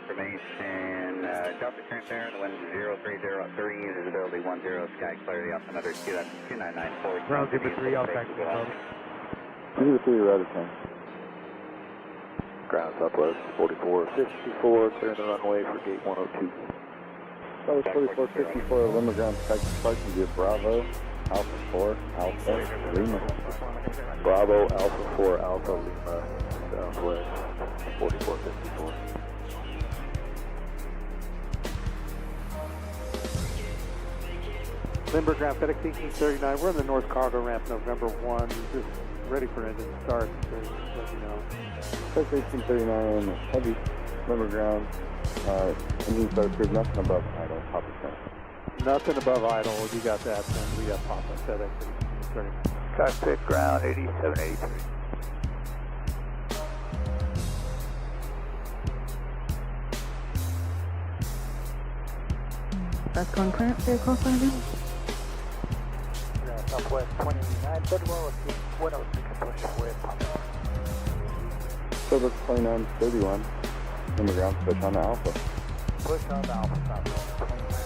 information. Drop the current there, the wind 030 visibility 10, sky clarity altimeter 2994. Ground, give it 3, I'll taxi the boat. Give it 3, right at 10. Ground southwest 4454, clearing the runway for gate 102. Southwest 4454, Lima ground taxi flight to be Bravo, Alpha 4, Alpha, Lima. Bravo, Alpha 4, Alpha, Lima, southwest 4454. Limburg ground, FedEx 1839, we're in the North Cargo ramp, November 1, just ready for engine start, so let me know. FedEx 1839, heavy, Limburg ground, engine start approved, nothing above idle, Papa 10. Nothing above idle, you got that, then we got Papa, FedEx 1839. Cockpit ground 8783. That's concurrent vehicle finding? Southwest 29 Federal, 106 push with Papa. Southwest 2931, Limburg ground, push on the Alpha. Push on the Alpha, Southwest 2931.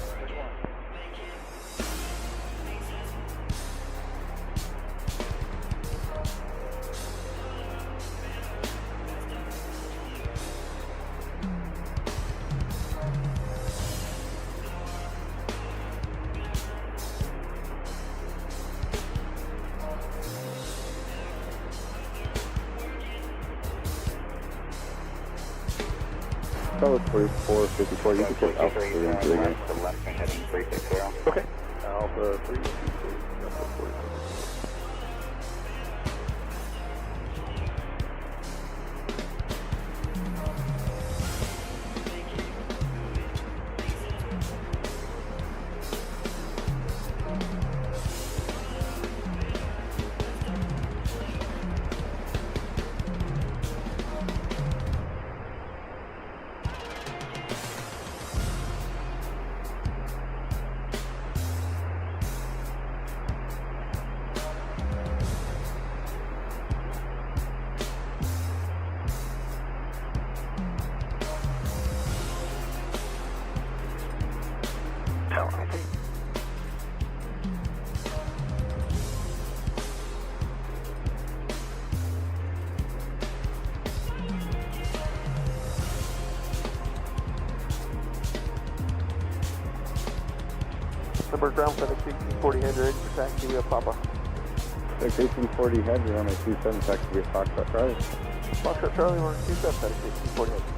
Southwest 4454, you can take Alpha 3 into the game. To the left, heading 360. Okay. Alpha 323, Alpha 44. Limburg ground, FedEx 1840 Hendrick, taxi via Papa. FedEx 1840 head, you're on a 27 taxi via Foxtrot Charlie. Foxtrot Charlie, we're on 27 FedEx 1840 Hendrick.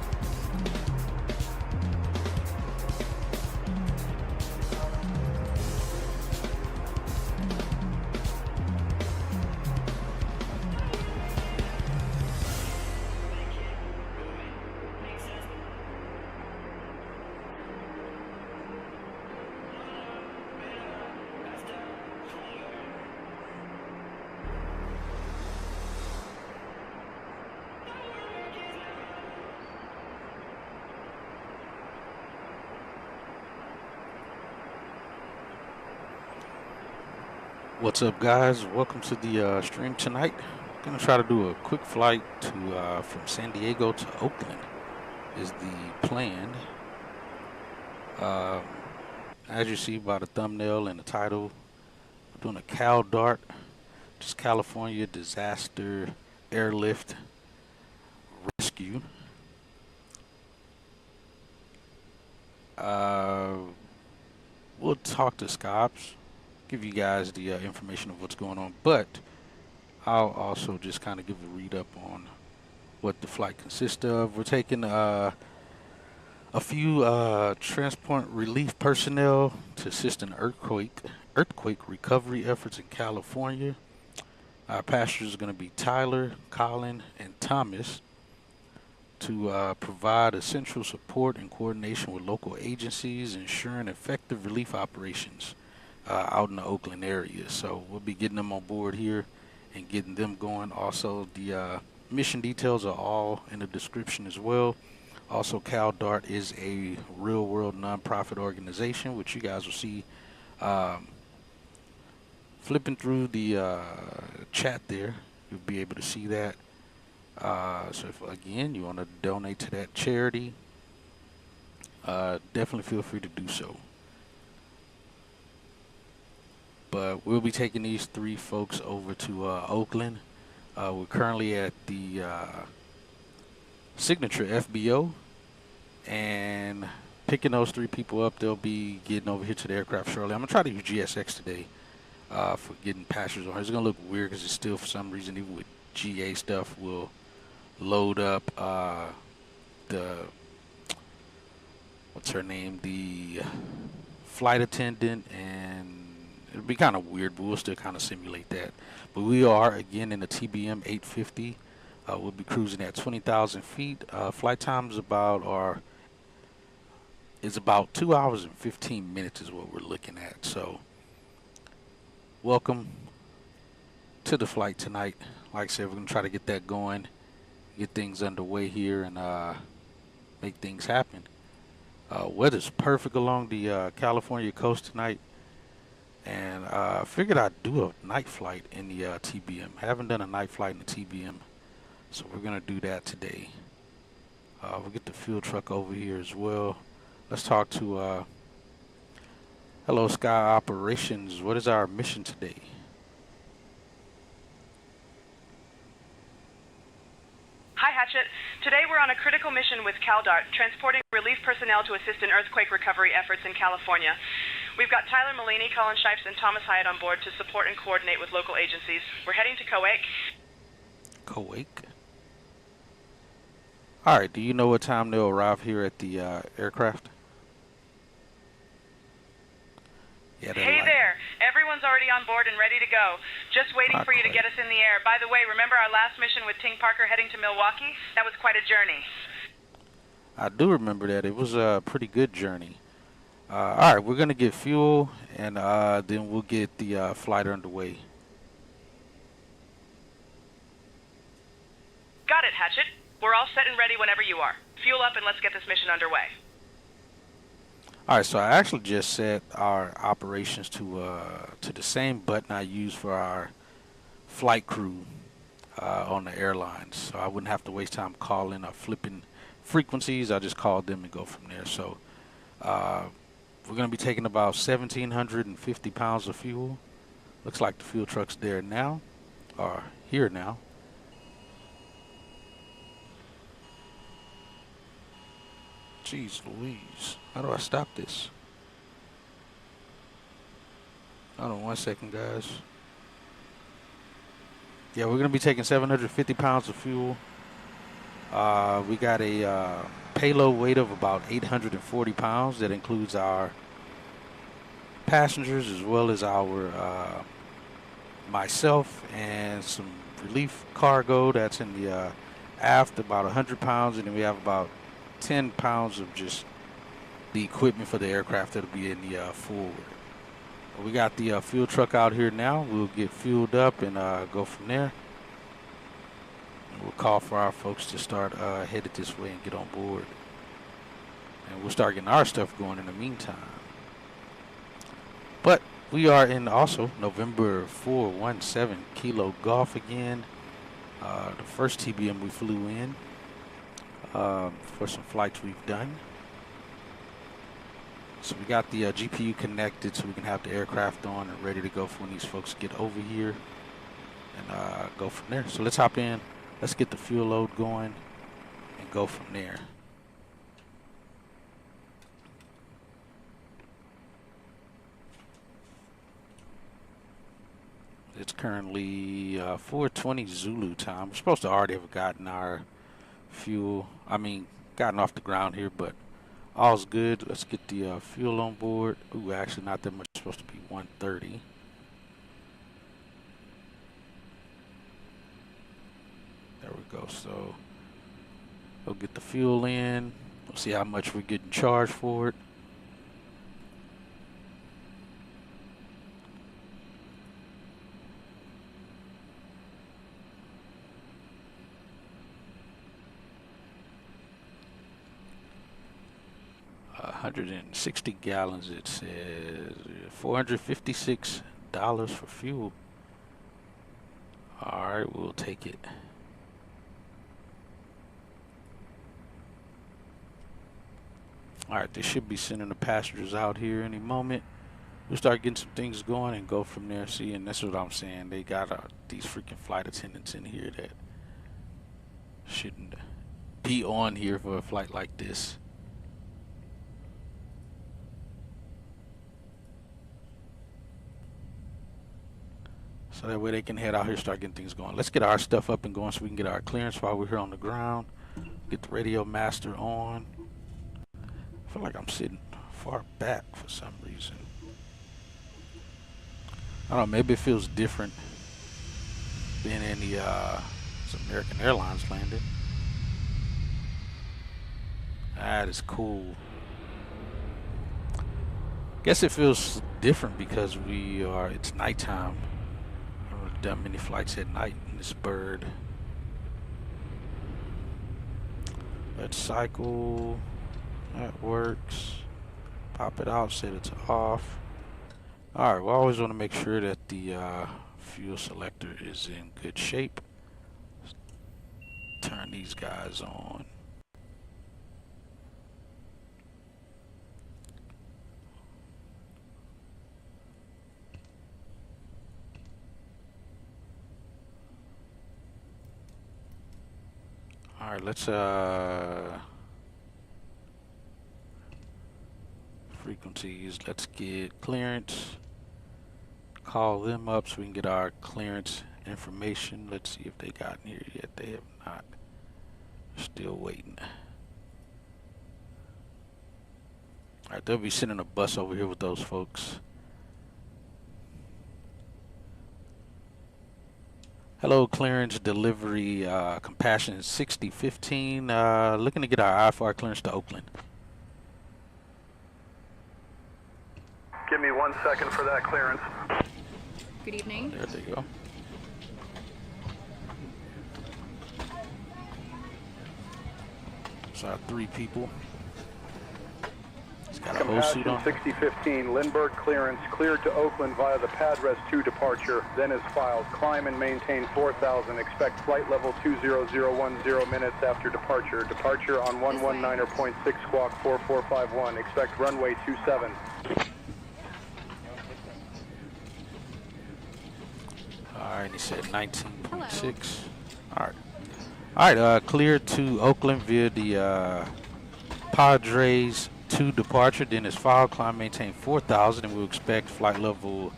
What's up, guys? Welcome to the stream tonight. Gonna try to do a quick flight to from San Diego to Oakland is the plan. As you see by the thumbnail and the title, we're doing a CalDART, just California Disaster Airlift Rescue. We'll talk to Scops, give you guys the information of what's going on, but I'll also just kind of give a read up on what the flight consists of. We're taking a few transport relief personnel to assist in earthquake recovery efforts in California. Our passengers are going to be Tyler, Colin, and Thomas, to provide essential support in coordination with local agencies, ensuring effective relief operations out in the Oakland area. So we'll be getting them on board here and getting them going. Also, the mission details are all in the description as well. Also, CalDART is a real-world nonprofit organization, which you guys will see flipping through the chat there. You'll be able to see that. So if, again, you want to donate to that charity, definitely feel free to do so. But we'll be taking these 3 folks over to Oakland. We're currently at the Signature FBO, and picking those 3 people up. They'll be getting over here to the aircraft shortly. I'm gonna try to use GSX today for getting passengers on. It's gonna look weird because it's still, for some reason, even with GA stuff, will load up the, what's her name, the flight attendant, and it'll be kind of weird, but we'll still kind of simulate that. But we are again in the TBM 850. We'll be cruising at 20,000 feet. Flight time is about 2 hours and 15 minutes is what we're looking at. So welcome to the flight tonight. Like I said, we're gonna try to get that going, get things underway here, and make things happen. Weather's perfect along the California coast tonight, and I figured I'd do a night flight in the TBM. I haven't done a night flight in the TBM, so we're gonna do that today. We'll get the fuel truck over here as well. Let's talk to Hello Sky Operations. What is our mission today? Hi, Hatchet. Today we're on a critical mission with CalDART, transporting relief personnel to assist in earthquake recovery efforts in California. We've got Tyler Mallini, Colin Shipes, and Thomas Hiatt on board to support and coordinate with local agencies. We're heading to Kuwait. Kuwait? Alright, do you know what time they'll arrive here at the aircraft? Yeah, Hey there. Everyone's already on board and ready to go. Just waiting for you to get us in the air. By the way, remember our last mission with Ting Parker heading to Milwaukee? That was quite a journey. I do remember that. It was a pretty good journey. Alright, we're going to get fuel, and then we'll get the flight underway. Got it, Hatchet. We're all set and ready whenever you are. Fuel up and let's get this mission underway. Alright, so I actually just set our operations to the same button I use for our flight crew on the airlines. So I wouldn't have to waste time calling or flipping frequencies. I just called them and go from there. So we're going to be taking about 1,750 pounds of fuel. Looks like the fuel truck's there now, or here now. Jeez Louise. How do I stop this? Hold on 1 second, guys. Yeah, we're going to be taking 750 pounds of fuel. We got a payload weight of about 840 pounds. That includes our passengers as well as our myself and some relief cargo that's in the aft, about 100 pounds, and then we have about 10 pounds of just the equipment for the aircraft that'll be in the forward. We got the fuel truck out here now. We'll get fueled up and go from there. And we'll call for our folks to start headed this way and get on board. And we'll start getting our stuff going in the meantime. But we are in also November 417 Kilo Golf again. The first TBM we flew in for some flights we've done. So we got the GPU connected so we can have the aircraft on and ready to go for when these folks get over here and go from there. So let's hop in, let's get the fuel load going and go from there. It's currently 4:20 Zulu time. We're supposed to already have gotten our fuel, gotten off the ground here, but all's good. Let's get the fuel on board. Ooh, actually not that much. It's supposed to be 130. There we go. So we'll get the fuel in. We'll see how much we're getting charged for it. $160 gallons, it says. $456 for fuel. Alright, we'll take it. Alright, they should be sending the passengers out here any moment. We'll start getting some things going and go from there. See, and that's what I'm saying. They got these freaking flight attendants in here that shouldn't be on here for a flight like this. So that way they can head out here, start getting things going. Let's get our stuff up and going so we can get our clearance while we're here on the ground. Get the radio master on. I feel like I'm sitting far back for some reason. I don't know, maybe it feels different being in the it's American Airlines landing. That is cool. Guess it feels different because it's nighttime. I've done many flights at night in this bird. Let's cycle. That works. Pop it out, set it to off. Alright, we always want to make sure that the fuel selector is in good shape. Let's turn these guys on. Alright, let's frequencies, let's get clearance, call them up so we can get our clearance information. Let's see if they got in here yet. They have not. Still waiting. Alright, they'll be sending a bus over here with those folks. Hello, clearance delivery, Compassion 6015, looking to get our IFR clearance to Oakland. Give me 1 second for that clearance. Good evening. There they go. So our 3 people. He's got a whole suit on. 6015, Lindbergh clearance, cleared to Oakland via the pad rest 2 departure, then is filed. Climb and maintain 4000, expect flight level 20010 minutes after departure. Departure on 119.6 squawk 4451, expect runway 27. Alright, he said 19.6. Alright, cleared to Oakland via the Padres 2 departure, then is filed, climb, maintain 4000, and we'll expect flight level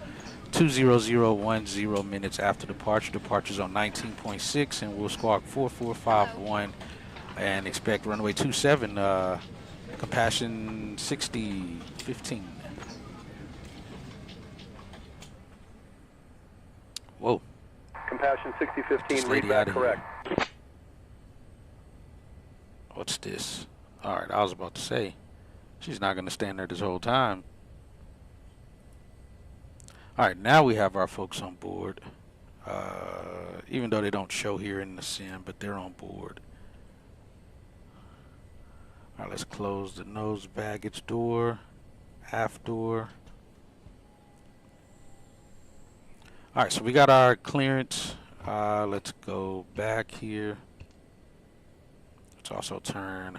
20010 minutes after departure. Departure's on 19.6, and we'll squawk 4451 and expect runway 27, Compassion 6015. Whoa. Compassion 6015, read that correct. What's this? Alright, I was about to say, she's not going to stand there this whole time. Alright, now we have our folks on board. Even though they don't show here in the sim, but they're on board. Alright, let's close the nose baggage door, aft door. Alright, so we got our clearance. Let's go back here. Let's also turn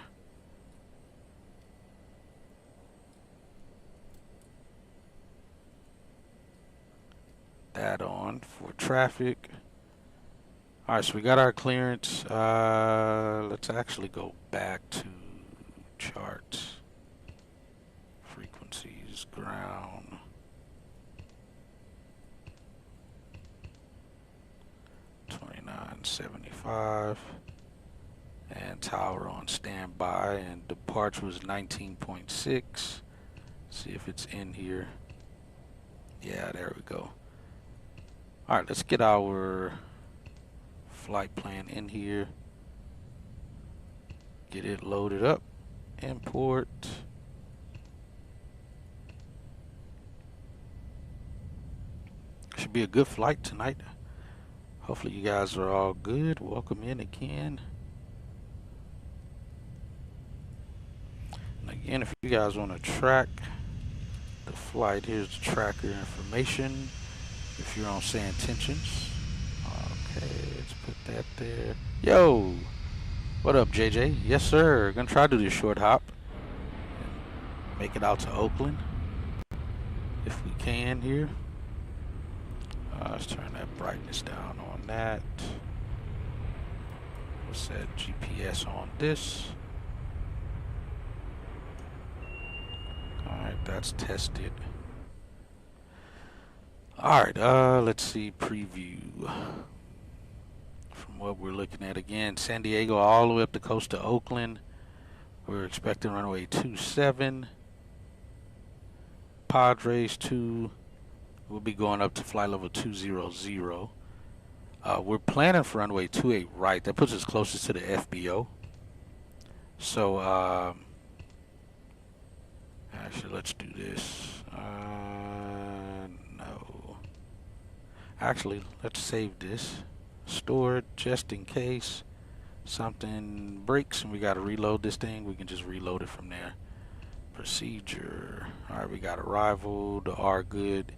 that on for traffic. Alright, so we got our clearance. Let's actually go back to charts. Frequencies, ground. 2975 and tower on standby, and departure was 19.6. See if it's in here. Yeah, there we go. Alright, let's get our flight plan in here. Get it loaded up. Import. Should be a good flight tonight. Hopefully you guys are all good. Welcome in again. And again, if you guys want to track the flight, here's the tracker information. If you're on say intentions. Okay, let's put that there. Yo! What up, JJ? Yes, sir. Gonna try to do this short hop. make it out to Oakland if we can here. Let's turn that brightness down on that. We'll set GPS on this. Alright, that's tested. Alright, let's see preview. From what we're looking at again, San Diego all the way up the coast to Oakland. We're expecting runway 27. Padres 2. We'll be going up to flight level 200. We're planning for runway 28 right. That puts us closest to the FBO. So, actually, let's do this. No. Actually, let's save this. Store it just in case something breaks and we got to reload this thing. We can just reload it from there. Procedure. Alright, we got arrival, the R good,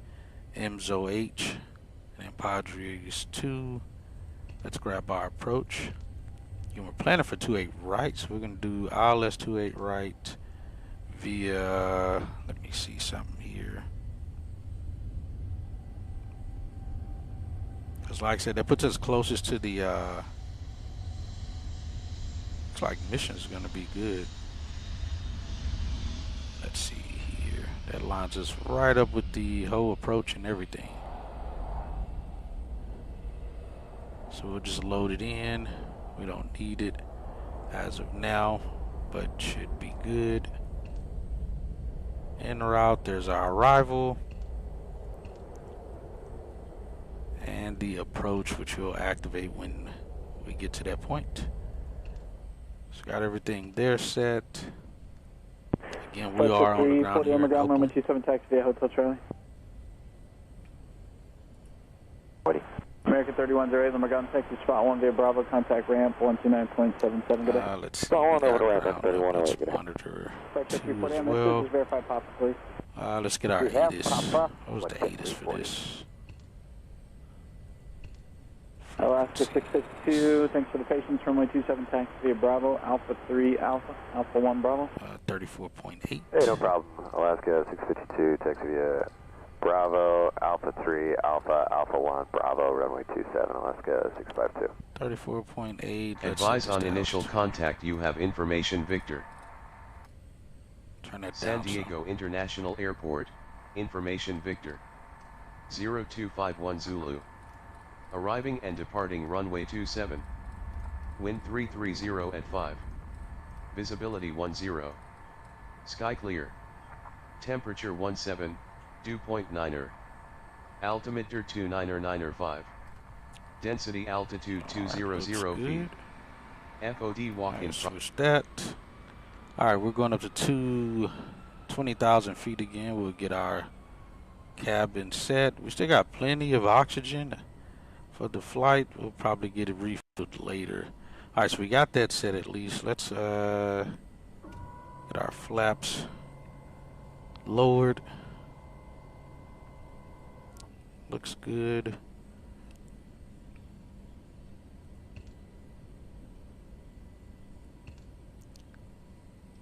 MZO H, and then Padres 2. Let's grab our approach. And we're planning for 28 right, so we're going to do ILS 28 right via, let me see something here. Because like I said, that puts us closest to the, looks like mission's going to be good. Let's see here. That lines us right up with the whole approach and everything. So we'll just load it in. We don't need it as of now, but should be good. En route, there's our arrival. And the approach, which will activate when we get to that point. So got everything there set. Again, we are on the ground here in Oakland. 27 taxi via Hotel Charlie. 40. American 310, Lima Ground, Texas, spot 1 via Bravo, contact ramp 129.77, good day. Let's see. Spot 1 over to ramp, Let's 3108, good day. monitor Flight 2 54 as well. verify Papa, please. Let's get our We have ATIS. Papa. What was the ATIS for this? Alaska 662, thanks for the patience, runway 27 taxi via Bravo, Alpha 3 Alpha, Alpha 1 Bravo. 34.8. Hey, no problem. Alaska 652, taxi via Bravo, Alpha 3, Alpha, Alpha 1, Bravo, runway 27, Alaska 652. 34.8. Advise on initial contact. You have information, Victor. Turn that San down Diego International Airport, information, Victor. 0251 Zulu. Arriving and departing runway 27. Wind 330 at 5. Visibility 10. Sky clear. Temperature 17, dew point 9er. Altimeter 2995. Density altitude 200 feet. FOD walk-in. Switch that. Alright, we're going up to 20,000 feet again. We'll get our cabin set. We still got plenty of oxygen for the flight. We'll probably get it refilled later. Alright, so we got that set at least. Let's get our flaps lowered. Looks good.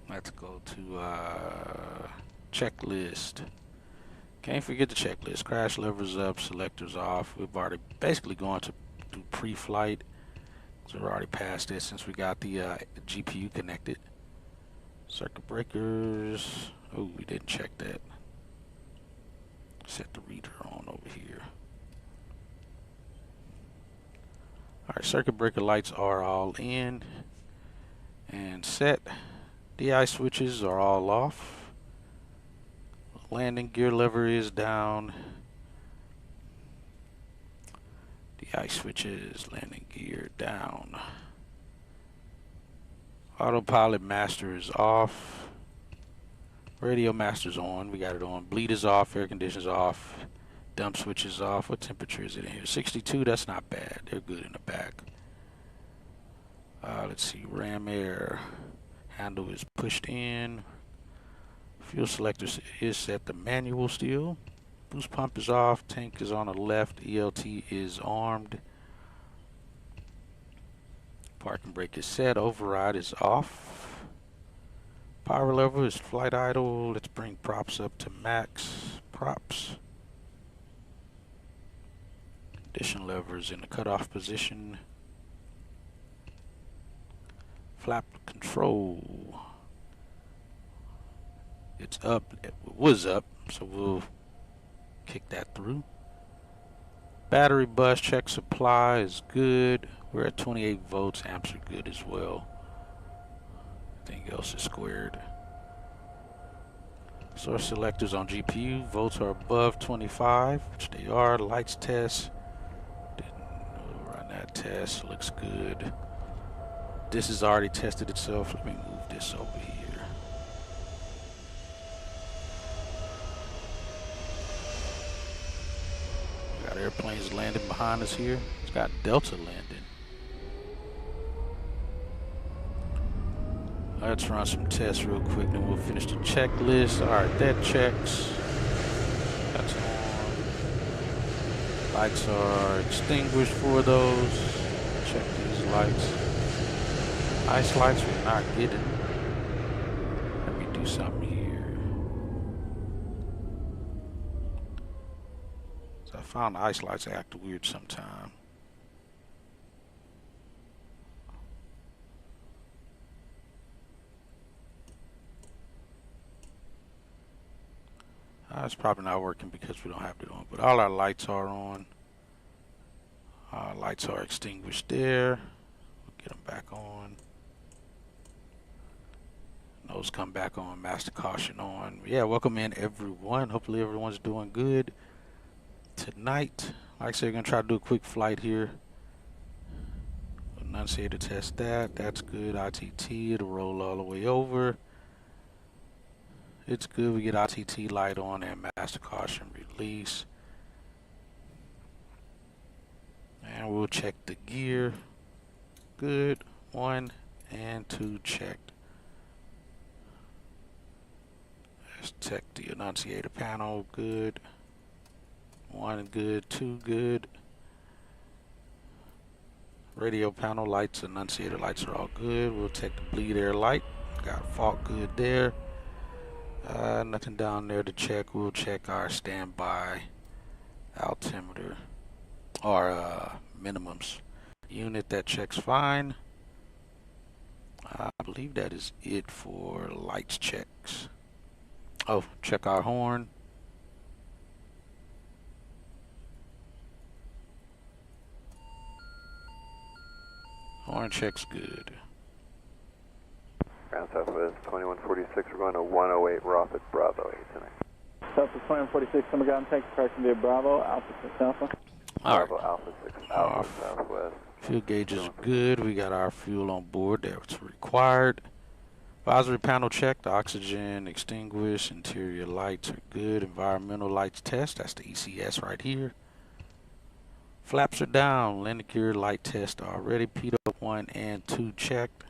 Let's go to checklist. Can't forget the checklist. Crash levers up, selectors off. We've already basically gone to do pre-flight. So we're already past this since we got the GPU connected. Circuit breakers. Oh, we didn't check that. Set the reader on over here. Alright, circuit breaker lights are all in and set. DI switches are all off. Landing gear lever is down. DI switches, landing gear down. Autopilot master is off. Radio master's on. We got it on. Bleed is off. Air conditioners off. Dump switch is off. What temperature is it in here? 62. That's not bad. They're good in the back. Let's see. Ram air handle is pushed in. Fuel selector is set to manual still. Boost pump is off. Tank is on the left. ELT is armed. Parking brake is set. Override is off. Power level is flight idle. Let's bring props up to max. Props. Condition lever is in the cutoff position. Flap control. It's up. It was up, so we'll kick that through. Battery bus check supply is good. We're at 28 volts. Amps are good as well. Everything else is squared. Source selectors on GPU. Volts are above 25, which they are. Lights test. Didn't run that test. Looks good. This has already tested itself. Let me move this over here. We got airplanes landing behind us here. It's got Delta landing. Let's run some tests real quick, then we'll finish the checklist. Alright, that checks. That's on. Lights are extinguished for those. Check these lights. Ice lights we're not getting. Let me do something here. So I found ice lights act weird sometime. It's probably not working because we don't have it on, but all our lights are on. Our lights are extinguished there. We'll get them back on. Those come back on. Master caution on. Yeah, welcome in everyone. Hopefully everyone's doing good tonight. Like I said, we're gonna try to do a quick flight here. Enunciator test that. That's good. ITT. It'll roll all the way over. It's good. We get ITT light on and master caution release. And we'll check the gear. Good. 1 and 2 checked. Let's check the enunciator panel. Good. 1 good. 2 good. Radio panel lights, enunciator lights are all good. We'll check the bleed air light. Got fault good there. Nothing down there to check. We'll check our standby altimeter or minimums. Unit that checks fine. I believe that is it for lights checks. Oh, check our horn. Horn checks good. Ground Southwest 2146, we're going to 108 Rocket Bravo 8 tonight. Southwest 2146, summer ground, take correction via Bravo, Alpha 6 Alpha. Bravo Alpha 6 Alpha Southwest. Fuel gauge is good. We got our fuel on board that's required. Advisory panel checked. Oxygen extinguished. Interior lights are good. Environmental lights test. That's the ECS right here. Flaps are down. Landing gear light test already. Pitot 1 and 2 checked.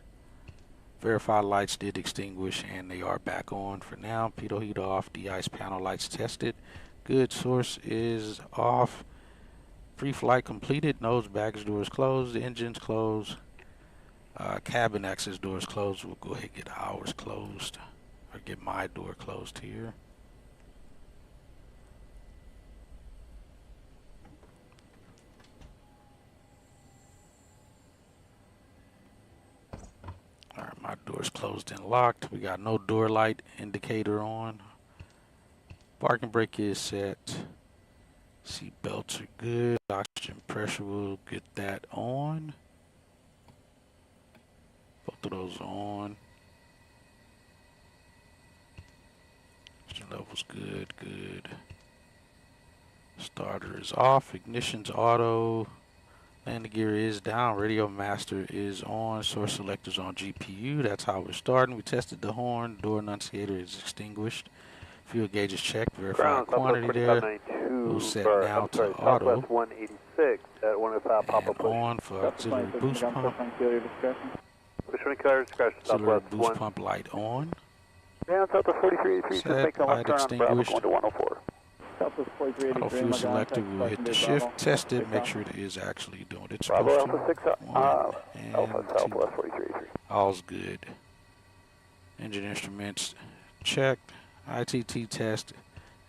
Verified lights did extinguish and they are back on for now. Pitot heat off. De-ice panel lights tested. Good. Source is off. Pre-flight completed. Nose baggage doors closed. The engines closed. Cabin access doors closed. We'll go ahead and get ours closed. Or get my door closed here. Alright, my door's closed and locked. We got no door light indicator on. Parking brake is set. Seat belts are good. Oxygen pressure, we'll get that on. Both of those on. Oxygen level's good, good. Starter is off. Ignition's auto. Landing gear is down. Radio master is on. Source selectors on GPU. That's how we're starting. We tested the horn. Door enunciator is extinguished. Fuel gauge is checked. Verified quantity there. We'll set now to auto. 186 at 105 And on for auxiliary boost pump. Auxiliary boost pump light on. Down Southwest 4383, Set, light extinguished. going to 104. Southwest 4383, Auto fuel selector, we'll hit the shift, test it, make sure it is actually doing what it's Bravo supposed Alpha 6, to. 1 and Alpha 2. Southwest 4383. All's good. Engine instruments checked, ITT tested,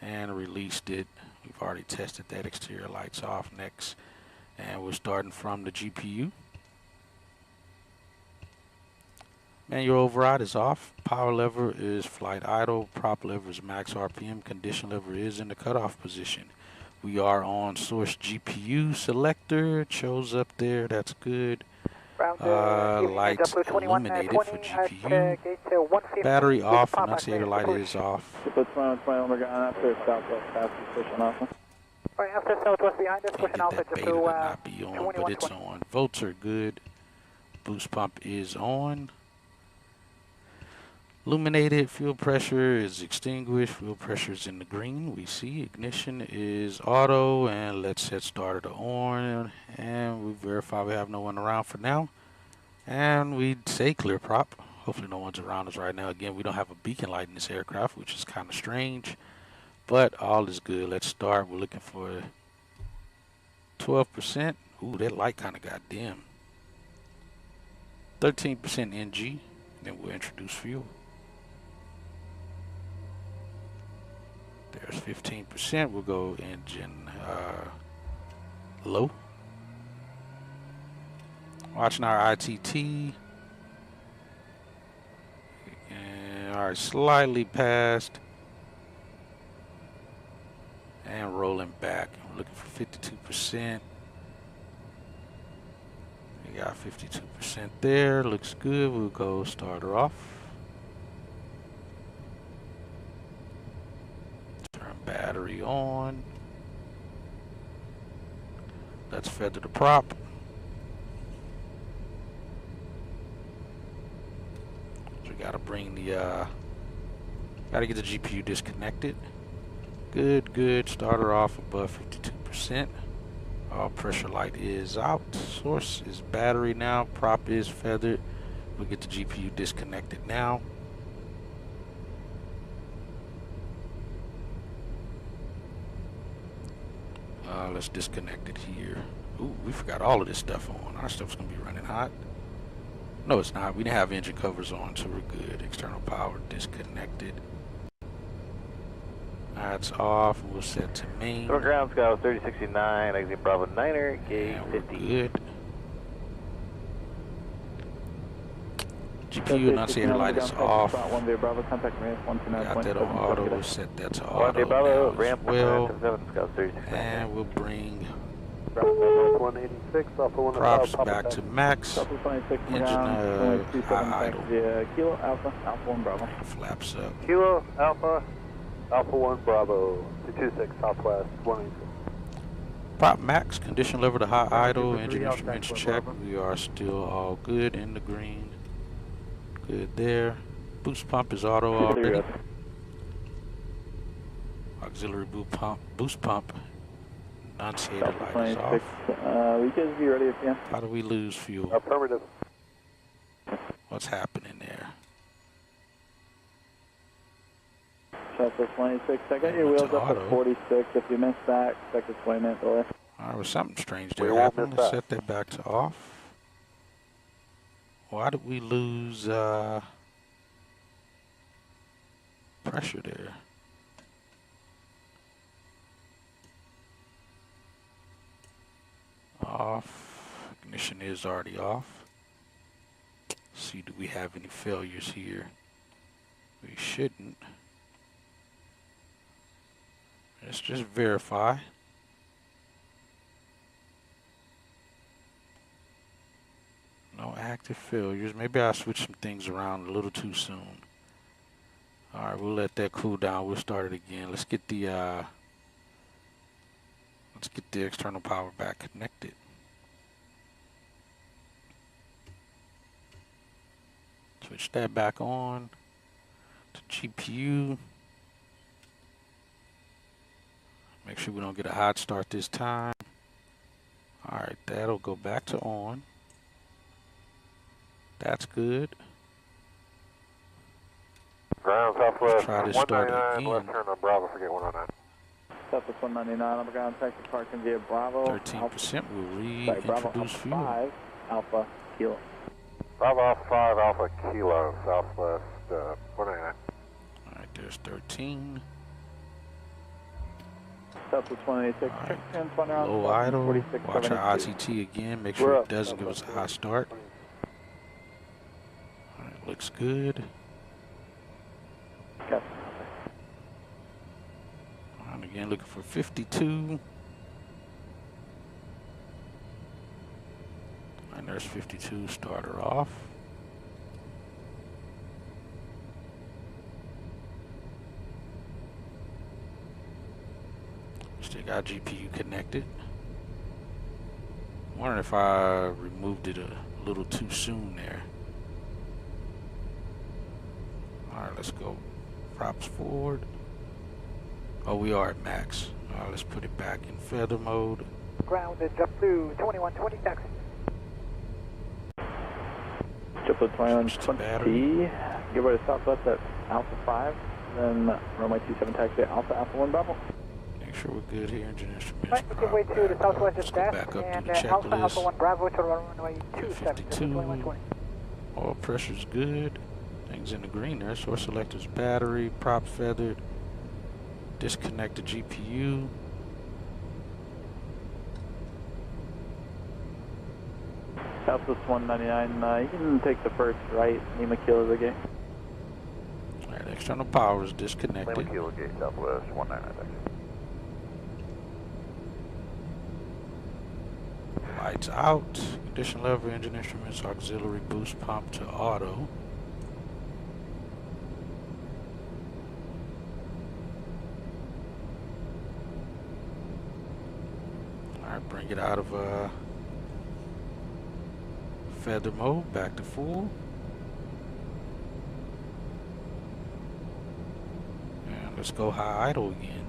and released it. We've already tested that. Exterior lights off next. And we're starting from the GPU. Manual override is off. Power lever is flight idle. Prop lever is max RPM. Condition lever is in the cutoff position. We are on source GPU selector. It shows up there. That's good. Lights illuminated for GPU. Battery off. Annunciator light is off. Put 2120 Omega after southwest passage pushing alpha. Right, after southwest behind us, Can't pushing get alpha that to beta to not be on, but it's on. Volts are good. Boost pump is on. Illuminated. Fuel pressure is extinguished. Fuel pressure is in the green. We see ignition is auto, and let's set starter to on. And we verify we have no one around for now. And we say clear prop. Hopefully no one's around us right now. Again, we don't have a beacon light in this aircraft, which is kind of strange. But all is good. Let's start. We're looking for 12%. Ooh, that light kind of got dim. 13% NG. Then we'll introduce fuel. There's 15%. We'll go engine low. Watching our ITT. And, all right, slightly past. And rolling back. We're looking for 52%. We got 52% there. Looks good. We'll go starter off. Turn battery on. Let's feather the prop. So we gotta bring the gotta get the GPU disconnected. Good, good. Starter off above 52%. All pressure light is out. Source is battery now. Prop is feathered. We'll get the GPU disconnected now. Let's disconnect it here. Ooh, we forgot all of this stuff on. Our stuff's gonna be running hot. No, it's not. We didn't have engine covers on, so we're good. External power disconnected. That's off. We'll set to main. Short ground scout 3069, exit Bravo 9er, gate 50. Good. GPU annunciator light is off. One Bay Bravo, contact ramp Got that on auto. We'll set that to auto. One Bay Bravo, now ramp as well. 7, scout 3069. And we'll bring Bravo 186, Alpha 1 props back to max. Engine high idle. Kilo Alpha, Alpha 1 Bravo. Flaps up. Kilo Alpha, Alpha 1 Bravo, 226 Southwest 186. Prop max. Condition lever to high idle. Engine instruments check. We are still all good in the green. Good there. Boost pump is auto already. Auxiliary boost pump. Annunciator light is off. We guys be ready if you can. How do we lose fuel? Affirmative. What's happening there? Southwest 26. I got your wheels up at 46. If you miss that, expect a 20-minute delay. Alright, well, something strange there happened. Let's set that back to off. Why did we lose pressure there? Off. Ignition is already off. See, do we have any failures here? We shouldn't. Let's just verify. No active failures. Maybe I switched some things around a little too soon. Alright, we'll let that cool down. We'll start it again. Let's get the external power back connected. Switch that back on to GPU. Make sure we don't get a hot start this time. Alright, that'll go back to on. That's good. Ground Southwest Try to start 199, again. left turn on Bravo, forget 109. Southwest 199 on the ground, taxi parking via Bravo. 13%. We'll Bravo reintroduce fuel. 5 Alpha Kilo. Bravo Alpha 5 Alpha Kilo, Southwest 499. Alright, there's 13. Southwest 186, Alright. transponder on Low spot idle. 46, Watch our ITT again. Make sure it doesn't give us a high start. Alright, looks good. Got And again, looking for 52. And there's 52, start her off. Still got GPU connected. Wondering if I removed it a little too soon there. Alright, let's go. Props forward. Oh, we are at max. Alright, let's put it back in feather mode. Grounded, JetBlue 2120 taxi. JetBlue 2120, battery. give way to southwest at Alpha 5, then runway 27 taxi Alpha, Alpha 1 Bravo. Make sure we're good here. Engine instruments. Right, give way to the southwest Let's is go dash, back up and to the Alpha, Alpha checklist. 1 Bravo to runway 27, 2120. Oil pressure's good. Things in the green there. Source selector's battery, prop feathered. Disconnect the GPU. Southwest 199, you can take the first right, Lima Kilo the gate. Alright, external power is disconnected. Lima Kilo Gate Southwest 199. Lights out. Condition lever, engine instruments, auxiliary boost pump to auto. Alright, bring it out of feather mode, back to full. And let's go high idle again.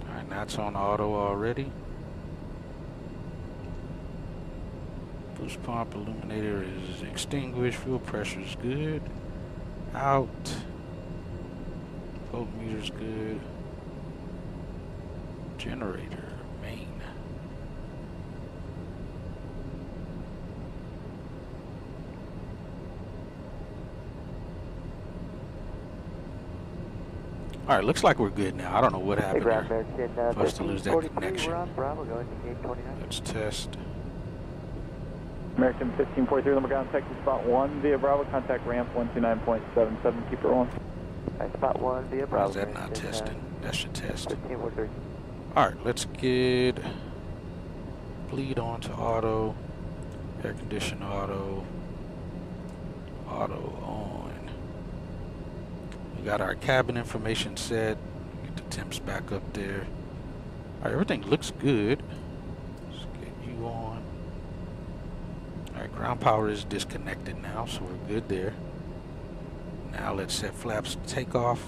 Alright, now it's on auto already. Boost pump illuminator is extinguished, fuel pressure is good. Out. Voltmeter's good. Generator, main. Alright, looks like we're good now. I don't know what happened there for us to lose that connection. Bravo going to gate 29. Let's test. American 1543, Lima ground, taxi spot 1 via Bravo, contact ramp 129.77, keep it rolling. Spot 1 via Why Bravo. is that not testing? That should test. 1543. Alright, let's get bleed on to auto, air condition auto, auto on. We got our cabin information set. Get the temps back up there. Alright, everything looks good. Let's get you on. Alright, ground power is disconnected now, so we're good there. Now let's set flaps to takeoff.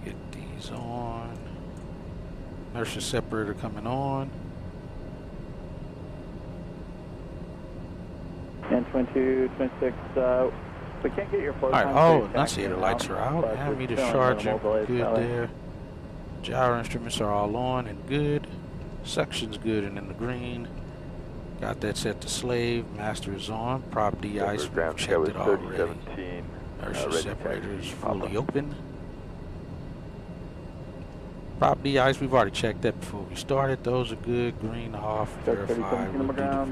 Get these on. Inertia separator coming on. And 22, 26, we can't get your flow Alright, time, oh, so annunciator lights are out. Ammeter's charging. Good there. Gyro instruments are all on and good. Suction's good and in the green. Got that set to slave. Master is on. Prop de-ice, we've checked it already. Inertia separator is fully open. Prop de-ice, we've already checked that before we started. Those are good. Green off. Verify. We'll do the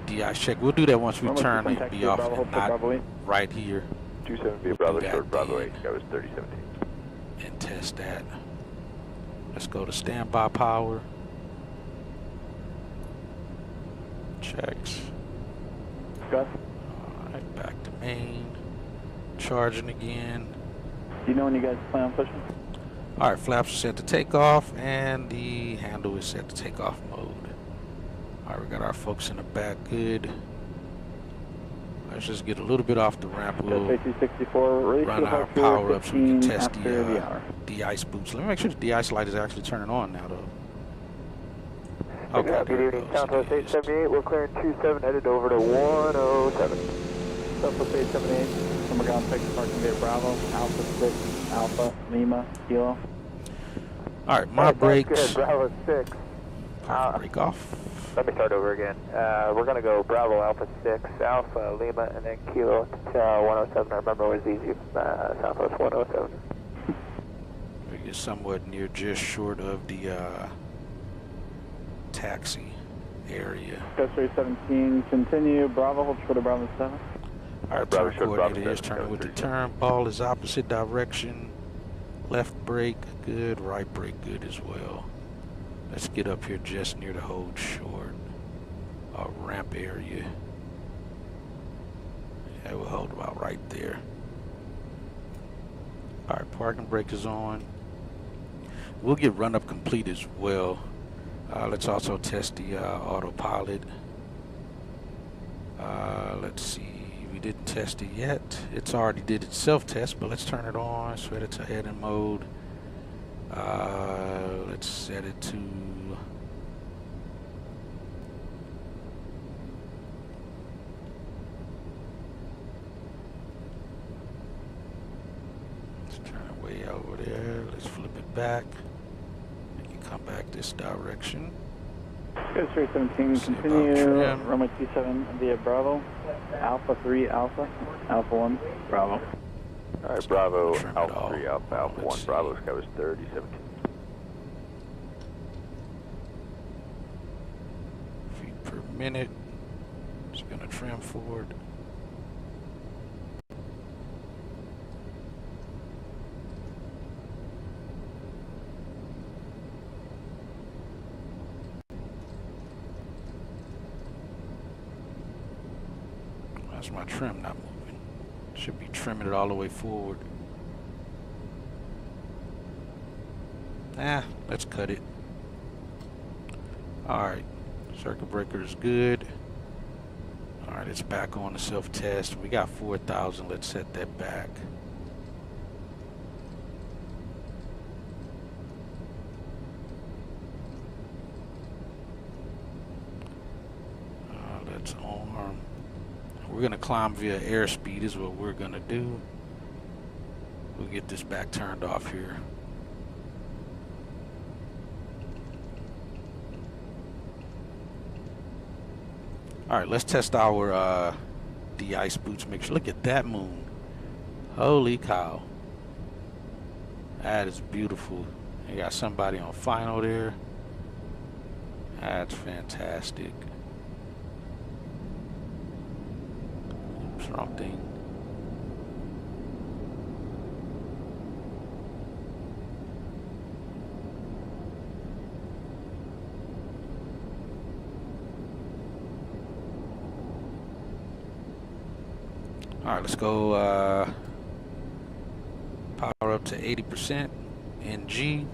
de-ice check. We'll do that once we turn and be off and not right here. 27 via We'll Bravo, do that short Bravo then. 8, that was 3017. And test that. Let's go to standby power. Checks. Gus, Alright, back to main. Charging again. do you know when you guys plan on pushing? Alright, flaps are set to takeoff and the handle is set to takeoff mode. Alright, we got our folks in the back good. Let's just get a little bit off the ramp. We'll run our power up so we can test the de-ice boots. Let me make sure the de-ice light is actually turning on now though. Okay, Good evening, Southwest 878, we're clearing 27, headed over to 107. Southwest 878, Lima ground, taxi parking via Bravo, Alpha 6, Alpha, Lima, Kilo. All right, my brakes. Good, Bravo 6. Parking brake off. Let me start over again. We're going to go Bravo Alpha 6, Alpha Lima, and then Kilo 107. I remember it was easy. Southwest 107. We're somewhat near just short of the taxi area. Coast 317, continue. Bravo, hold short of Bravo 7. All right, turn coordinator is turning with the turn. Ball is opposite direction. Left brake, good. Right brake, good as well. Let's get up here just near the hold short ramp area. Yeah, we'll hold about right there. All right, parking brake is on. We'll get run up complete as well. Let's also test the autopilot. Let's see. We didn't test it yet. It's already did its self-test, but let's turn it on. Set it to head-in mode. Let's set it to way over there. Let's flip it back. Make it come back this direction. Coast 317, continue. Runway 27 via Bravo. Alpha 3 Alpha. Alpha 1 Bravo. All right, Bravo, Alpha 3 Alpha, Alpha 1 Bravo. Sky was 3017. Feet per minute. Just gonna trim forward. That's my trim not moving. Should be trimming it all the way forward. Let's cut it. Alright, circuit breaker is good. Alright, it's back on the self-test. We got 4,000. Let's set that back. Let's arm. We're going to climb via airspeed is what we're going to do. We'll get this back turned off here. All right, let's test our de-ice boots. Make sure. Look at that moon. Holy cow. That is beautiful. You got somebody on final there. That's fantastic. Something. All right, let's go power up to 80% in G.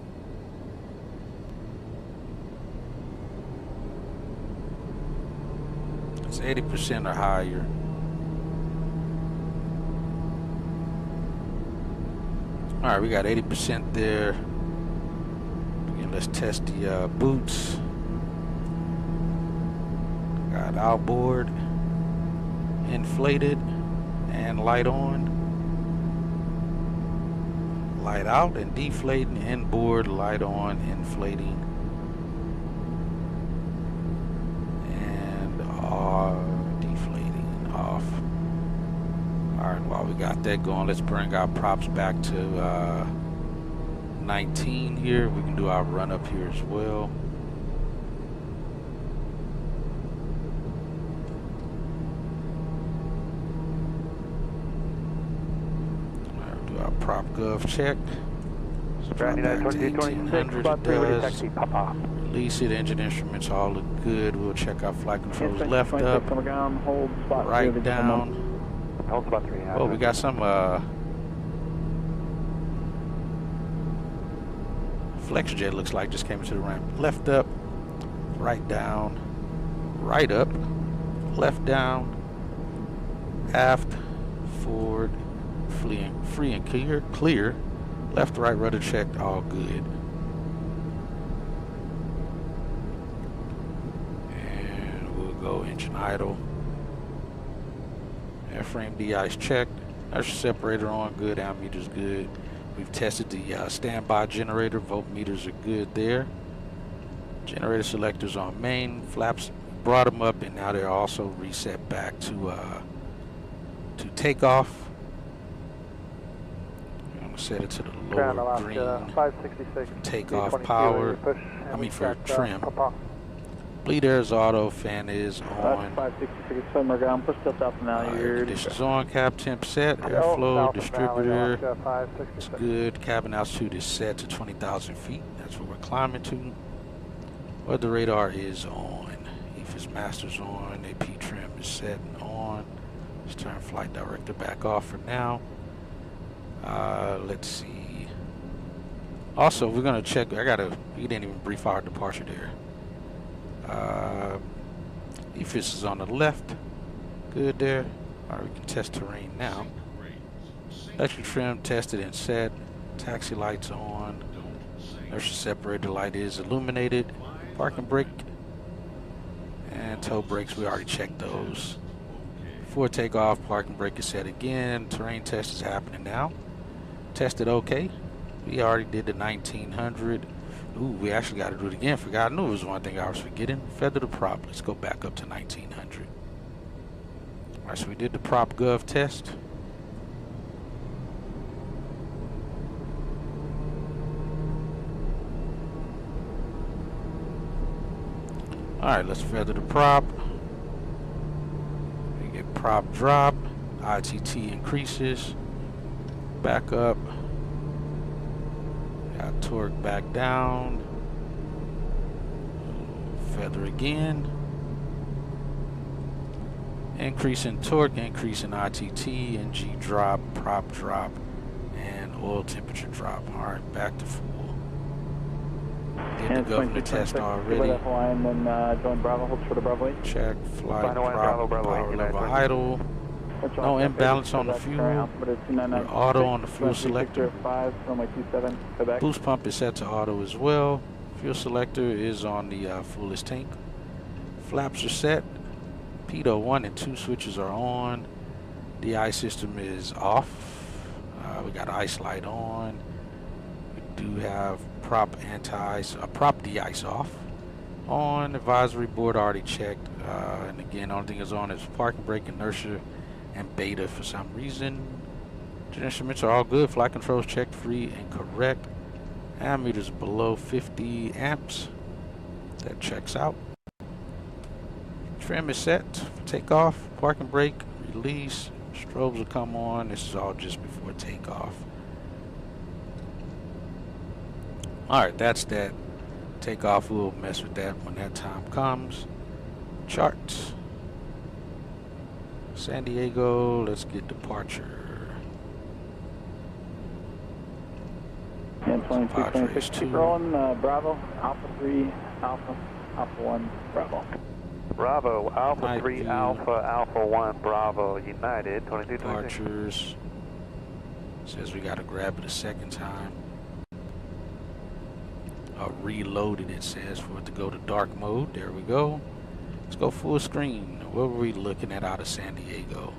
It's 80% or higher. All right, we got 80% there. Again, let's test the boots. Got outboard, inflated, and light on. Light out and deflating, inboard, light on, inflating, and deflating, off. Alright, while we got that going, let's bring our props back to 19 here. We can do our run up here as well. Alright, do our prop gov check. Run back to 1800, it does. Release it, engine instruments all look good. We'll check our flight controls. Left up, right down. Oh, we got some FlexJet looks like just came into the ramp. Left up, right down, right up, left down, aft, forward, free and clear, left, right, rudder checked, all good. And we'll go engine idle. Airframe de-ice checked. That's your separator on, good, ammeter's good. We've tested the standby generator. Voltmeters are good there. Generator selectors on main. Flaps, brought them up, and now they're also reset back to takeoff. I'm going to set it to the lower green. 566. Takeoff power. I mean for trim. Bleed air is auto. Fan is on. 566 swimmer ground. Push tilt out now. Air conditions on. Cab temp set. Airflow distributor. It's good. Cabin altitude is set to 20,000 feet. That's what we're climbing to. Weather radar is on. EFIS master's on. AP trim is set and on. Let's turn flight director back off for now. Let's see. Also, we're gonna check. We didn't even brief our departure there. EFIS is on the left. Good there. All right, we can test terrain now. Electric trim tested and set. Taxi lights on. Inertia separator light is illuminated. Parking brake and tow brakes, we already checked those. Before takeoff, parking brake is set again. Terrain test is happening now. Tested okay. We already did the 1900. Ooh, we actually got to do it again. Forgot. I knew it was one thing I was forgetting. Feather the prop. Let's go back up to 1900. All right, so we did the prop gov test. All right, let's feather the prop. We get prop drop. ITT increases. Back up. Got torque back down. Feather again. Increase in torque, increase in ITT, NG drop, prop drop, and oil temperature drop. All right, back to full. Get the governor test already. Join Bravo, hold short of Bravo 8. Check, flight, prop, power level idle. No imbalance on the fuel. We're auto on the fuel selector. Boost pump is set to auto as well. Fuel selector is on the fullest tank. Flaps are set. Pitot 1 and 2 switches are on. DI system is off. We got ice light on. We do have prop anti-ice, prop de-ice off. On. Advisory board already checked. And again, only thing is on is parking brake, inertia, and beta for some reason. Instruments are all good. Flight controls checked, free and correct. Ammeters below 50 amps. That checks out. Trim is set for takeoff. Parking brake, release. Strobes will come on. This is all just before takeoff. Alright, that's that. Takeoff, we'll mess with that when that time comes. Charts. San Diego, let's get departure. And 2226, keep rolling, Bravo, Alpha 3, Alpha 1, Bravo. Bravo, Alpha 3, Alpha 1, Bravo, United, 2226. Departures. Says we got to grab it a second time. Reloaded, it says, for it to go to dark mode. There we go. Let's go full screen. What were we looking at out of San Diego?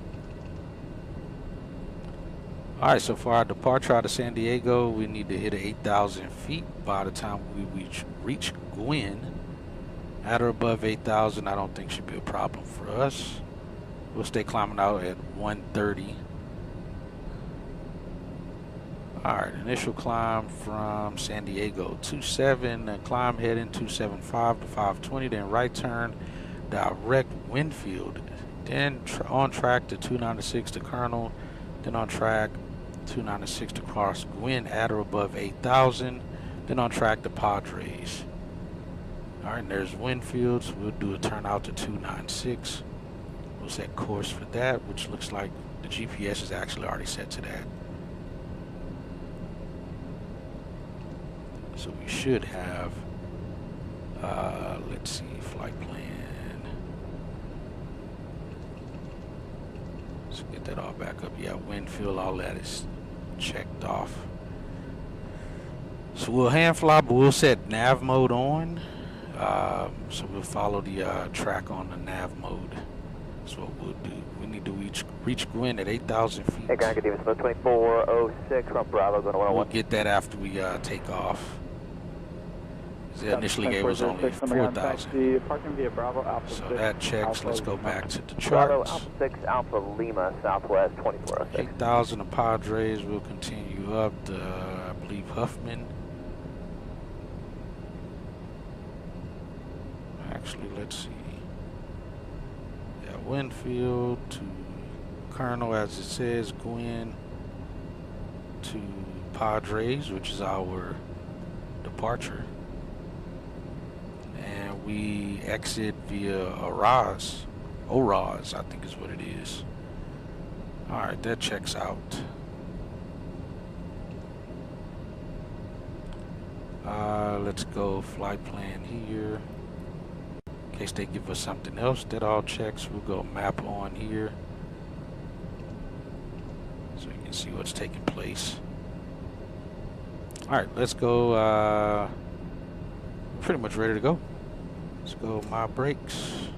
Alright, so for our departure out of San Diego, we need to hit 8,000 feet by the time we reach Gwin. At or above 8,000, I don't think should be a problem for us. We'll stay climbing out at 130. Alright, initial climb from San Diego, 27, climb heading 275 to 520, then right turn, direct Winfield, then on track to 296 to Colonel, then on track 296 to cross Gwin at or above 8,000, then on track to Padres. Alright, and there's Winfield, so we'll do a turn out to 296. We'll set course for that, which looks like the GPS is actually already set to that. So we should have, let's see, flight plan. Let's get that all back up. Yeah, Winfield, all that is checked off. So we'll hand fly, but we'll set nav mode on. So we'll follow the track on the nav mode. That's what we'll do. We need to reach Gwin at 8,000 feet. Hey, Grand Demon, Smith 2406 from Bravo, going to 101. We'll get that after we take off. They initially gave us only 4,000. Parking via Bravo, Alpha So 6, that checks. Alpha Let's go Lima. back to the Bravo, charts. Alpha 6, Alpha Lima, Southwest 2406. 8,000 of Padres will continue up to, I believe, Huffman. Actually, let's see. Yeah, Winfield to Colonel, as it says, Gwin to Padres, which is our departure. And we exit via Oraz, I think is what it is. Alright, that checks out. Let's go flight plan here. In case they give us something else that all checks, we'll go map on here. So you can see what's taking place. Alright, let's go. Pretty much ready to go. Let's go my brakes.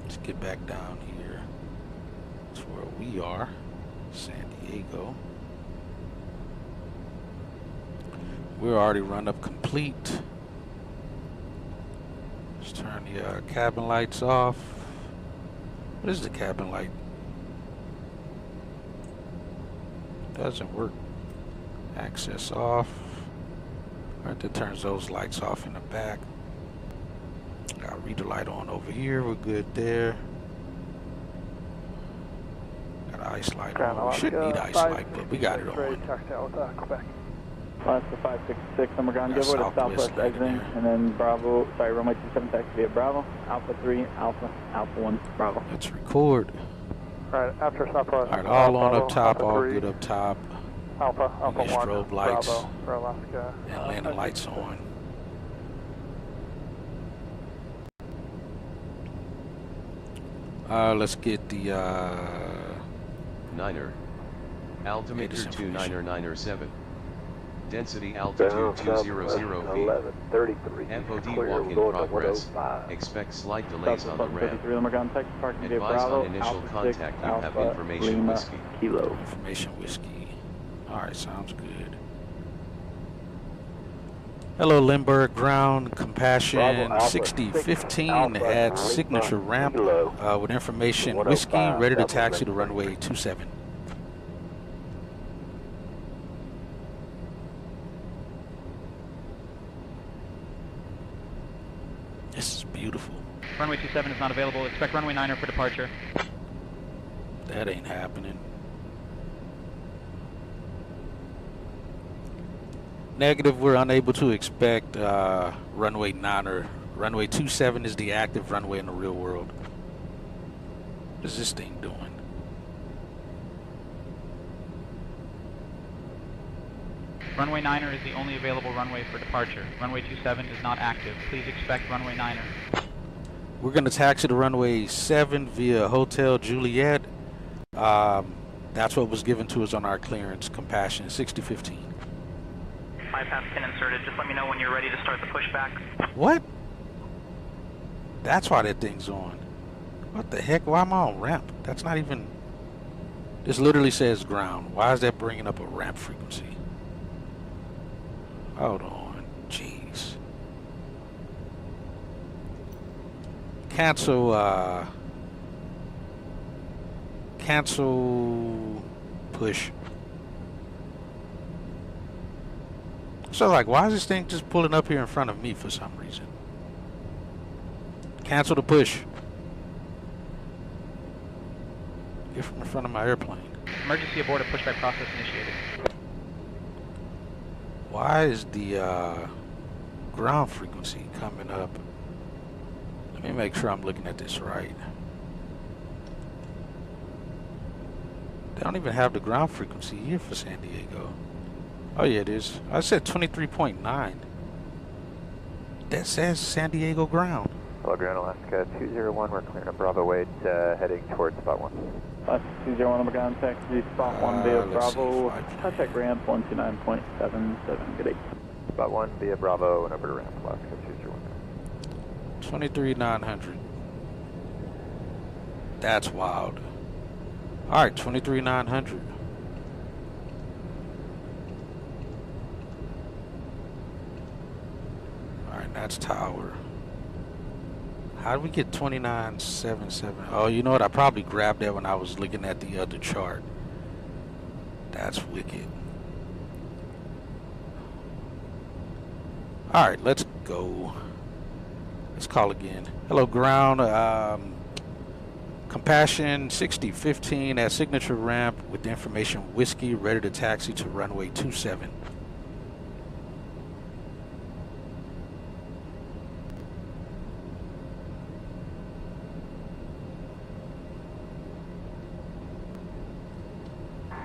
Let's get back down here to where we are, San Diego. We're already run up complete. Let's turn the cabin lights off. What is the cabin light? Doesn't work. Access off. Alright, that turns those lights off in the back. Got reader light on over here. We're good there. Got ice light on. We shouldn't need ice light, but we got it on. Alaska 566, number ground, give order Southwest exiting, and then Bravo, sorry, runway 27 taxi via Bravo, Alpha 3, Alpha 1, Bravo. Let's record. Alright, after Southwest. Alright, all on Bravo, up top, Alpha all 3, good up top. Alpha Get 1, strobe lights Bravo for Alaska. and landing lights on. Let's get the Niner. Altimeter Latest 29er97. Density altitude 200 feet. 1133. FOD walk in progress. Expect slight delays on the ramp. 33, number ground, taxi parking via Advise Bravo, on initial Alpha 6, contact you have Alpha information Lima, whiskey. Kilo. information whiskey. Alright, sounds good. Hello, Lindbergh ground, compassion 6015 at signature ramp with information whiskey, ready to taxi to runway 27. This is beautiful. Runway 27 is not available. Expect runway 9er for departure. That ain't happening. Negative, we're unable to expect runway 9er. Runway 27 is the active runway in the real world. What is this thing doing? Runway 9er is the only available runway for departure. Runway 27 is not active. Please expect runway 9er. We're going to taxi to runway 7 via Hotel Juliet. That's what was given to us on our clearance, compassion 6015. Bypass pin inserted. Just let me know when you're ready to start the pushback. What? That's why that thing's on. What the heck? Why am I on ramp? That's not even... This literally says ground. Why is that bringing up a ramp frequency? Hold on. Jeez. Cancel, cancel push. So like, why is this thing just pulling up here in front of me for some reason? Cancel the push. Get from in front of my airplane. Emergency abort, a pushback process initiated. Why is the ground frequency coming up? Let me make sure I'm looking at this right. They don't even have the ground frequency here for San Diego. Oh yeah, it is. I said 23.9. That says San Diego ground. Hello, Grand Alaska 201. We're clearing up Bravo 8, heading towards spot 1. Alaska 201, number ground, taxi spot 1 via Bravo. Contact ramp 129.77. Good day. Spot 1 via Bravo and over to ramp, Alaska 201. 23,900. That's wild. All right, 23,900. All right, that's tower. How did we get 2977? Oh, you know what? I probably grabbed that when I was looking at the other chart. That's wicked. All right, let's go. Let's call again. Hello, ground. Compassion 6015 at signature ramp with the information whiskey, ready to taxi to runway 27.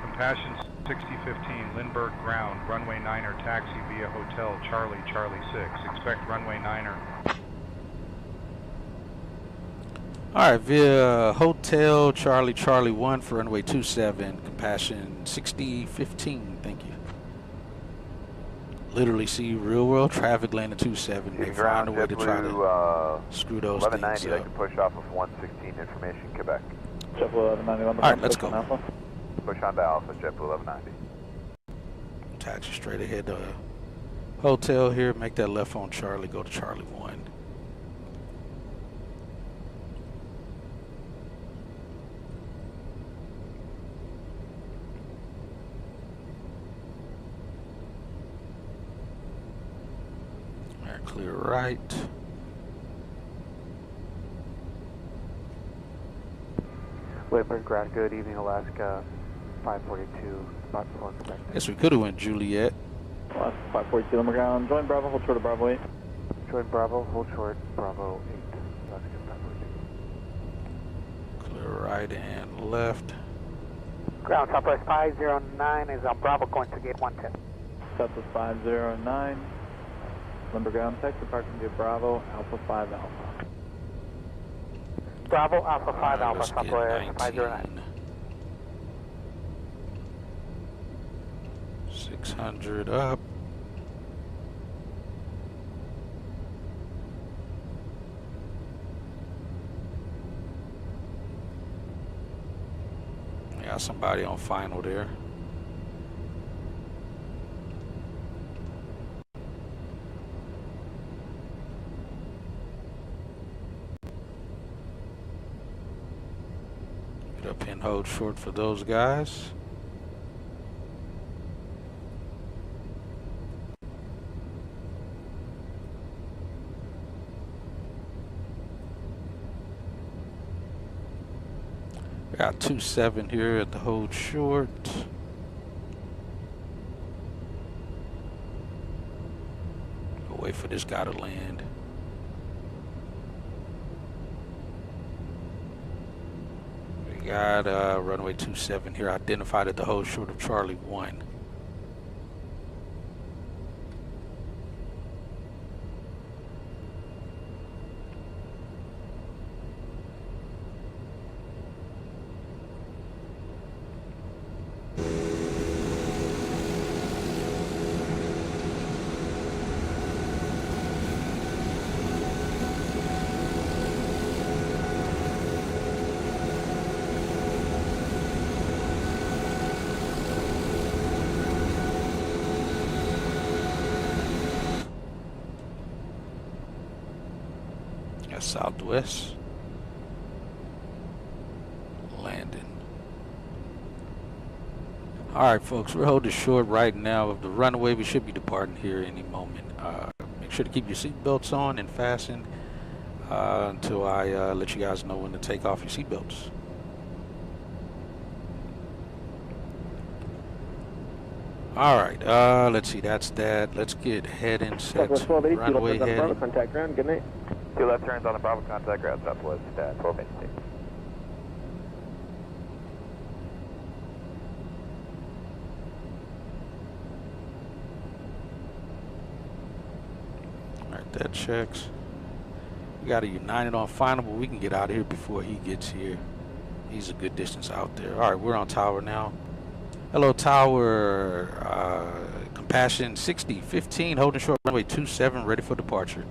Compassion 6015, Lindbergh ground, runway 9er taxi via Hotel Charlie, Charlie 6. Expect runway 9er. Alright, via Hotel Charlie, Charlie 1 for runway 27, Compassion 6015, thank you. Literally see real world traffic lane at 27. They find a way to try to screw those things 1190, up. they can push off of 116 information, Quebec. JetBlue 1190. Alright, let's go. Alpha. Push on to Alpha, JetBlue 1190. Taxi straight ahead to Hotel here, make that left on Charlie, go to Charlie 1. Alright, clear right. Lindbergh ground, good evening, Alaska. 542, spot for inspector. Guess we could have went Juliet. Alaska 542 Lima ground. Join Bravo, hold short of Bravo 8. Join Bravo, hold short, Bravo 8. Alaska 542. Clear right and left. Ground Southwest 509 is on Bravo going to gate 110. Southwest 509. Lindbergh ground, text departure via Bravo, Alpha 5 Alpha. Bravo, Alpha 5 Alpha, Let's get Southwest 509. 600 up. Got somebody on final there. Get up and hold short for those guys. Got 27 here at the hold short. We'll wait for this guy to land. We got runway 27 here identified at the hold short of Charlie 1. Southwest landing. Alright folks, we're holding short right now of the runway. We should be departing here any moment. Make sure to keep your seatbelts on and fastened until I let you guys know when to take off your seatbelts. Alright, let's see, that's that. Let's get heading set to runway heading. Contact ground, good night. 2 left turns on the Bravo contact ground, Southwest 1280. Alright, that checks. We got a United on final, but we can get out of here before he gets here. He's a good distance out there. Alright, we're on tower now. Hello, tower. Compassion 6015, holding short runway 27, ready for departure.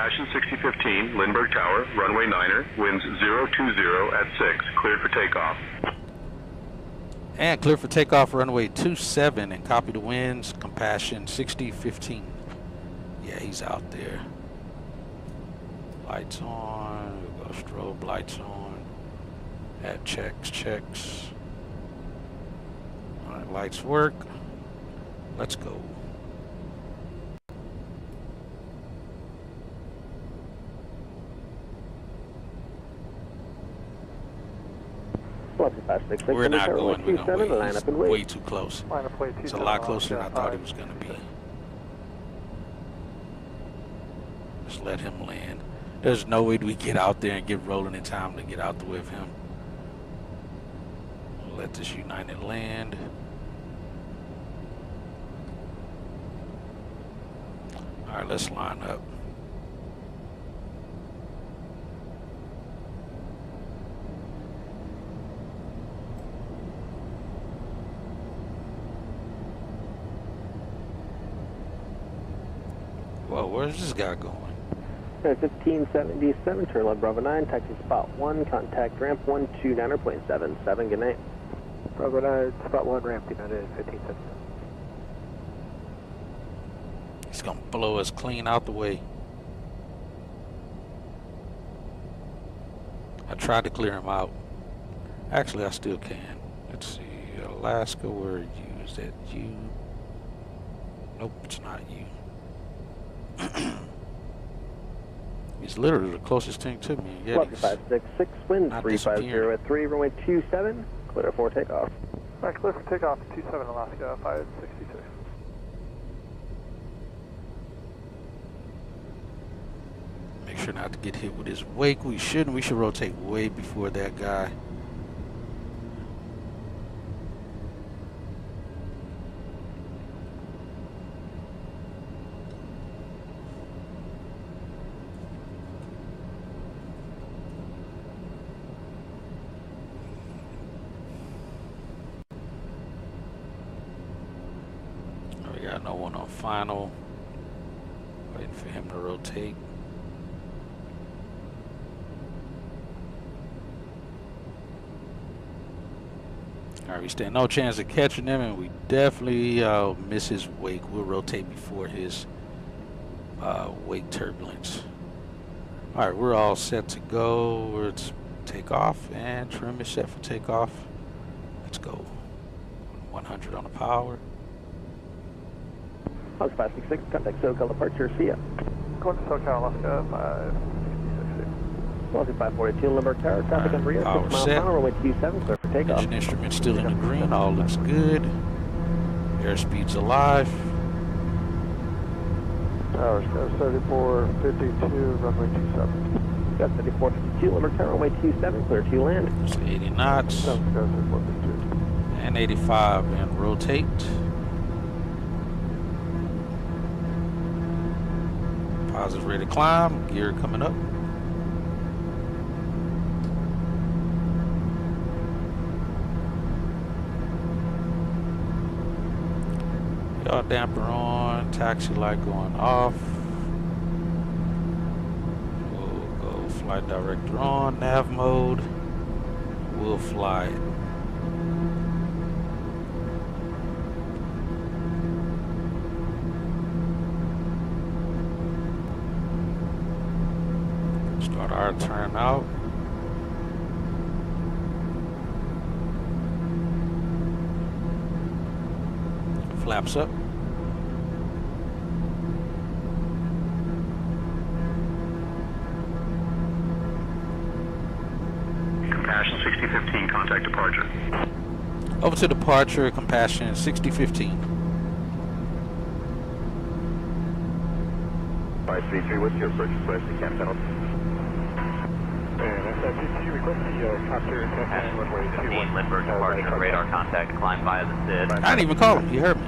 Compassion 6015, Lindbergh Tower, runway 9er, winds 020 at 6, cleared for takeoff. And clear for takeoff, runway 27, and copy the winds, Compassion 6015. Yeah, he's out there. Lights on, we'll go strobe lights on. Add checks. All right, lights work. Let's go. We're not going, we're going to wait. He's way too close. It's a lot closer than I thought it was going to be. Just let him land. There's no way we get out there and get rolling in time to get out the way of him. Let this United land. All right, let's line up. Whoa, where's this guy going? 1577, turn left Bravo 9, taxi spot 1, contact ramp 129, plane 77, good night. Bravo 9, spot 1, ramp United 1577. He's gonna blow us clean out the way. I tried to clear him out. Actually, I still can. Let's see, Alaska, where are you? Is that you? Nope, it's not you. He's literally the closest thing to me. Yeah, 566, wind 350 at 3, runway 27, clear for takeoff. Alright, clear for takeoff, 27 Alaska, 562. Make sure not to get hit with his wake. We shouldn't. We should rotate way before that guy. We got no one on final. Waiting for him to rotate. Alright, we stand no chance of catching him, and we definitely miss his wake. We'll rotate before his wake turbulence. Alright, we're all set to go. Let's take off, and trim is set for takeoff. Let's go. 100 on the power. Alaska 566, contact SoCal departure, see ya. Going to SoCal, Alaska 566. Alaska 542, Lindbergh Tower, traffic on Rio, 6 miles final, runway 27, clear for takeoff. Engine instrument still in the green, all looks good. Airspeed's alive. Towers, 3452, runway 27. Got 3452, Lindbergh Tower, runway 27, clear to land. It's 80 knots. And 85, and rotate. Positive ready to climb, gear coming up. Yaw damper on, taxi light going off. We'll go flight director on, nav mode. We'll fly it. Start our turn out. Flaps up. Compassion 6015, contact departure. Over to departure, Compassion 6015. 533, what's your first request to Camp Penalty? FFGT request the copter Compassion runway 21. Lindbergh departure, radar contact, climb via the SID. I didn't even call him, you heard me.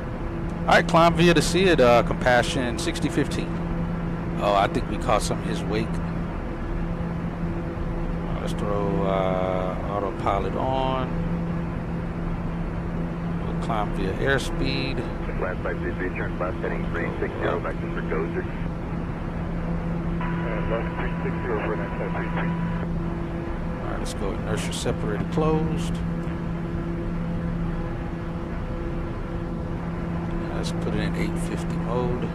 Alright, climb via the SID, Compassion 6015. Oh, I think we caught some of his wake. Let's throw autopilot on. We'll climb via airspeed. Last 533, turn left, heading 360, back to for Gozer. Alright, let's go. Inertia separator closed. Let's put it in 850 mode.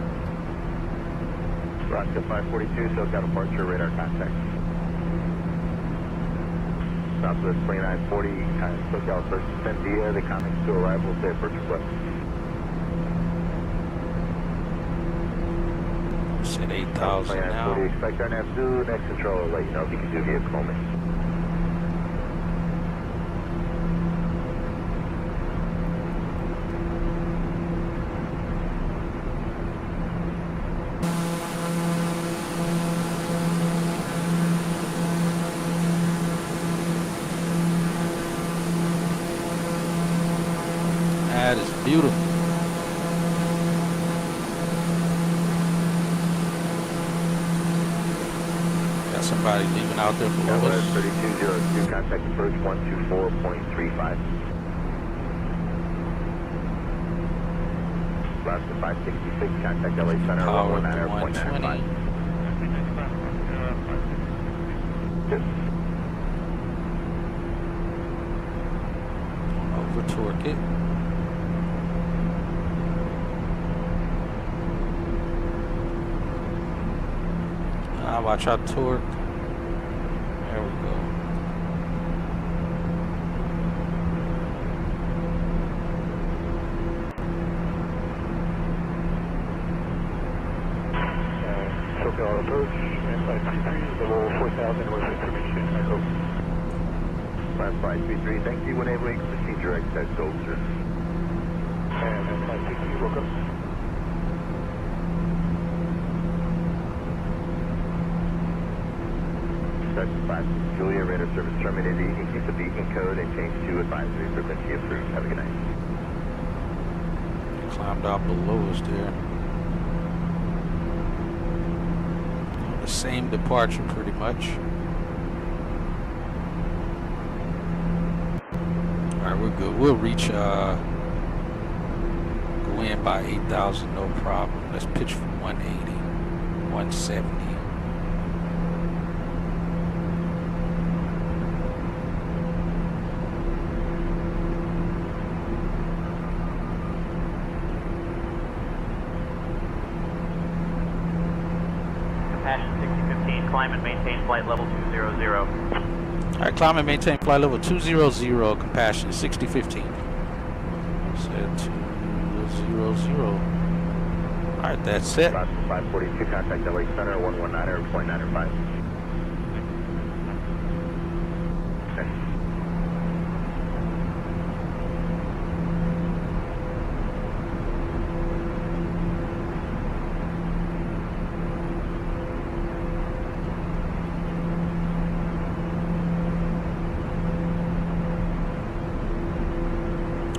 Roger 542, SoCal departure, radar contact. Southwest 2940, SoCal first descent via the comments to arrival, say approach request. Set 8,000 now. Expect our nav to next control, let you know if you can do vehicle moment. That is beautiful. Got somebody leaving out there below us. 3202, contact approach 124.35. Last 566, contact LA Center, Power 119.95. Good. Over torque it. Watch our torque. There we go. SoCal approach, and 533, level 4000 with information, I hope. Last 533, thank you, enabling procedure exit soldier. And then 560, welcome. Julia, radar service terminated. You can keep the beacon code and change to advisory frequency approved. Have a good night. Climbed out below us there. The same departure pretty much. Alright, we're good. We'll reach go in by 8,000, no problem. Let's pitch for 180, 170. Climb and maintain flight level 200. Alright, climb and maintain flight level 200, compassion 6015. Set 200. Alright, that's it. 542, contact LA Center, 119.95.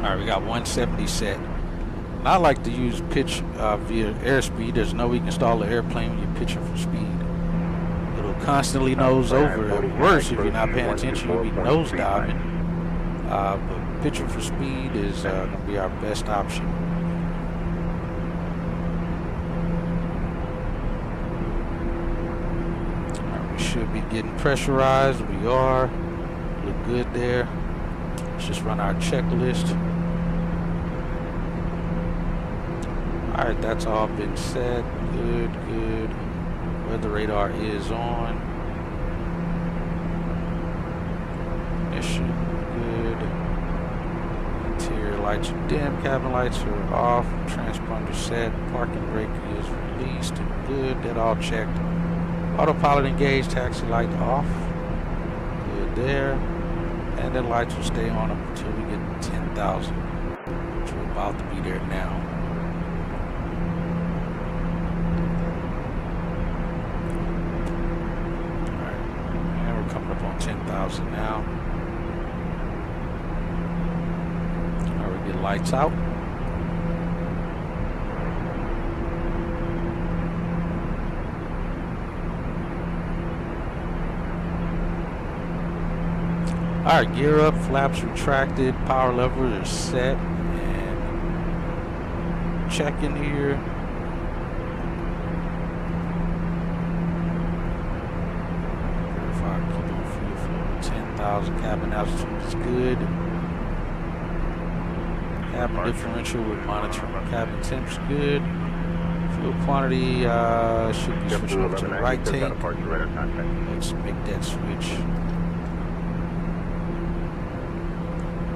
Alright, we got 170 set. And I like to use pitch via airspeed. There's no way you can stall the airplane when you're pitching for speed. It'll constantly nose over. Worse, if you're not paying attention, you'll be nose diving. But pitching for speed is going to be our best option. Alright, we should be getting pressurized. We are. Look good there. Let's just run our checklist. Alright, that's all been set. Good, good. Weather radar is on. Mission, good. Interior lights are dim, cabin lights are off, transponder set, parking brake is released and good. That all checked. Autopilot engaged, taxi light off. Good there. And the lights will stay on until we get 10,000, which we're about to be there now. Alright, and we're coming up on 10,000 now. Alright, we get lights out. Alright, gear up, flaps retracted, power levers are set, and check in here. 5,000. Cabin altitude is good. Cabin differential with monitoring. Cabin temp's good. Fuel quantity should be switching up to the right tank. Let's make that switch.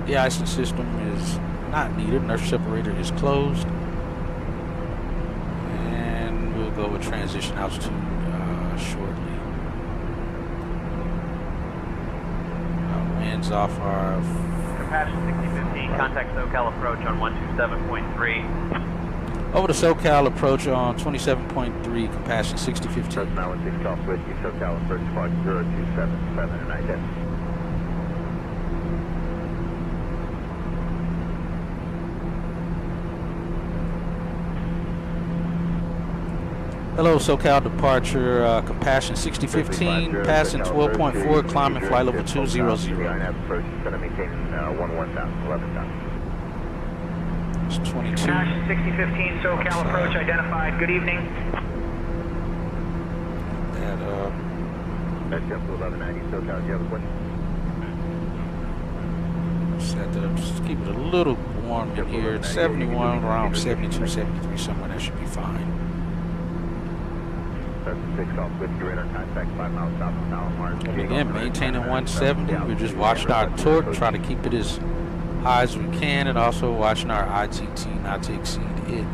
The icing system is not needed. Nurse separator is closed. And we'll go with transition altitude shortly. Winds off our Compassion 6015, contact SoCal approach on 127.3. over to SoCal approach on 27.3, compassion 6015. Now 16 Golf Whiskey, SoCal approach flight 0277 and identity. Hello, SoCal departure, compassion 6015, passing 12.4, climbing flight level 200. Approach is going to maintain 11,000. It's 22. Compassion 6015, SoCal approach identified. Good evening. That, That's up to 1190, SoCal. Do you have a question? set that up, just keep it a little warm in here. It's 71, around 72, 73, somewhere. That should be fine. That's 6 Golf Whiskey, radar contact 5 miles south of Palomar. Again, maintaining 170. We're just watching our torque, try to keep it as high as we can, and also watching our ITT not to exceed it. Give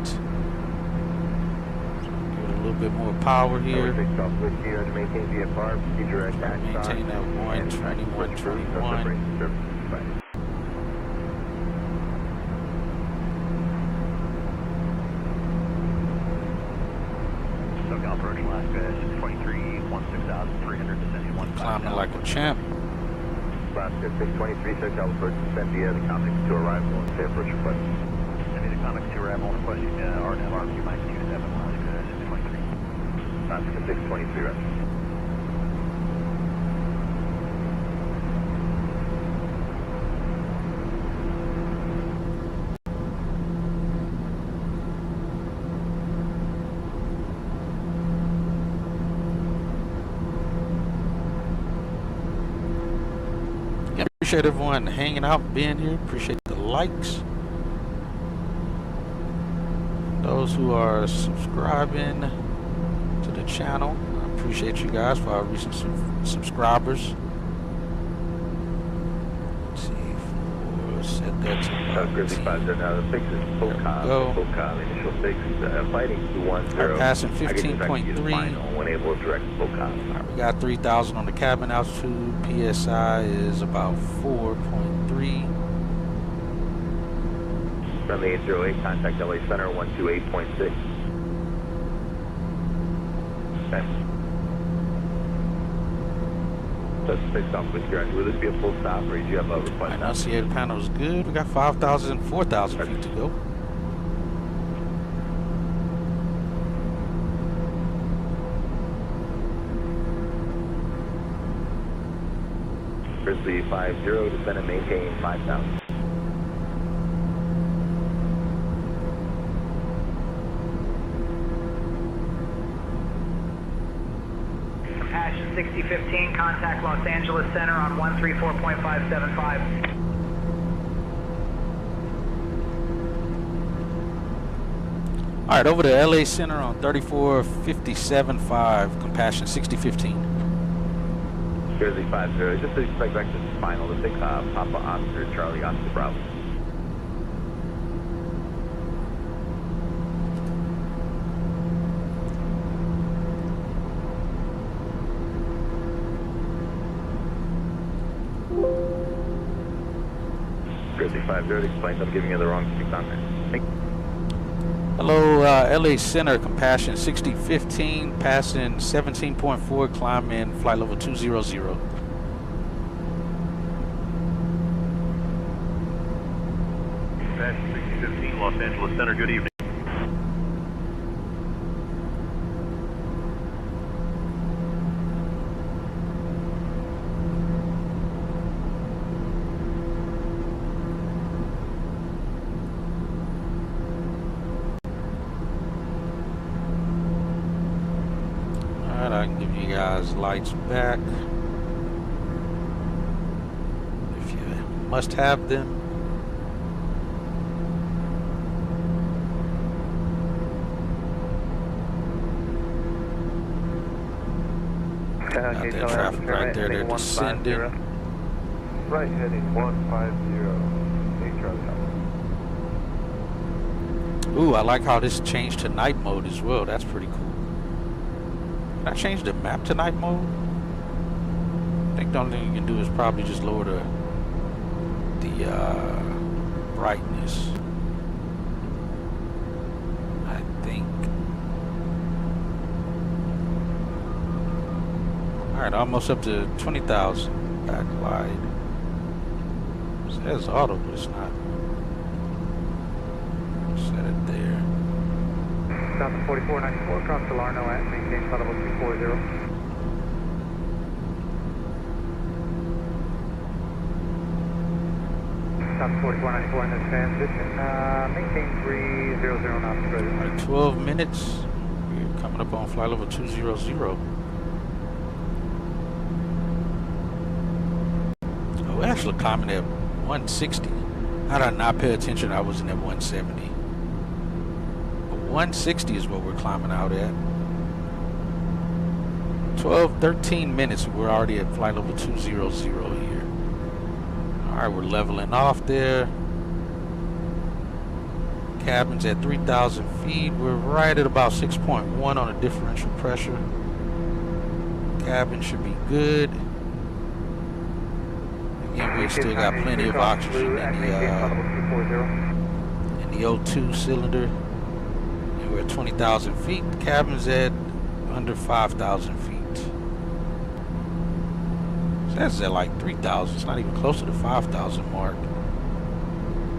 it a little bit more power here. Maintain VFR, procedure maintain that 121. SoCal approach Alaska 623, 16,300, descending 1. Climbing like a champ. Alaska 623, SoCal approach descend via the Comics to arrival and say approach request. Send me the Comics to arrival and requesting RNF RQ minus 27, Alaska 623. Alaska 623, right. Appreciate everyone hanging out, being here. Appreciate the likes. Those who are subscribing to the channel, I appreciate you guys for our recent subscribers. Let's see, set that to Grizzly 50, now the fix is full call, initial fix, fighting 210. Passing 15.3. When able to direct full call. We got 3,000 on the cabin altitude. PSI is about 4.3. Friendly 808, contact LA Center 128.6. Okay. That's 6 off with your end. Will this be a full stop or do you have a request? Enunciator panel is good. We got 5,000 and 4,000 feet to go. Grizzly 50, descend and maintain 5,000. Compassion 6015, contact Los Angeles Center on 134.575. All right, over to LA Center on 3457.5, compassion 6015. Grizzly 50, just to expect back to the final, the 6 Papa Oscar, Charlie Oscar Bravo. Grizzly 50, explains I'm giving you the wrong speak on there. Hello, LA Center, compassion 6015, passing 17.4, climb in flight level 200. Compassion 6015, Los Angeles Center, good evening. I can give you guys lights back. must have them. Got that traffic right there, they're descending. Right heading 150. Charlie. Ooh, I like how this changed to night mode as well. That's pretty cool. Can I change the map to night mode? I think the only thing you can do is probably just lower the brightness. I think. Alright, almost up to 20,000 backlight. It says auto, but it's not. Set it there. South 4494, cross the Larno at maintain flight level 240. South 4494 in this transition, maintain 300 knots further. Alright, 12 minutes. We're coming up on flight level 200. Oh, we're actually climbing at 160. How did I not pay attention? I was in at 170. 160 is what we're climbing out at. 13 minutes, we're already at flight level 200 here. Alright, we're leveling off there. Cabin's at 3,000 feet. We're right at about 6.1 on a differential pressure. Cabin should be good. Again, we still got plenty of oxygen in the O2 cylinder. We're at 20,000 feet. The cabin's at under 5,000 feet. So that's at like 3,000. It's not even close to the 5,000 mark.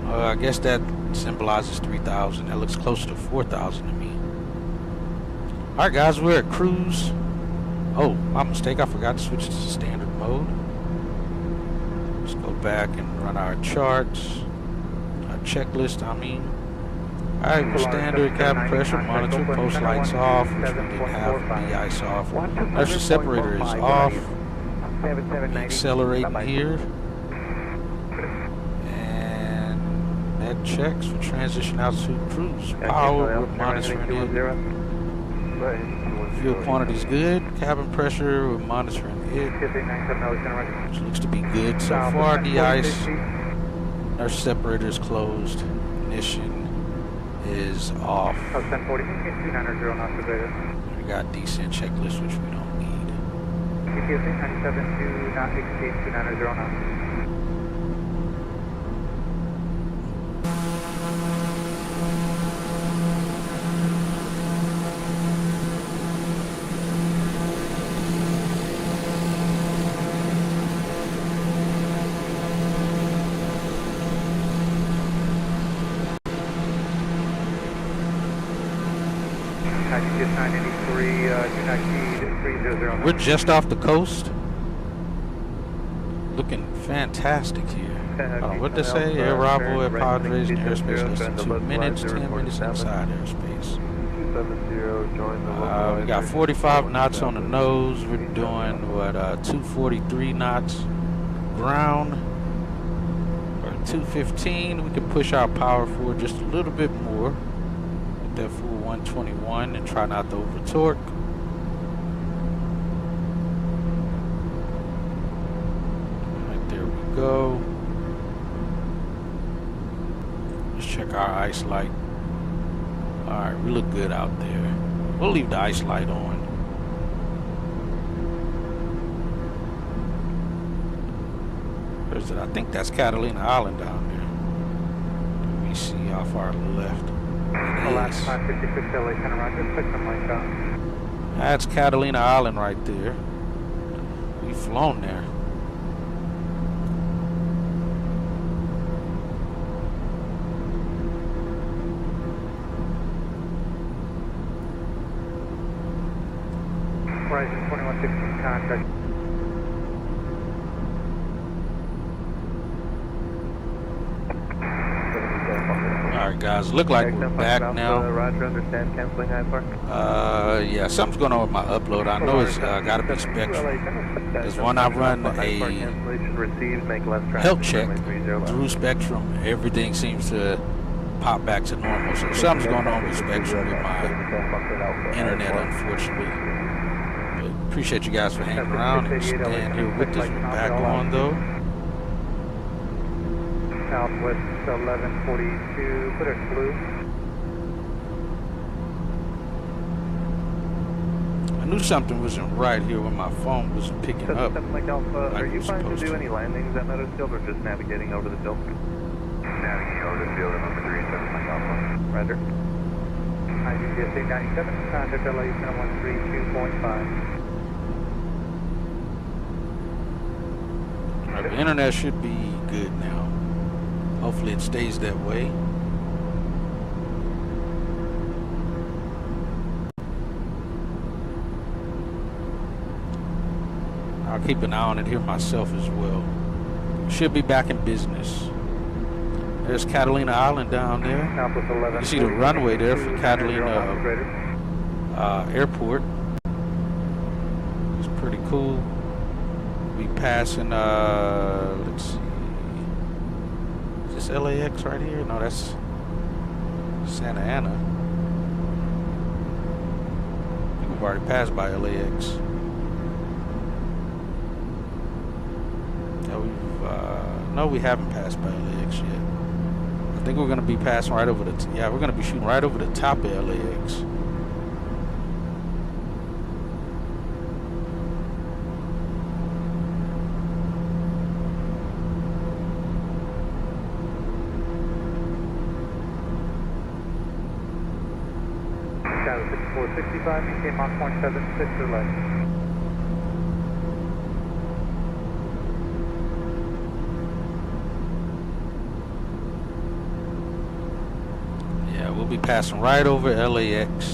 I guess that symbolizes 3,000. That looks closer to 4,000 to me. Alright guys, we're at cruise. Oh, my mistake. I forgot to switch to standard mode. Let's go back and run our charts. Our checklist, I mean. Alright, we're standard cabin pressure monitor, post lights off, which we didn't have, de-ice off. Pressure separator is off. Accelerating here. And that checks for transition altitude cruise. Power, we're monitoring it. Fuel quantity is good. Cabin pressure, we're monitoring it. Which looks to be good so far. De-ice. Our separator is closed. Ignition is off. We got descent checklist, which we don't need. TTS 897 do not exceed 290 knots. We're just off the coast. Looking fantastic here. What'd they say? Air arrival at Padres in airspace less than 2 minutes, 10 minutes inside airspace. We got 45 knots on the nose. We're doing, what, 243 knots ground. Or 215. We can push our power forward just a little bit more. With that full 121 and try not to over torque. Go. Let's check our ice light. Alright, we look good out there. We'll leave the ice light on. Where's it? I think that's Catalina Island down there. Let me see how far to the left. That's Catalina Island right there. We've flown there. Horizon 2116 contact. Alright guys, look like we're back now. Roger, understand, canceling IFR. Yeah, something's going on with my upload. I know it's gotta be Spectrum. Because when I run a health check through Spectrum, everything seems to pop back to normal. So something's going on with Spectrum with my internet, unfortunately. But appreciate you guys for hanging around and staying here with us. We're back on though. Southwest 1142, put it blue. I knew something wasn't right here when my phone wasn't picking up. Like Alpha, are you trying to do any landings at Meadowsfield or just navigating over the field? Navigating over the field at number 37 Mike Alpha. Roger. IGSA 97, contact LA 132.5. The internet should be good now. Hopefully it stays that way. I'll keep an eye on it here myself as well. Should be back in business. There's Catalina Island down there. You see the runway there for Catalina Airport. It's pretty cool. Be passing, let's see. Is this LAX right here? No, that's Santa Ana. I think we've already passed by LAX. No, we haven't passed by LAX yet. I think we're going to be passing right over the, yeah, we're going to be shooting right over the top of LAX. Shadow 6465, maintain Mach 176 or less. We'll be passing right over LAX.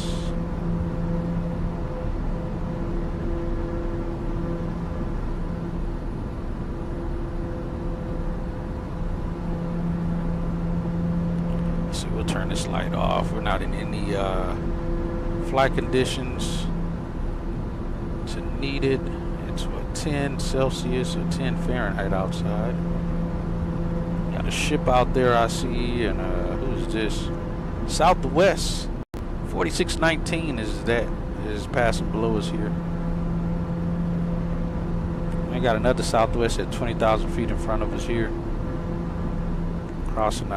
So we'll turn this light off. We're not in any flight conditions to needed. It's what, 10 Celsius or 10 Fahrenheit outside. Got a ship out there I see, and who's this? Southwest 4619 is passing below us here. We got another Southwest at 20,000 feet in front of us here, crossing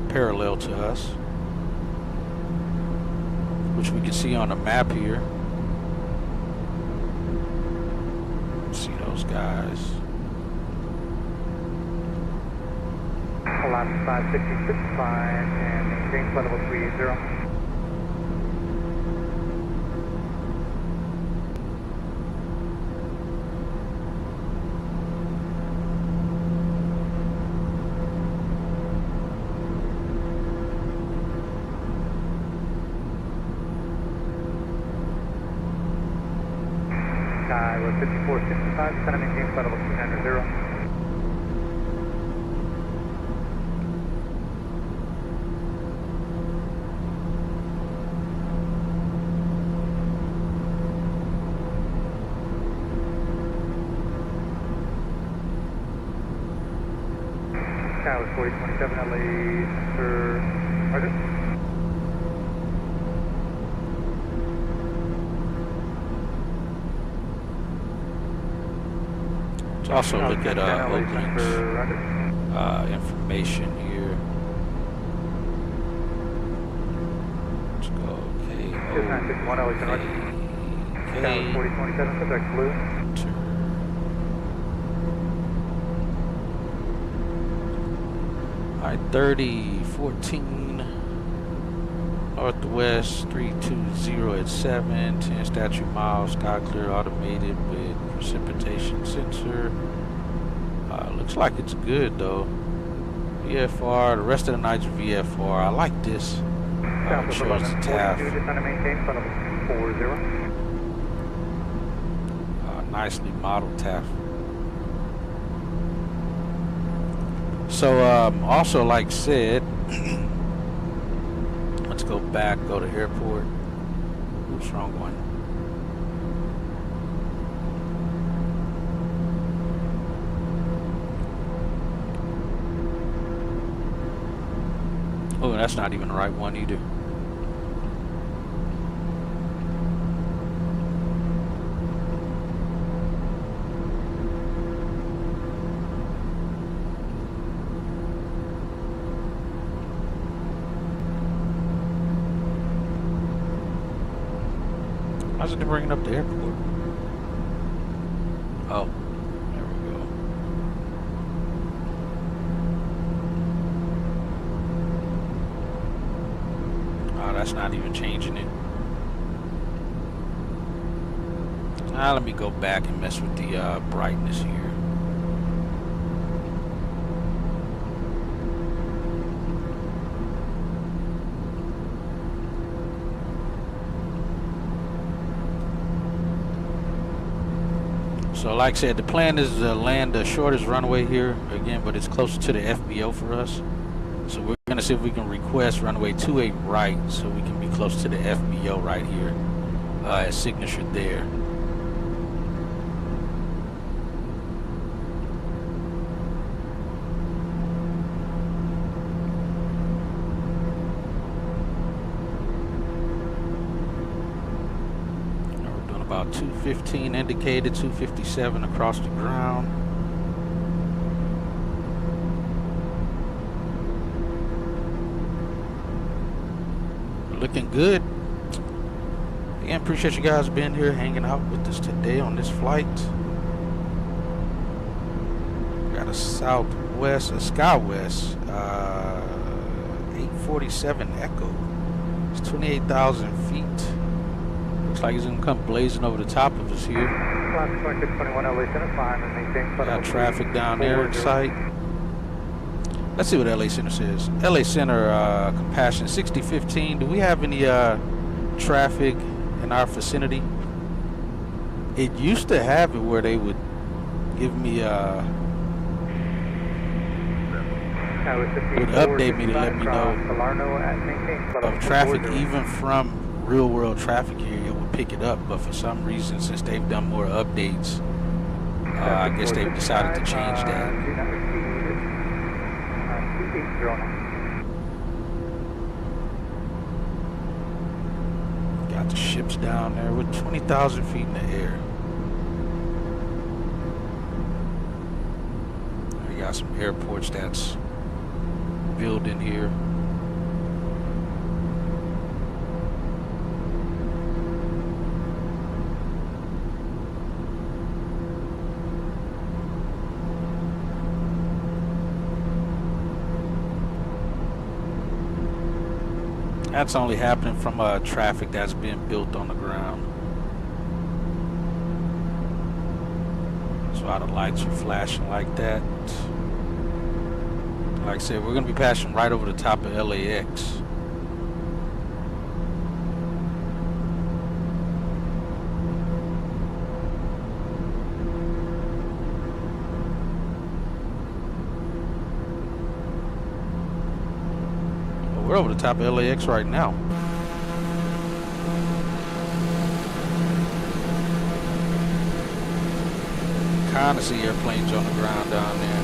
parallel to us, which we can see on the map here. See those guys. Alaska 566, fine, and maintain flight level 380. Skywards 5465, kind of maintain flight level 290. Skywards 4027 LA, Sir Roger. Let's also look at Oakland's information here. Let's go, okay. 2961 LA, Sir Roger. Skywards 4027, subject blue. I-30-14 Northwest 320 at 7, 10 statute miles, sky clear, automated with precipitation sensor. Looks like it's good though. VFR, the rest of the night's VFR. I like this. It shows the TAF. Nicely modeled TAF. So also like said, Let's go back, go to airport. Oops, wrong one. Oh, that's not even the right one either. How's it bringing up the airport? Oh, there we go. Oh, that's not even changing it. Now let me go back and mess with the brightness here. So like I said, the plan is to land the shortest runway here again, but it's closer to the FBO for us. So we're gonna see if we can request runway 28 right, so we can be close to the FBO right here, at signature there. About 215 indicated, 257 across the ground. Looking good. Again, appreciate you guys being here, hanging out with us today on this flight. Got a Southwest, a Skywest, 847 Echo. It's 28,000 feet. Looks like he's gonna come blazing over the top of us here. Got traffic down there in sight. Let's see what LA Center says. LA Center, Compassion 6015. Do we have any traffic in our vicinity? It used to have it where they would give me would update me to let me know of traffic, even from real world traffic here. It would pick it up, but for some reason, since they've done more updates, I guess they've decided to change that. Got the ships down there with 20,000 feet in the air. We got some airports that's building here. That's only happening from traffic that's being built on the ground. That's why the lights are flashing like that. Like I said, we're going to be passing right over the top of LAX. We're over the top of LAX right now. Kind of see airplanes on the ground down there.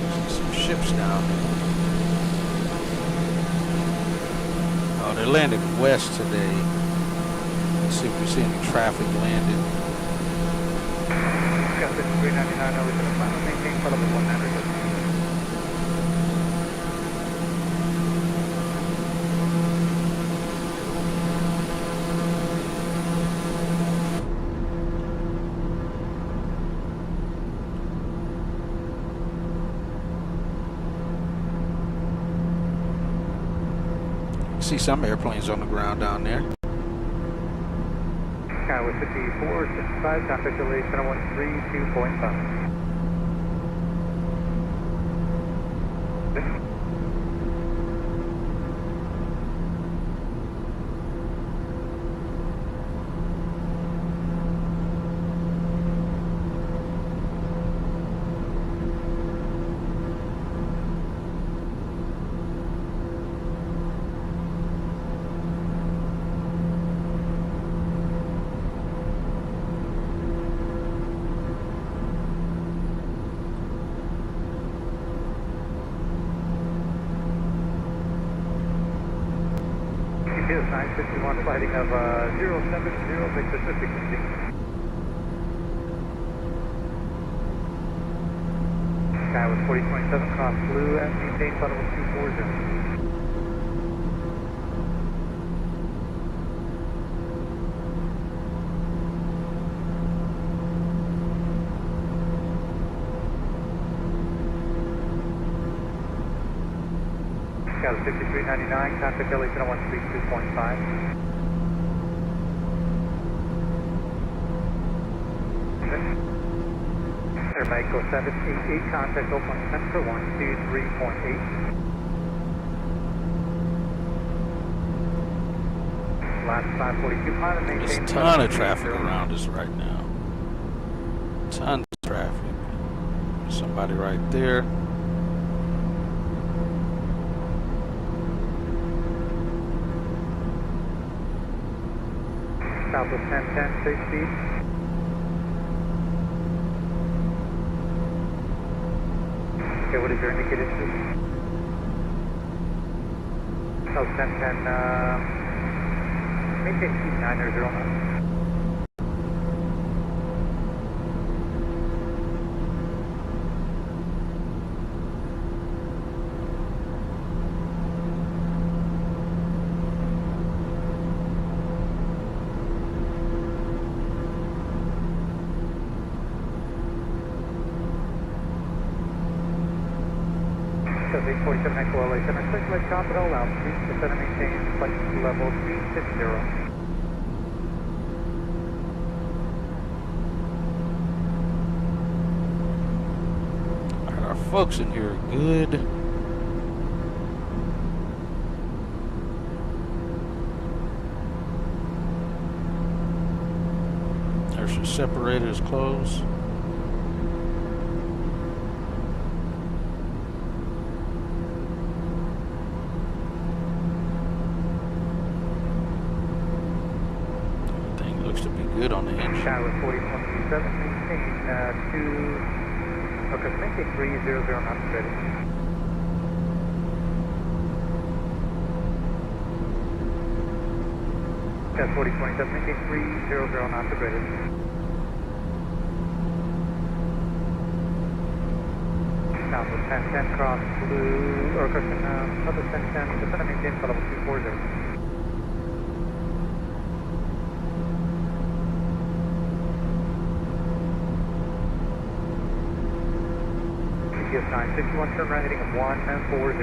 See some ships down there. Oh, they're landing west today. Let's see if we see any traffic landing. Got 399 over to the final, maintain for level 100. See some airplanes on the ground down there. Skyway 54, 65, contact LA Center 132.5. 951 flighting of 070 Victor 50. Sky was 4027, cross blue and maintain flight level 240. Sky was 5399, contact LA 132.5. Airback go 788, contact Oakland Center 123.8. Last 542, pilot maintain. There's a ton of traffic around us right now. Tons of traffic. There's somebody right there. Southwest 1010, safe speed. Okay, what is your indicated speed? South 1010, maintain speed 900 knots. So 847 Echo LA Center, circulate top at all altitudes, descend and maintain flight level 260. Alright, our folks in here are good. There's your separators closed. Good on the engine. Sky was 4027, maintain 300 knots ready. Sky 4027, maintain 300 knots ready. Southwest 1010, cross blue, or crossing Southwest 1010, descend and maintain flight level 240. GPS 961, turn right heading of 140.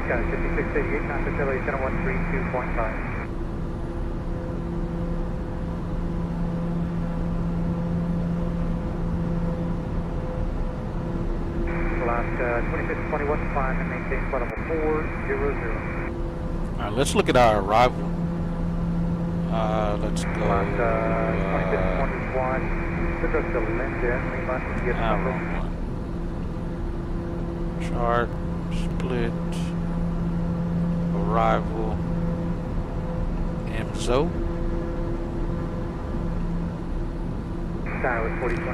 Sky 5688, contact LA Center 132.5. Last 2621, climb and maintain flight level 400. Alright, let's look at our arrival. Let's go. 2621, address to Linden, Lima, India, Tango. Chart, split, arrival, MZO.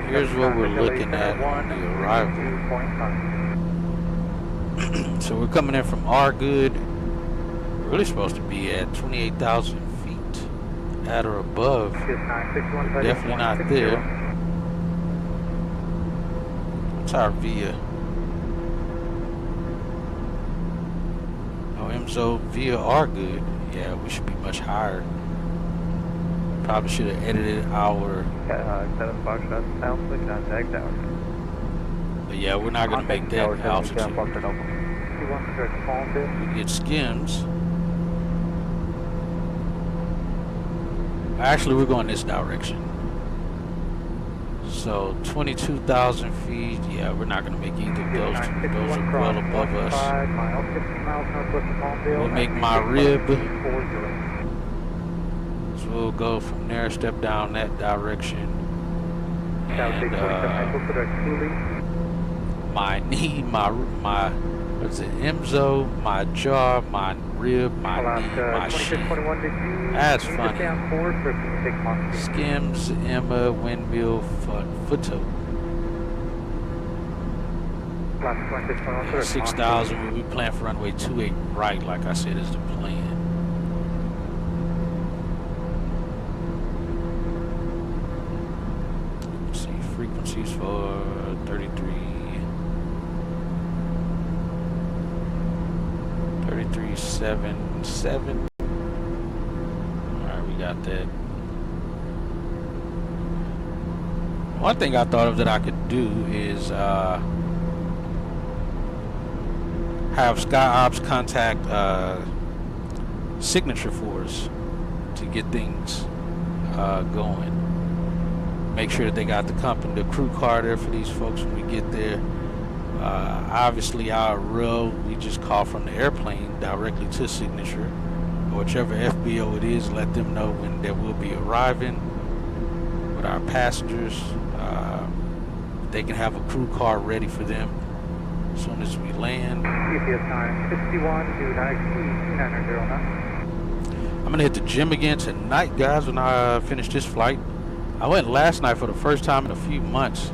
Here's what we're looking at on the arrival. So we're coming in from R good. We're really supposed to be at 28,000 feet at or above. Definitely not there. What's our VIA? Oh, MZO VIA are good. Yeah, we should be much higher. Probably should have edited our. 7 Foxtrot, sound switch on tag tower. But yeah, we're not going to make that altitude. We get skims. Actually, we're going this direction. So 22,000 feet. Yeah, we're not going to make either of those. Those are well above us. We'll make my rib. So we'll go from there, step down that direction. And my knee, my what's it? MZO, my jaw, my rib, my knee, my shin. That's funny. Skims, Emma, windmill, foot toe. 6,000, we plan for runway 28 right, like I said, is the plan. Let's see, frequencies for 3377. Alright, we got that. One thing I thought of that I could do is have Sky Ops contact Signature for us to get things going. Make sure that they got the crew car there for these folks when we get there. Obviously, our rail, we just call from the airplane directly to Signature, or whichever FBO it is. Let them know when they will be arriving with our passengers. They can have a crew car ready for them as soon as we land. I'm gonna hit the gym again tonight, guys, when I finish this flight. I went last night for the first time in a few months.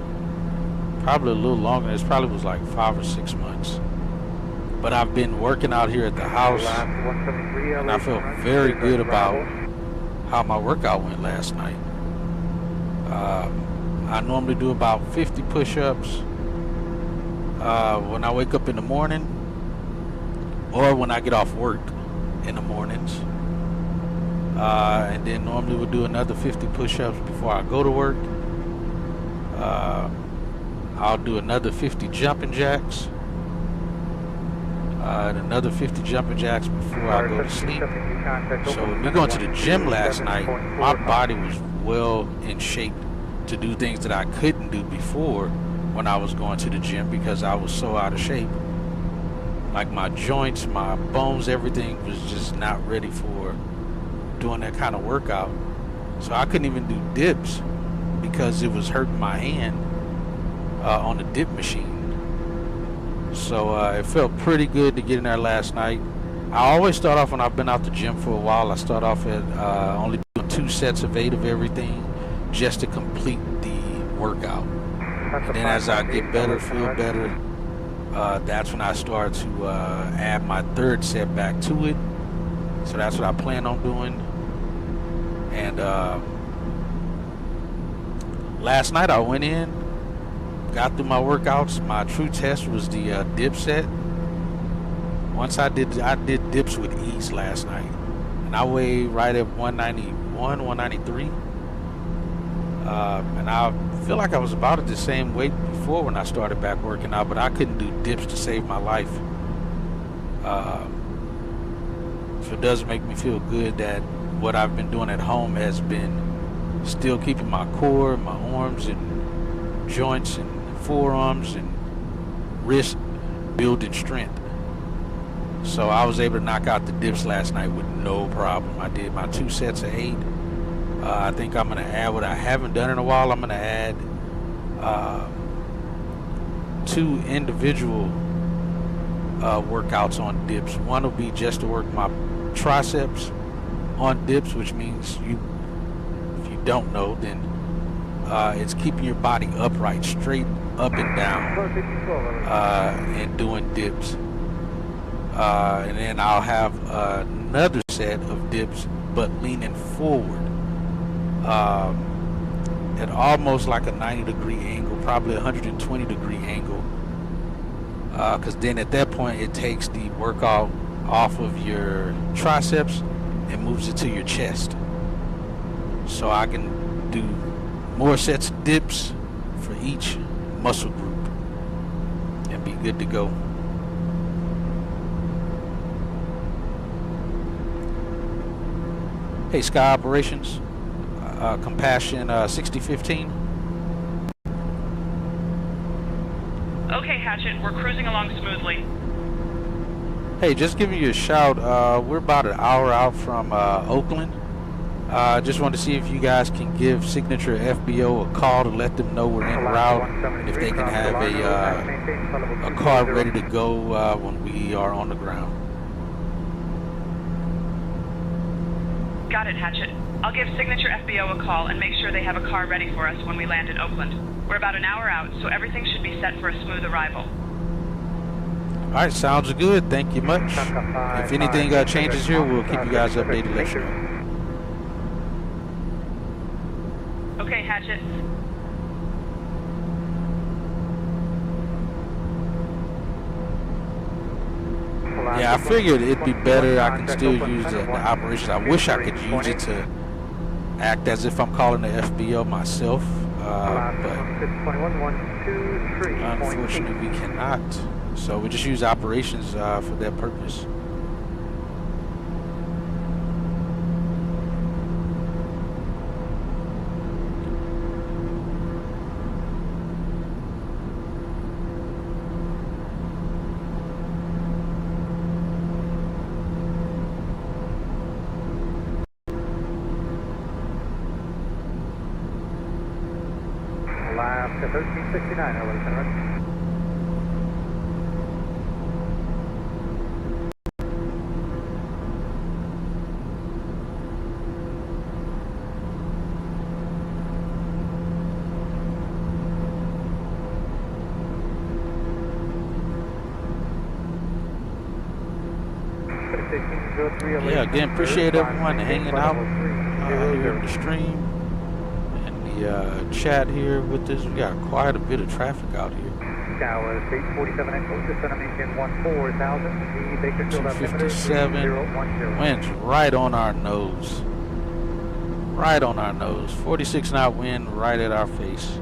Probably a little longer. It probably was like 5 or 6 months. But I've been working out here at the house, and I feel very good about how my workout went last night. I normally do about 50 push-ups when I wake up in the morning, or when I get off work in the mornings. And then normally we'll do another 50 push-ups before I go to work. I'll do another 50 jumping jacks, and another 50 jumping jacks before I go to sleep. So me going to the gym last night, my body was well in shape to do things that I couldn't do before when I was going to the gym, because I was so out of shape. Like my joints, my bones, everything was just not ready for doing that kind of workout. So I couldn't even do dips because it was hurting my hand on the dip machine. So it felt pretty good to get in there last night. I always start off, when I've been out the gym for a while, I start off at only doing 2 sets of 8 of everything, just to complete the workout. And then as I get better, feel better, that's when I start to add my 3rd set back to it. So that's what I plan on doing. And last night I went in, got through my workouts. My true test was the dip set. Once I did dips with ease last night, and I weighed right at 191, 193. And I feel like I was about at the same weight before when I started back working out, but I couldn't do dips to save my life. So it does make me feel good that what I've been doing at home has been still keeping my core, my arms and joints and forearms and wrist building strength. So I was able to knock out the dips last night with no problem. I did my 2 sets of 8. I think I'm going to add what I haven't done in a while. I'm going to add 2 individual workouts on dips. One will be just to work my triceps on dips, which means if you don't know, then it's keeping your body upright, straight up and down, and doing dips. And then I'll have another set of dips, but leaning forward at almost like a 90-degree angle, probably 120-degree angle, because then at that point it takes the workout off of your triceps and moves it to your chest. So I can do more sets of dips for each muscle group and be good to go. Hey, Sky Operations, Compassion 6015. Okay, Hatchet, we're cruising along smoothly. Hey, just giving you a shout. We're about an hour out from Oakland. Just wanted to see if you guys can give Signature FBO a call to let them know we're en route, and if they can have a car ready to go when we are on the ground. Got it, Hatchet. I'll give Signature FBO a call and make sure they have a car ready for us when we land in Oakland. We're about an hour out, so everything should be set for a smooth arrival. All right, sounds good. Thank you much. If anything changes here, we'll keep you guys updated. Let you know. Okay, Hatchet. Yeah, I figured it'd be better. I can still use the operations. I wish I could use it to act as if I'm calling the FBO myself, but unfortunately we cannot. So we just use operations for that purpose. Alaska 1369, over the center. Yeah, again, appreciate everyone hanging out here in the stream and the chat here with us. We got quite a bit of traffic out here. Dallas 847 Echo, descending in 14,000. The Bakersfield altimeter 257. Winds right on our nose. Right on our nose. 46 knot wind right at our face.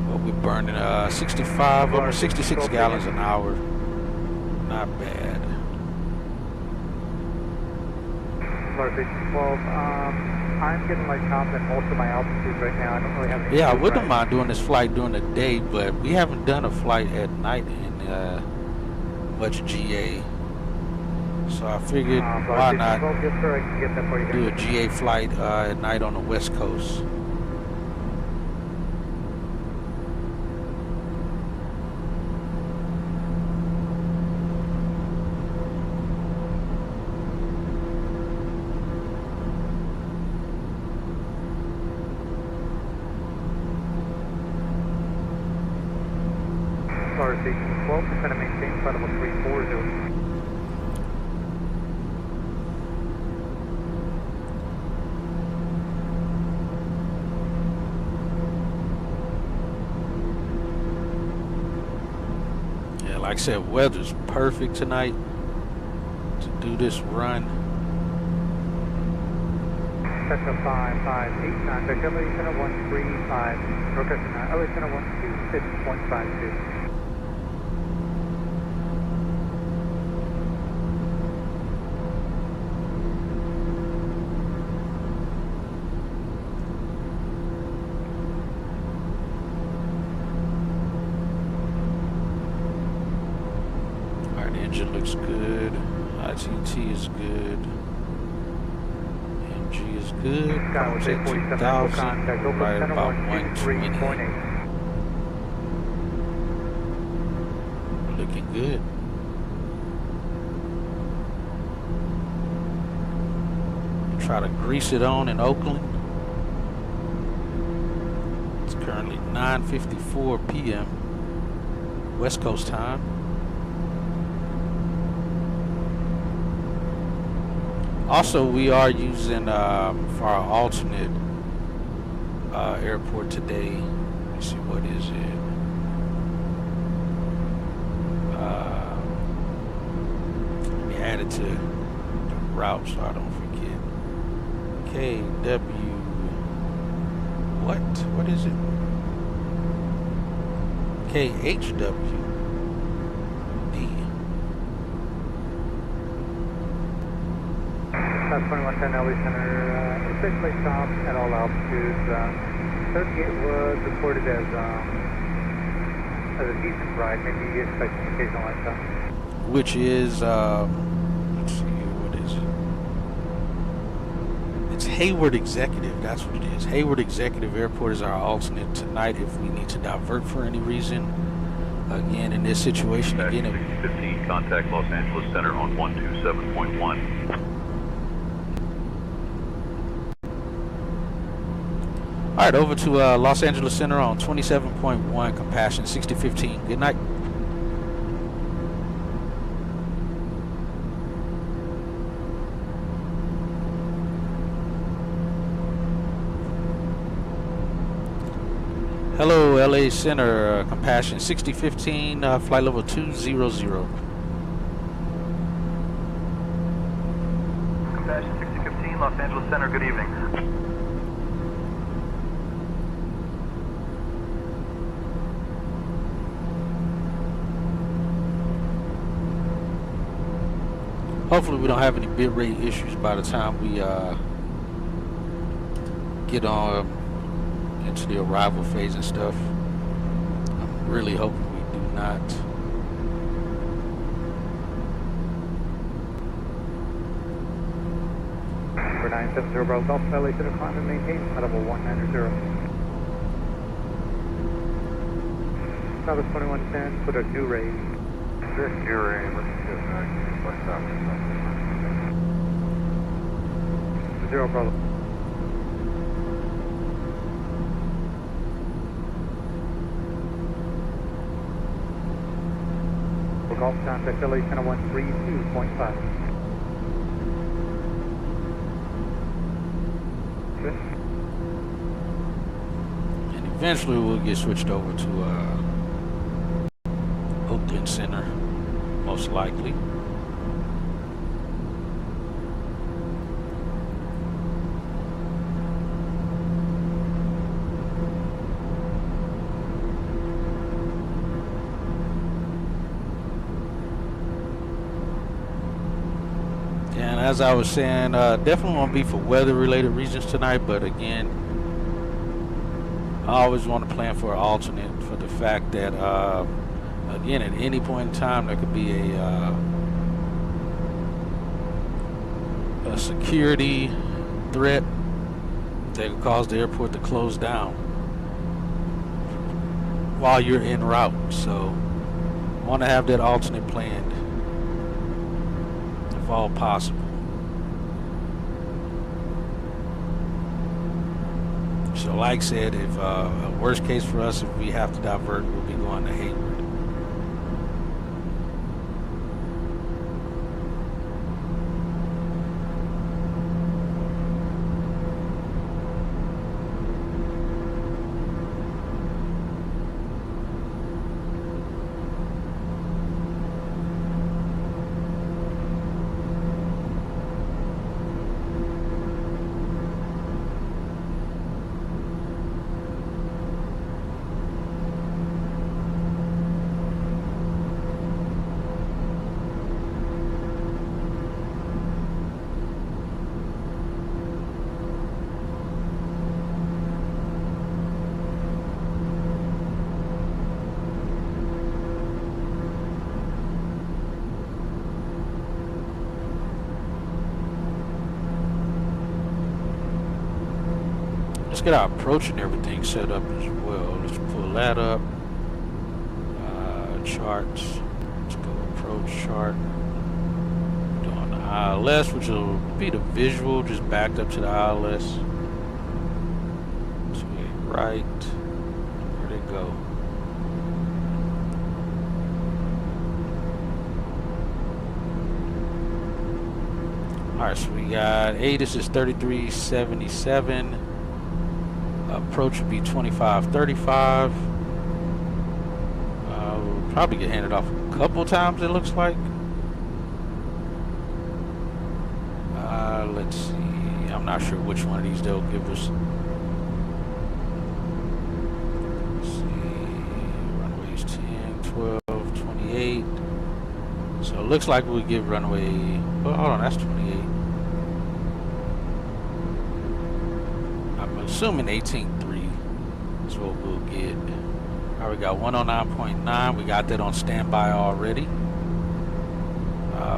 Well, we're burning 65, over 66 gallons an hour. Not bad. I'm getting like confident most of my altitudes right now. I don't really have any. Yeah, I wouldn't mind doing this flight during the day, but we haven't done a flight at night in much GA. So I figured why not do a GA flight at night on the West Coast. Station 12, going to maintain flight level 340. Yeah, like I said, weather's perfect tonight to do this run. Cessna 5589, Victor, Cessna 135, Rocket Cessna 126.52. Engine looks good. ITT is good. NG is good. Power's at 2,000. Right about 120. Looking good. Try to grease it on in Oakland. It's currently 9:54 p.m. West Coast time. Also, we are using for our alternate airport today. Let's see, what is it? Let me add it to the route so I don't forget. KW. What is it? KHW. South 2110 LA Center, officially stopped at all altitudes. 38 was reported as a decent ride. Maybe you expect an occasional light stop. Which is, let's see, what is it? It's Hayward Executive, that's what it is. Hayward Executive Airport is our alternate tonight if we need to divert for any reason. Again, in this situation, again, 615, contact Los Angeles Center on 127.1. All right, over to Los Angeles Center on 27.1, Compassion 6015. Good night. Hello, LA Center, Compassion 6015, flight level 200. Compassion 6015, Los Angeles Center, good evening. Hopefully we don't have any bit rate issues by the time we get on into the arrival phase and stuff. I'm really hoping we do not. For 970 Bravo Golf, LA Center, climb and maintain level 190. Southwest 2110, put a new raise. This new raise, let's just what's up? 0 Bravo. Golf contact LA Center 132.5. And eventually we'll get switched over to Oakland Center, most likely. And as I was saying, definitely won't be for weather-related reasons tonight, but again, I always want to plan for an alternate for the fact that, again, at any point in time, there could be a security threat that could cause the airport to close down while you're en route. So, I want to have that alternate planned, if all possible. So like I said, if a worst case for us, if we have to divert, we'll be going to Hayward. Let's get our approach and everything set up as well. Let's pull that up. Charts. Let's go approach chart. Doing the ILS, which will be the visual, just backed up to the ILS. So we right. Where'd it go? Alright, so we got ATIS is 3377. Approach would be 2535. We'll probably get handed off a couple times, it looks like. Let's see. I'm not sure which one of these they'll give us. Let's see. Runways 10, 12, 28. So it looks like we'll give runway. Oh, hold on, that's 28. I'm assuming 18.3 is what we'll get. All right, we got 109.9. We got that on standby already.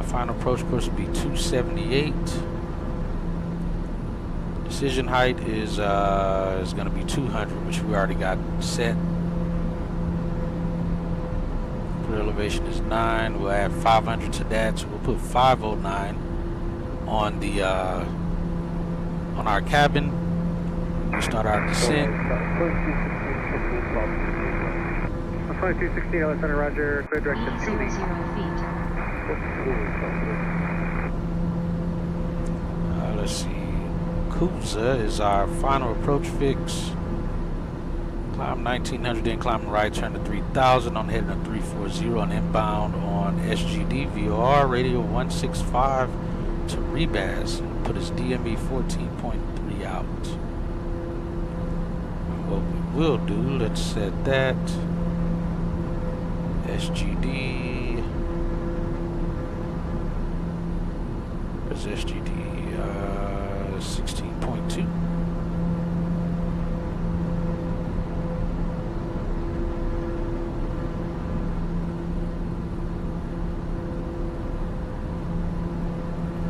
Final approach course will be 278. Decision height is going to be 200, which we already got set. Clear elevation is 9. We'll add 500 to that, so we'll put 509 on the on our cabin. We start our descent. 2216, LS Center, roger. Clear direction 2 feet. Let's see. Kuza is our final approach fix. Climb 1900, then climb right, turn to 3000 on heading to 340 and inbound on SGD VOR radio 165 to Rebaz. Put his DME 14.3 out. What we will do, let's set that. SGD. Where's SGD? 16.2.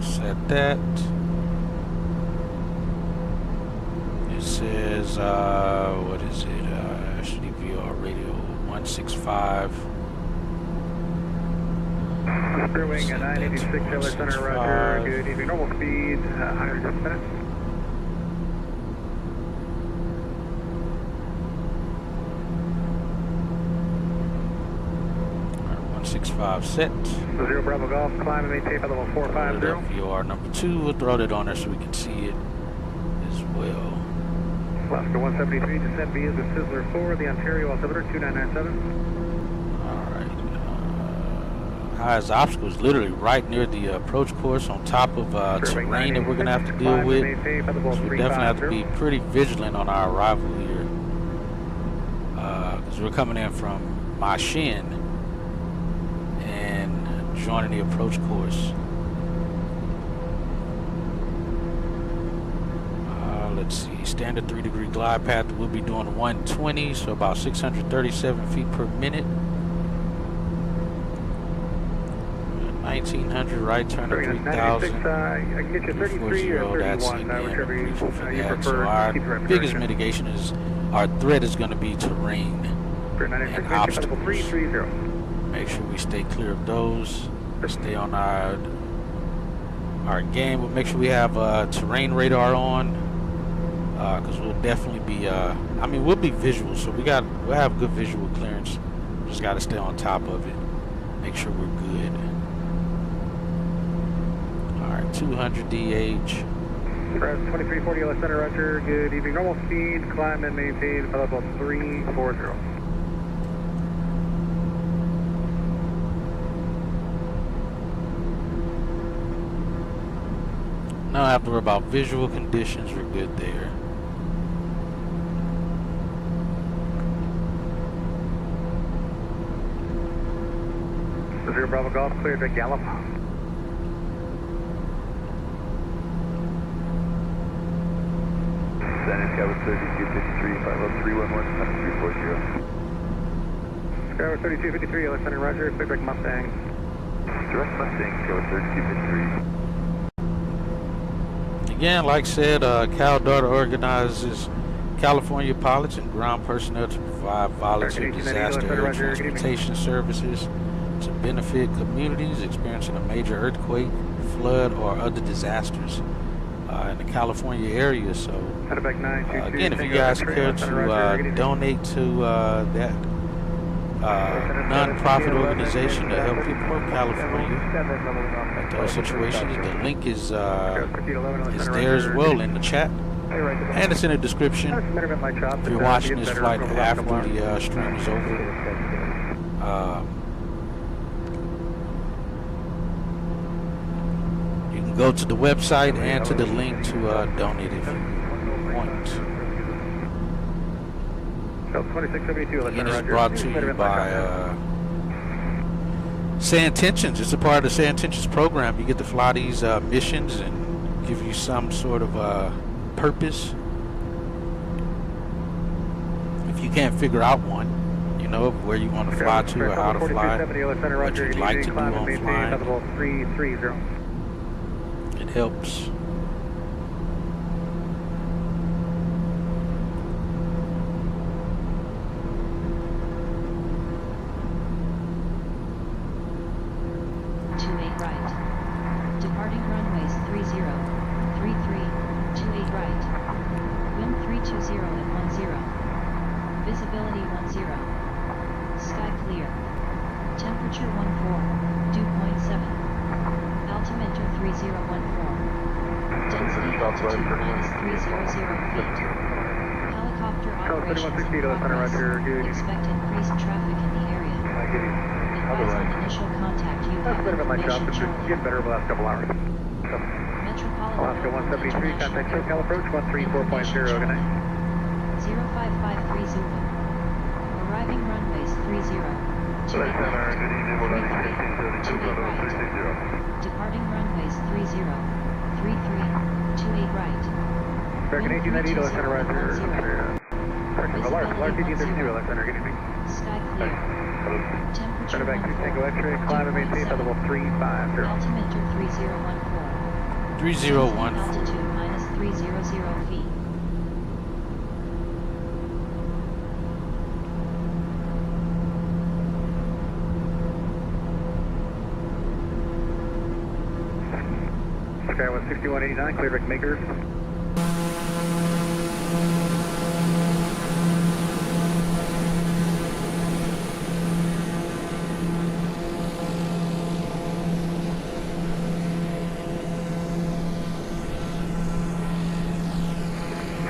Set that. It says, what is it? HDVR radio 165. Screwing at 986, LS Center, roger. Good evening, normal speed, 100 minutes. 165 set. 0 Bravo Golf, climb and maintain by level 450. VOR number 2, we'll throw that on there so we can see it as well. Alaska 173, descend via the Sizzler 4, the Ontario altimeter 2997. Highest obstacle is literally right near the approach course on top of terrain that we're going to have to deal with. So we definitely have to be pretty vigilant on our arrival here. Because we're coming in from Mashin and joining the approach course. Let's see, standard 3-degree glide path, we'll be doing 120, so about 637 feet per minute. 1900 right turn to 3000. I can get you 33 or 31, whichever you prefer. So our biggest mitigation is, our threat is going to be terrain and obstacles. Make sure we stay clear of those. Stay on our game. We'll make sure we have terrain radar on, because we'll definitely be. I mean, we'll be visual, so we'll have good visual clearance. Just got to stay on top of it. Make sure we're good. 200 DH. 2340 LS Center, roger. Good evening. Normal speed, climb and maintain level 340. Now I have to worry about visual conditions. We're good there. Zero Bravo Golf, clear to gallop. San Diego 3253, 50311, 340. Skywer 3253, LS Center, roger. Clear direct Mustang. Direct Mustang, Skywer 3253. Again, like I said, CalDART organizes California pilots and ground personnel to provide volunteer disaster air transportation services to benefit communities experiencing a major earthquake, flood, or other disasters in the California area. So again, if you guys care to donate to that non-profit organization to help people in California at those situations, the link is there as well in the chat, and it's in the description. If you're watching this flight after the stream is over, go to the website and to the link to donate if you want. Again, it's brought to you by Say Intentions. It's a part of the Say Intentions program. You get to fly these missions and give you some sort of purpose. If you can't figure out one, you know, where you want to fly to or how to fly, what you'd like to do on flying. It helps. Departing runways 30, 33, 28 right. Wind 32 Visibility 10. Sky clear. Temperature 14. Dew point 7. Altimeter 3014. Density altitude -300 feet. Helicopter operations in progress. Expect increased traffic in the area. Advise on initial contact you have information Charlie. Getting better over the last couple hours. Metropolitan Alaska 173, contact SoCal approach 134.0, good night. 0553 Zulu. Arriving runways 30. 28 left. 33, 28 right. Departing runways 30. 33, 28 right. American 1890, left center right there. Large 1830, left center, getting me. Sky clear. Temperature Back to Tango X-ray, climb and maintain level 350. Altimeter 3014. 3014. Altitude -300 feet. Sky 16189, clear direct makers.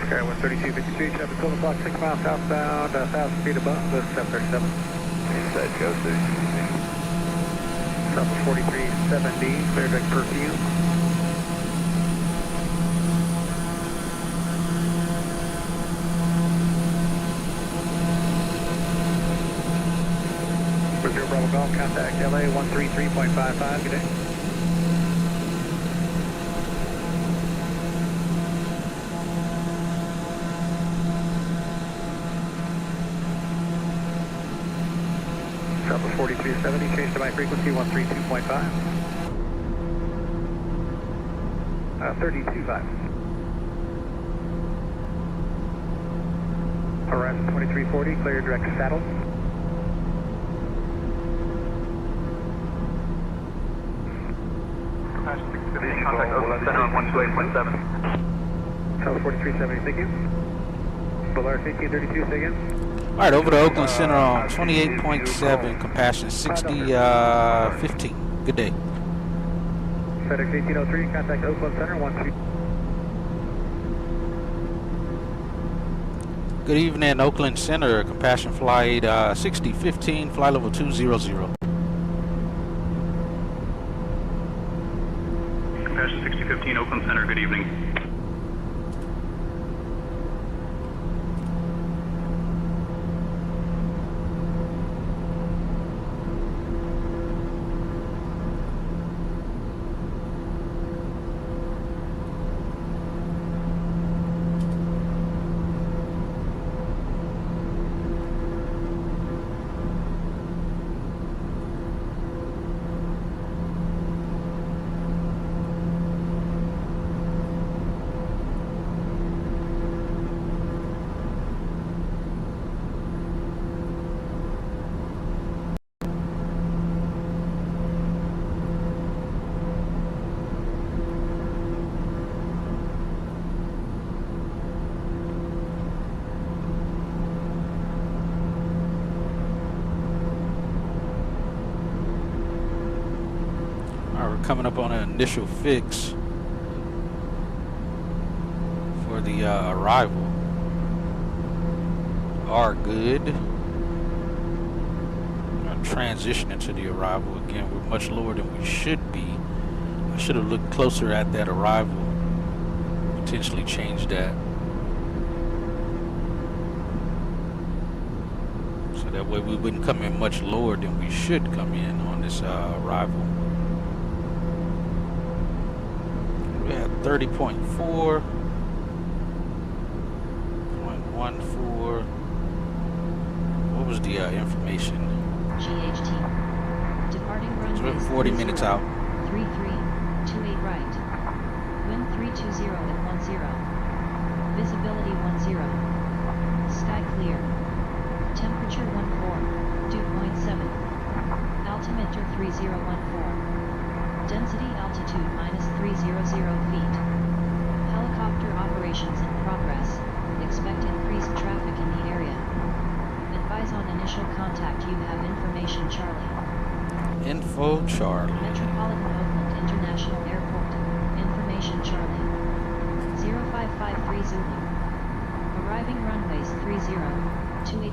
Sky 13253, traffic 12 o'clock, 6 miles southbound, 1,000 feet above the 737. Inside go 30. South 4370, clear direct perfume. Brazil Bravo Golf, contact LA 133.55, good day. Southwest 4370, change to my frequency 132.5. 32.5. Horizon 2340, clear direct saddle. Contact Oakland Center on 128.7. Southwest 4370, thank you. Polaris 1832, say again. All right, over to Oakland Center on 28.7, compassion 6015. Good day. FedEx 1803, contact Oakland Center 12. Good evening, Oakland Center, compassion flight 6015, flight level 200. Compassion 6015, Oakland Center, good evening. Coming up on an initial fix for the arrival. Are good. Transitioning to the arrival again. We're much lower than we should be. I should have looked closer at that arrival. Potentially changed that. So that way we wouldn't come in much lower than we should come in on this arrival. We had 30.4, 0.14. What was the information? GHT. Departing runway. We're 40 minutes out. 3328 right. Wind 320 at 10. Visibility 10. Sky clear. Temperature 14. Dew point 7. Altimeter 3014. Density altitude -300 feet. Helicopter operations in progress. Expect increased traffic in the area. Information Charlie. Info Charlie. Metropolitan Oakland International Airport. Information Charlie. 0553 Zulu. Arriving runways 3028.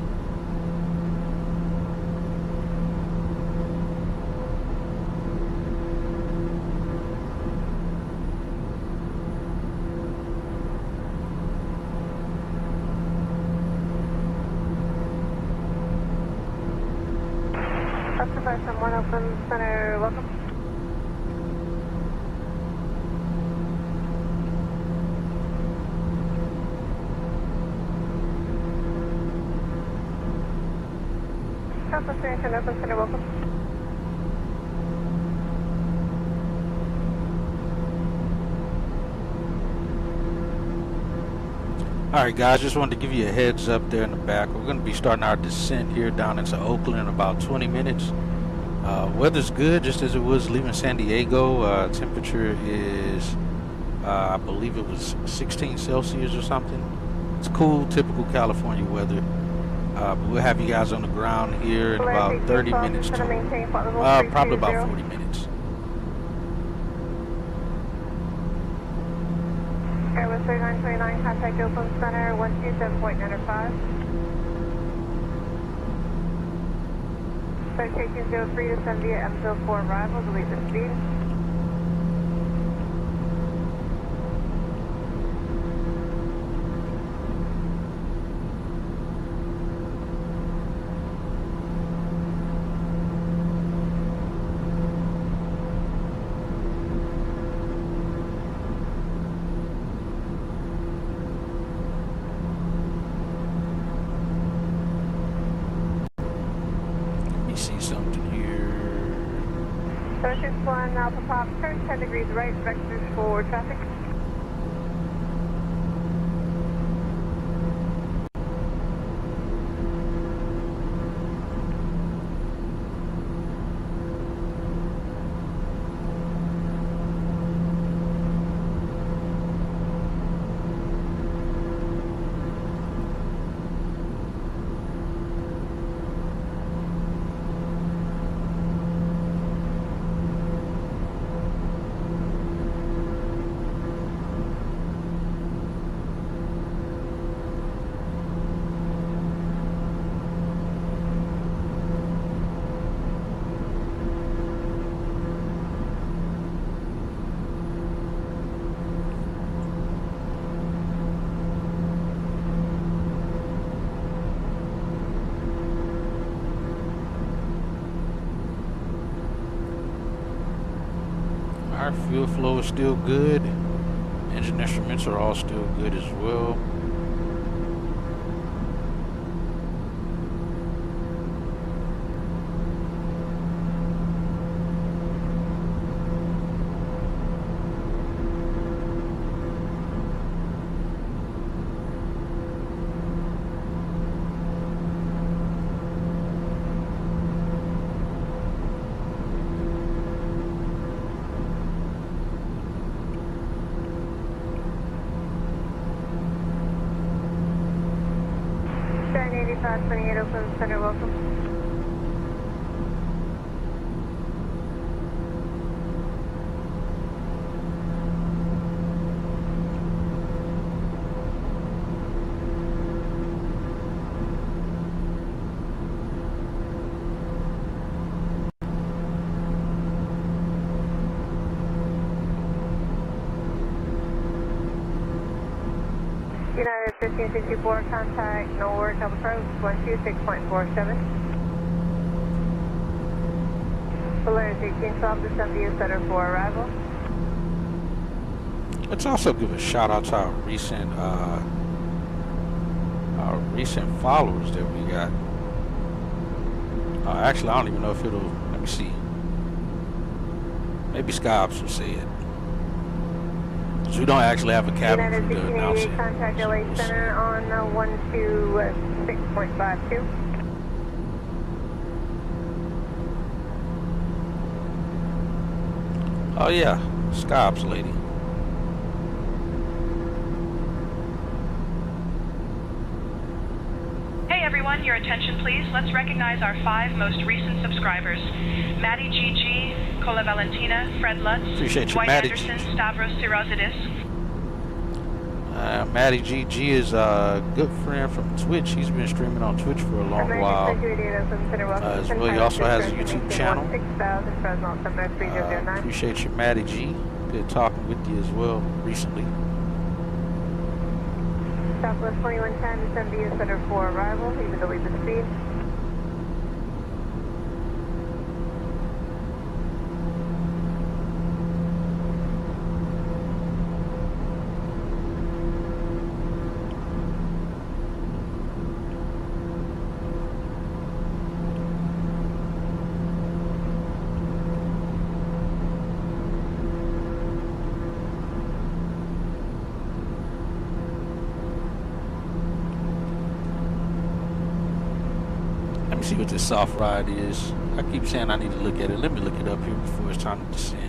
Someone open center, welcome. Southwest Ranch open center, welcome. Alright guys, just wanted to give you a heads up there in the back. We're going to be starting our descent here down into Oakland in about 20 minutes. Weather's good, just as it was leaving San Diego. Temperature is, I believe it was 16 Celsius or something. It's cool, typical California weather. But we'll have you guys on the ground here in about 30 minutes to probably about 40 minutes. Airbus 3929, contact Oakland Center 127.95. Citation 03 to send via M04 arrival, delete the speed. One Alpha Pop, turn 10 degrees right, vectors for traffic. Our fuel flow is still good. Engine instruments are all still good as well. Oakland Center, welcome. United 1564, contact Norwood approach 126.47. Polaris 1812 to send view center for arrival. Let's also give a shout out to our recent followers that we got. Actually, I don't even know if it'll. Let me see. Maybe Skyps will say it. So we don't actually have a cabin crew to announce it. Contact LA Center on 126.52. Oh yeah, Skyps lady. Hey everyone. Everyone, your attention please. Let's recognize our 5 most recent subscribers. Maddie GG, Cola Valentina, Fred Lutz, Appreciate you, Dwight Maddie Anderson, Stavros Sirazidis. Maddie GG is a good friend from Twitch. He's been streaming on Twitch for a long while. As well, he also has a YouTube channel. Appreciate you, Maddie G. Good talking with you as well recently. Southwest 2110 to 70 is center for arrival. Even though we the speed. See what this soft ride is. I keep saying I need to look at it. Let me look it up here before it's time to descend.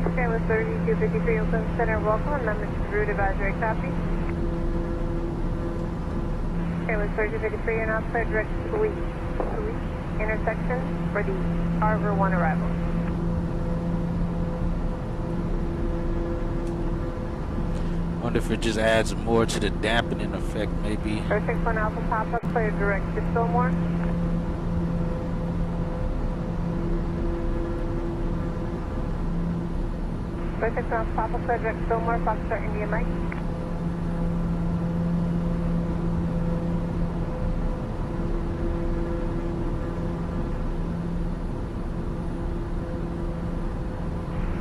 Okay, with 3253 Oakland Center, welcome. Amendment to route advisory copy. Okay, with 3253 and outside direct to the Police intersection for the Arbor 1 arrival. Wonder if it just adds more to the dampening effect, maybe. 061 Alpha pop-up, clear direct to Fillmore. Alpha pop-up, clear direct to Fillmore, Foxtrot India Mike.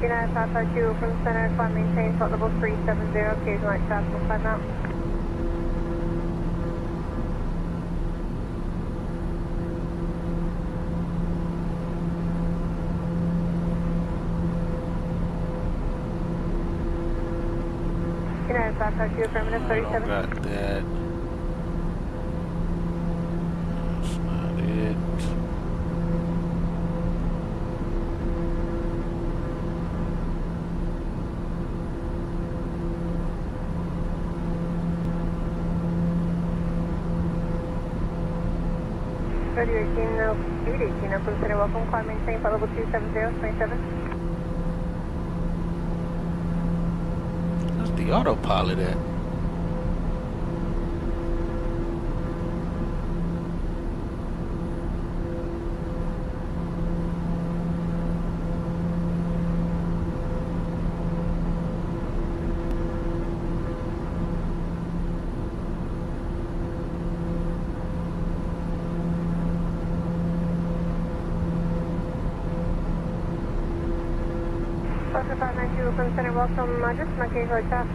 United Southside 2 from center, climb maintain, flight level 370, occasional light traffic will climb out. United Southside 2, affirmative 37. I don't got that. That's not it. Radio 18, Oakland Center, welcome, climb maintain, flight level 270, 27. That's the autopilot at. Foxtrot 592, Oakland Center, welcome, just an occasional light traffic.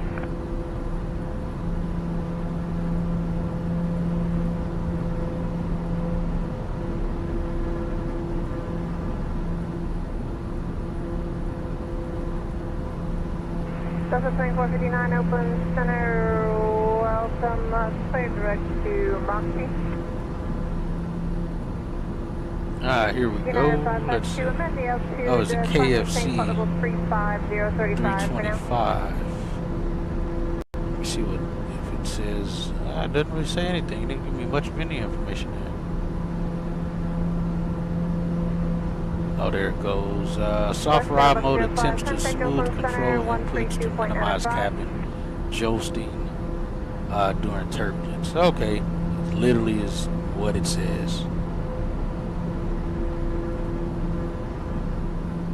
Delta 2459, Oakland Center, welcome, clear direct to Moxie. Alright, here we go. Let's see. Oh, it's a KFC 325. Let me see what if it says. It doesn't really say anything. It didn't give me much of any information there. Oh, there it goes. Soft ride mode attempts to smooth control inputs to minimize cabin jolting during turbulence. Okay, it literally is what it says.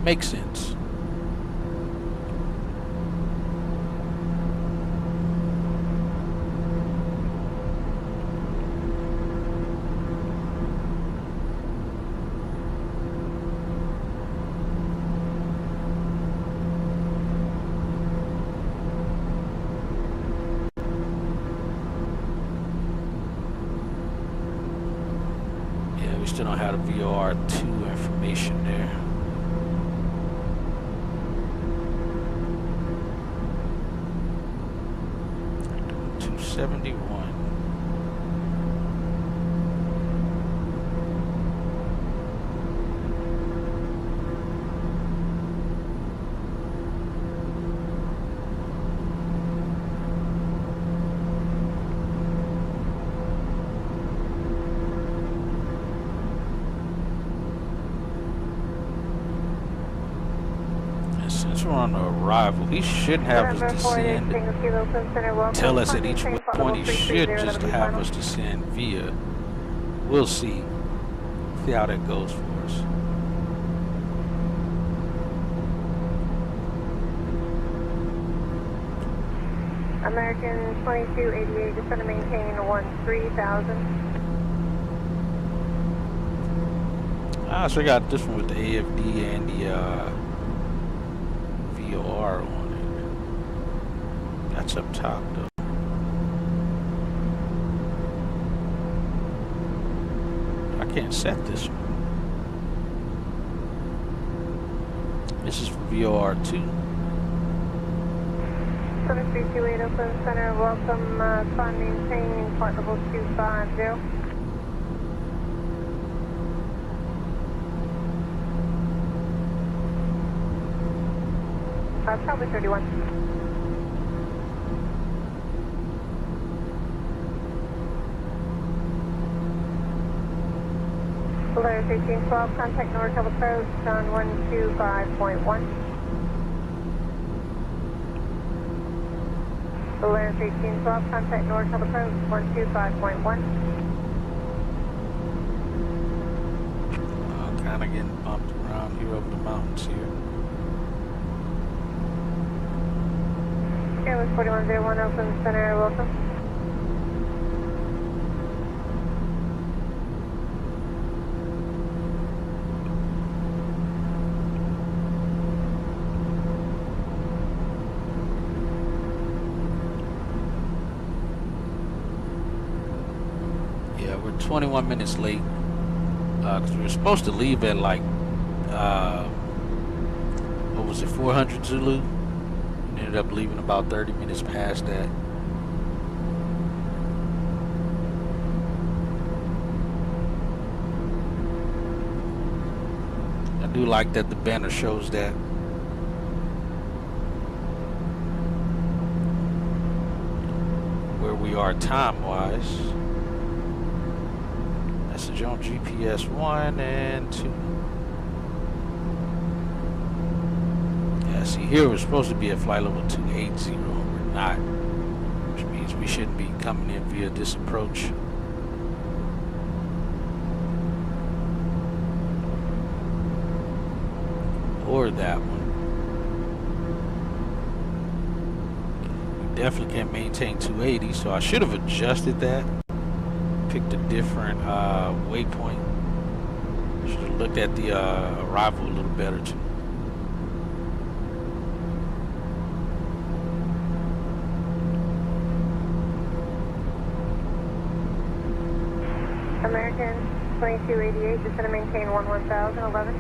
Makes sense. Yeah, we still don't have the VOR2 information there. 71. Since we're on arrival, he shouldn't have us descend. Tell us at each point he should just have us descend via. We'll see. See how that goes for us. American 2288, just going to maintain 13,000. So I got this one with the AFD and the VOR on it. That's up top though. I can't set this one. This is for VOR 2. 7328 Oakland Center, welcome, climb maintain, flight level 250. Probably 31. Polaris 1812, contact NorCal approach on 125.1. Polaris 1812, contact NorCal approach 125.1. Kind of getting bumped around here over the mountains here. Airways 4101 Oakland Center, welcome. Yeah, we're 21 minutes late because we were supposed to leave at like, what was it, 400 Zulu? Ended up leaving about 30 minutes past that. I do like that the banner shows that. Where we are time-wise. Message on GPS 1 and 2. See, here we're supposed to be at flight level 280. We're not, which means we shouldn't be coming in via this approach. Or that one. We definitely can't maintain 280, so I should have adjusted that. Picked a different waypoint. Should have looked at the arrival a little better too. American 2288, just going to maintain 11,011.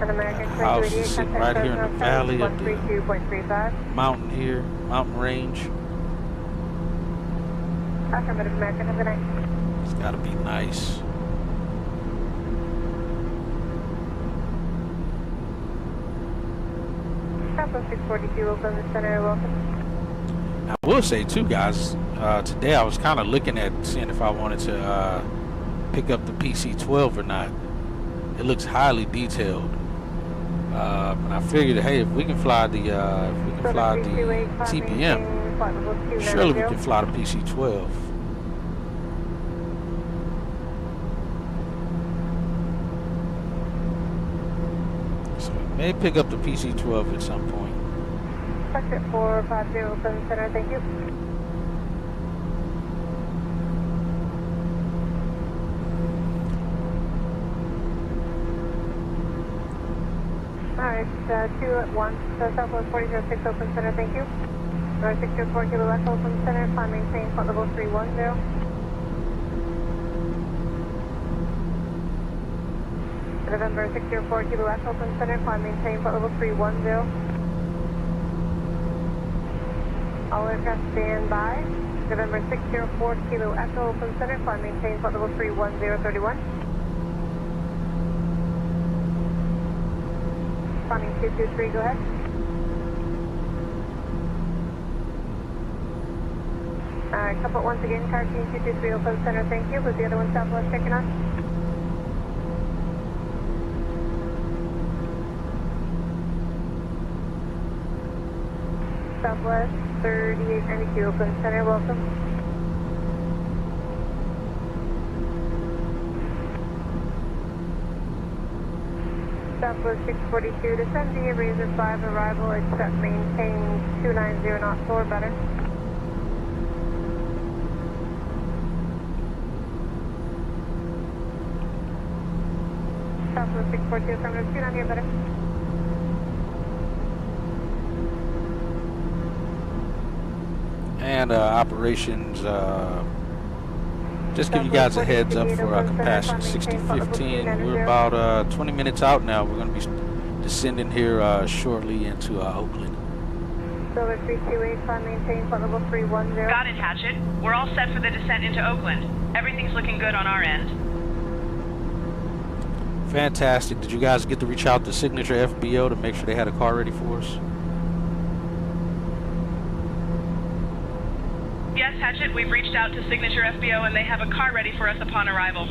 An American 2288, sitting right here in the valley of the 132.35. Mountain here, mountain range. Affirmative, American, have a good night. It's got to be nice. Southwest 642, Oakland Center, welcome. I will say too, guys, today I was kind of looking at seeing if I wanted to pick up the PC-12 or not. It looks highly detailed, and I figured, hey, if we can fly the TPM, surely we can fly the PC-12. So we may pick up the PC-12 at some point. Exit 450 Oakland Center, thank you. Alright, 2 at 1, so Southwest 406 Oakland Center, thank you. 604 Kilo West Oakland Center, climb maintain, flight level 310. November 604 Kilo West Oakland Center, climb maintain, flight level 310. All aircraft stand by. November 604 Kilo Echo Oakland Center, climb maintain, flight level 31031. Climbing 223, go ahead. Alright, couple once again, car team 223 Oakland Center, thank you. Was the other one Southwest checking on? Southwest 3892 Oakland Center, welcome. Southwest 642, descend via Razor 5, arrival, accept maintain 290 knots or better. Southwest 642, affirmative, 290 or better. And operations, just give you guys a heads up for compassion 6015. We're about 20 minutes out now. We're going to be descending here shortly into Oakland. Silver 328, climb maintain, flight level 310. Got it, Hatchet. We're all set for the descent into Oakland. Everything's looking good on our end. Fantastic. Did you guys get to reach out to Signature FBO to make sure they had a car ready for us? Yes, Hatchet, we've reached out to Signature FBO and they have a car ready for us upon arrival.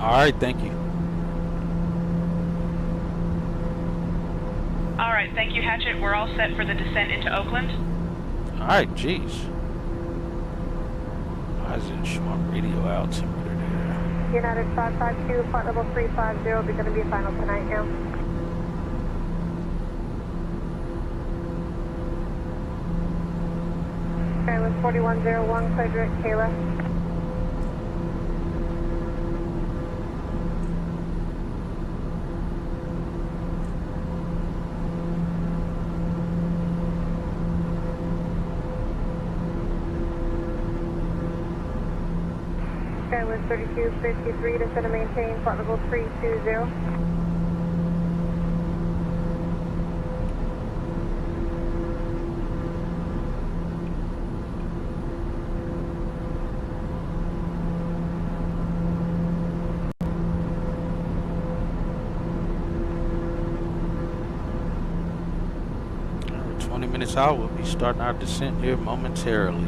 All right, thank you. All right, thank you, Hatchet. We're all set for the descent into Oakland. All right, jeez. Why is it showing radio altimeter there? United 552, flight level 350, will be going to be final tonight now. Skywest 4101, clear direct Kayla. Skywest 3253, descend and maintain, flight level 320. We're 20 minutes out. We'll be starting our descent here momentarily.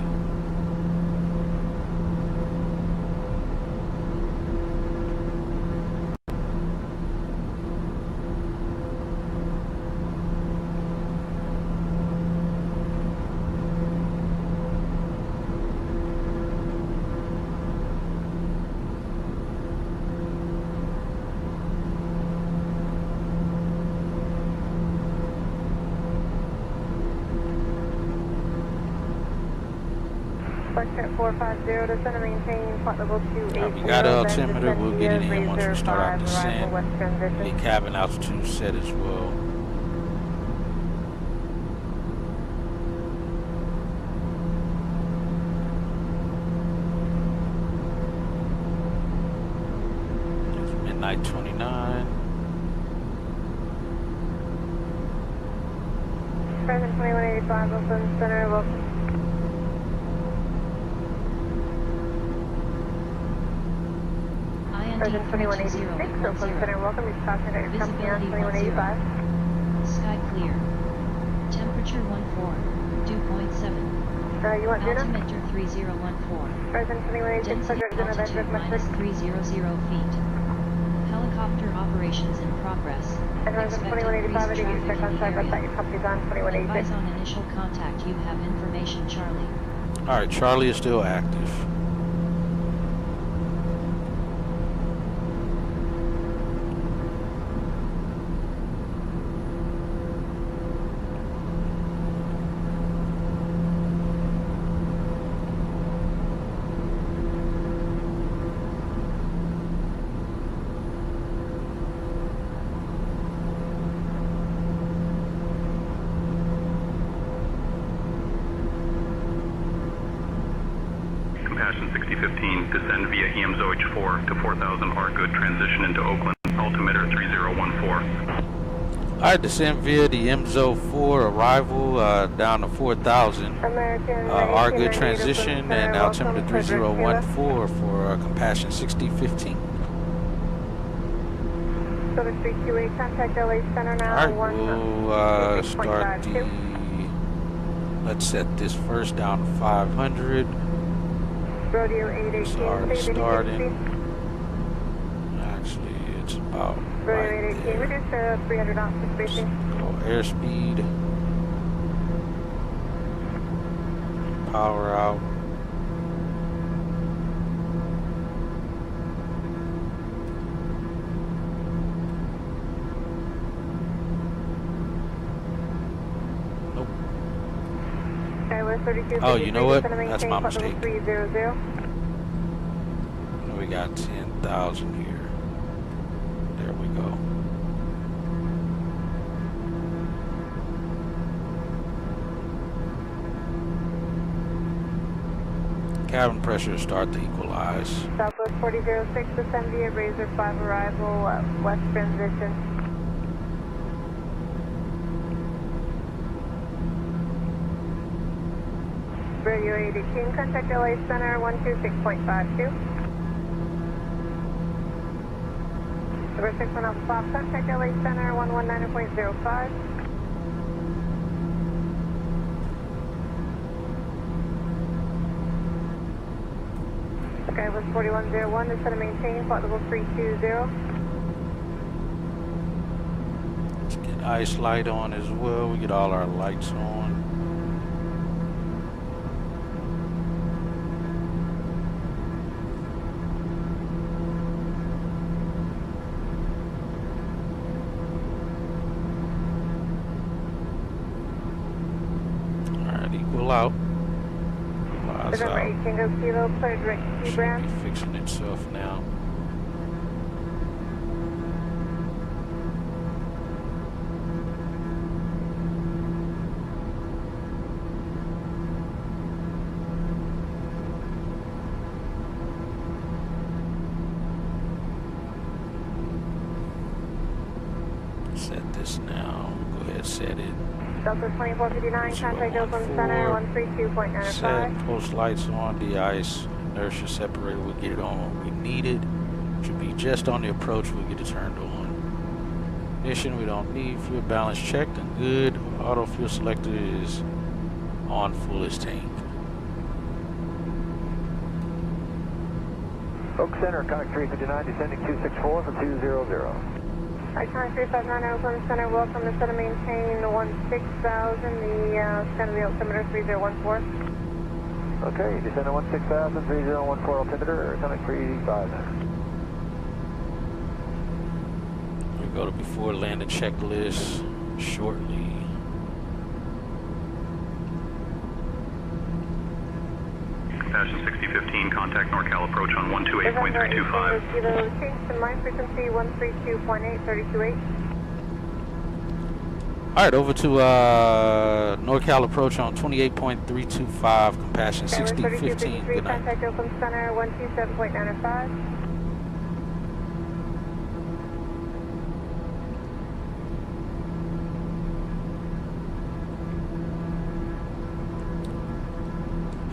Foxtrot 450, descend and maintain, flight level 280. We got altimeter, we'll get it in once we start our descent. The cabin altitude set as well. It's midnight 29. Present 2185, Oakland Center, welcome. Present 2186, Oakland Center, welcome. Each passenger is coming here on 2185. Sky clear. Temperature 2.7. You want dinner? Altimeter 3014. Present 2186, subject in event with minus 300 feet. Helicopter operations in progress. And Present 2185, I did you check on side, but that your company's on 2186. Advise on initial contact, you have information, Charlie. All right, Charlie is still active. Compassion 6015, descend via EMZOH4 to 4000 R good, transition into Oakland, altimeter 3014. Alright, descend via the MZO4 arrival down to 4000. R good transition and altimeter 3014 for compassion 6015. Silver 328, contact LA Center now. Alright, we'll start the, let's set this first down to 500. Rodeo 818. It's already starting. Actually, it's about Rodeo 818, reduce to 300 knots for spacing. Airspeed. power out. Nope. Oh, you know what? That's my mistake. We got 10,000 here. There we go. Cabin pressure start to equalize. Southwest 4006, descend via Razor 5 arrival, west transition. Radio 818, contact LA Center 126.52. Number 61 Alpha 5, contact LA Center 119.05. Skywest 4101, descend and maintain, flight level 320. Let's get ice light on as well. We get all our lights on. Alright, equal out. The number 8 Tango Kilo, clear direct to Brand. Fixing itself now. Set this now. Go ahead, set it. Delta 2459, contact Oakland Center 132.95. Set, post lights on, de-ice, inertia separator, we'll get it on when we need it. Should be just on the approach, we'll get it turned on. Ignition, we don't need. Fuel balance checked and good. Auto fuel selector is on fullest tank. Oak Center, contact 359, descending 264 for 200. Icon 359 Oakland Center, welcome to center maintain 16,000, the center of the altimeter 3014. Okay, descend 16,000, 3014 altimeter, contact 385. We go to before landing checklist shortly. Compassion 6015, contact NorCal approach on 128.325. Kilo, change to my frequency 132.8, 32.8. Alright, over to NorCal approach on 28.325, compassion 6015. Good night. Contact Oakland Center 127.95.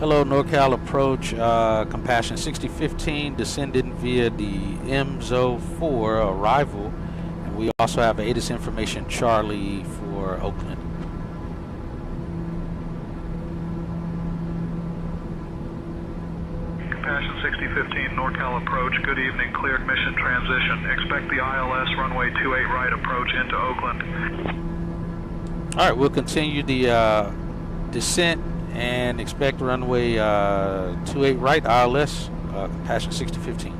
Hello, NorCal approach, compassion 6015, descending via the MZO4 arrival, and we also have ATIS information Charlie for Oakland. Compassion 6015, NorCal approach, good evening, cleared mission transition. Expect the ILS runway 28 right approach into Oakland. Alright, we'll continue the descent and expect runway 28 right, ILS, compassion 6015.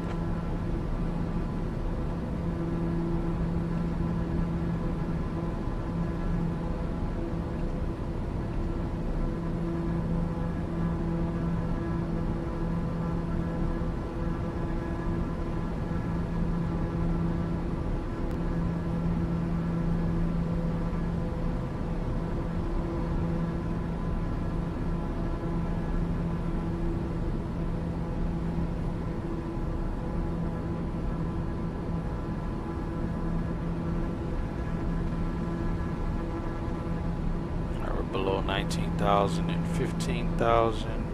Below 19,000 and 15,000.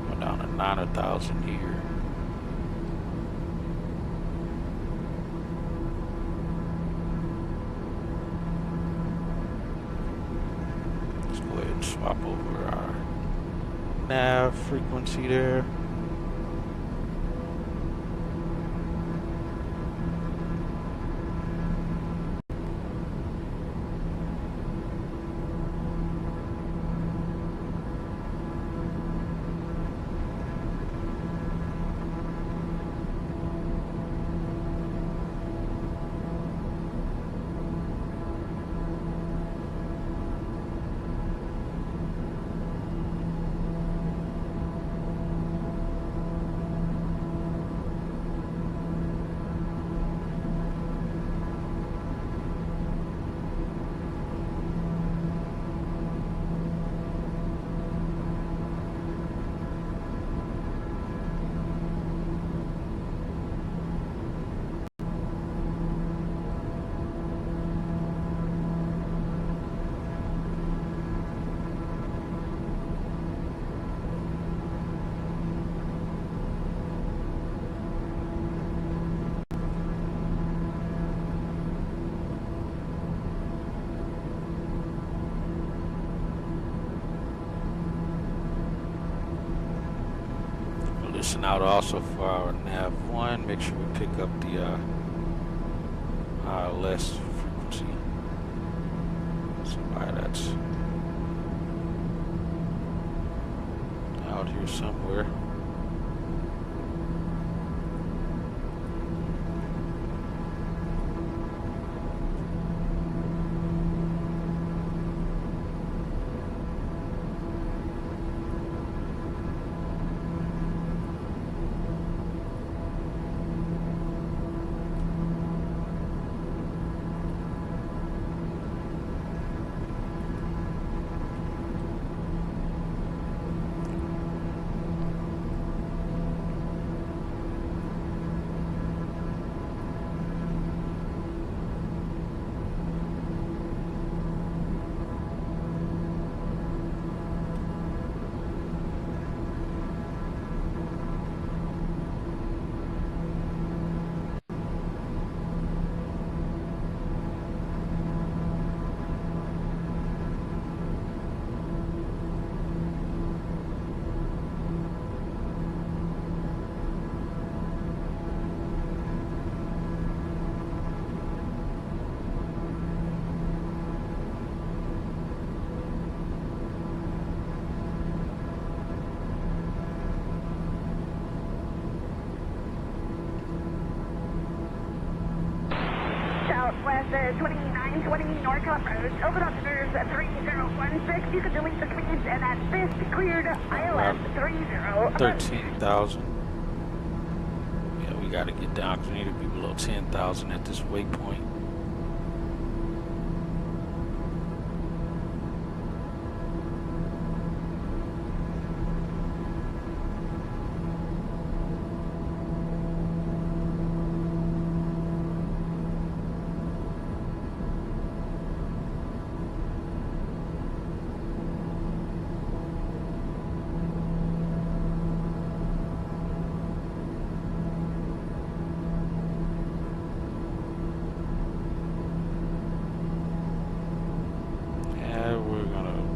Go down to 9,000 here. Let's go ahead and swap over our nav frequency there. listen out also for our nav 1. Make sure we pick up the ILS frequency. Somebody that's out here somewhere. Southwest 2920 NorCal Road, open officers 3016. You can delete the speeds and that's fifth cleared ILS 30. 13,000. Yeah, we got to get down because we need to be below 10,000 at this waypoint.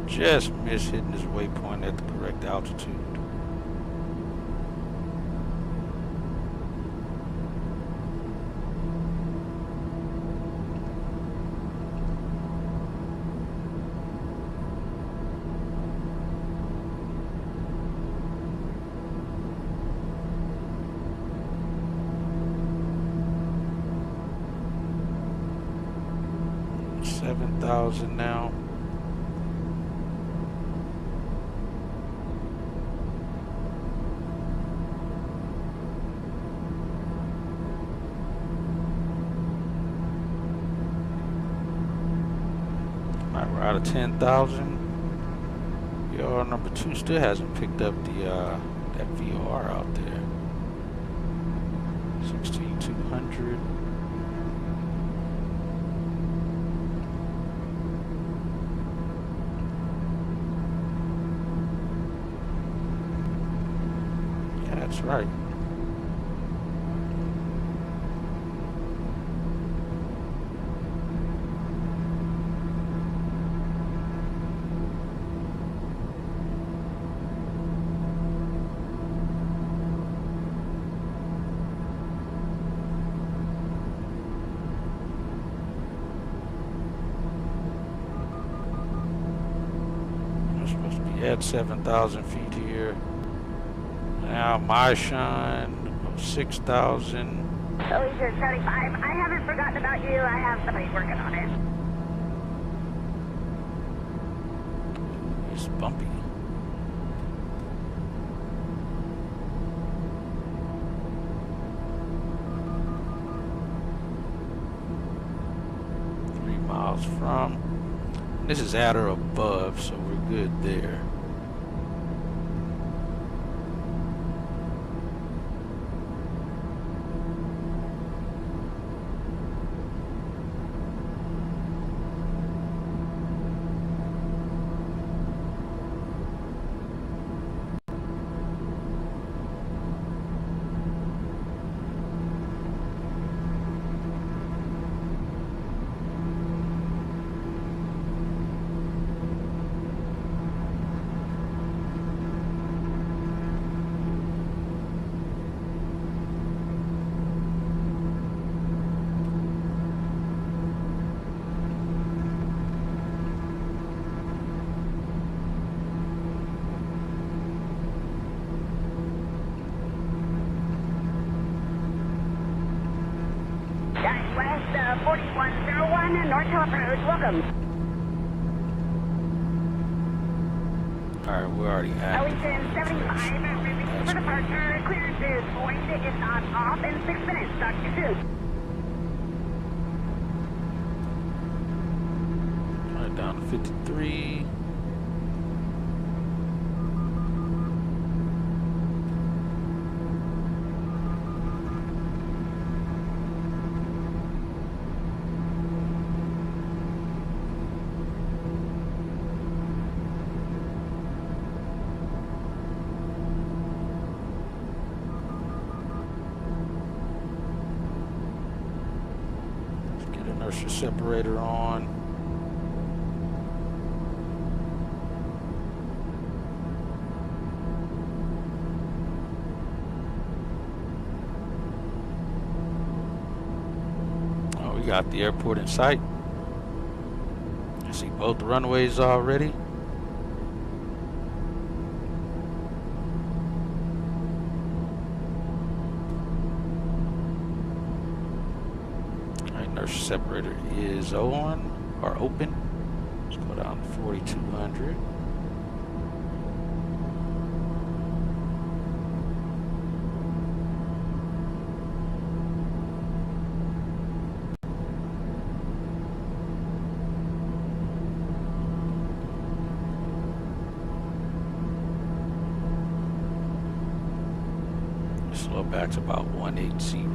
Just miss hitting this waypoint at the correct altitude. $7,000 now. We're out of 10,000. VR number 2 still hasn't picked up the that VR out there. 16,200. Yeah, that's right. At 7,000 feet here. Now my shine 6,000. Alicia 75, I haven't forgotten about you. I have somebody working on it. It's bumpy. Miles from. This is at or above, so we're good there. 4101 North Cal approach. Welcome. Alright, we're already at Allegiant 75, release for departure. Clearance is void, if not off, in 6 minutes. Talk to you soon. Alright, down to 53. Inertia separator on. Oh, we got the airport in sight. I see both runways already. Inertia separator is on or open. Let's go down to 4200. Slow back to about 180.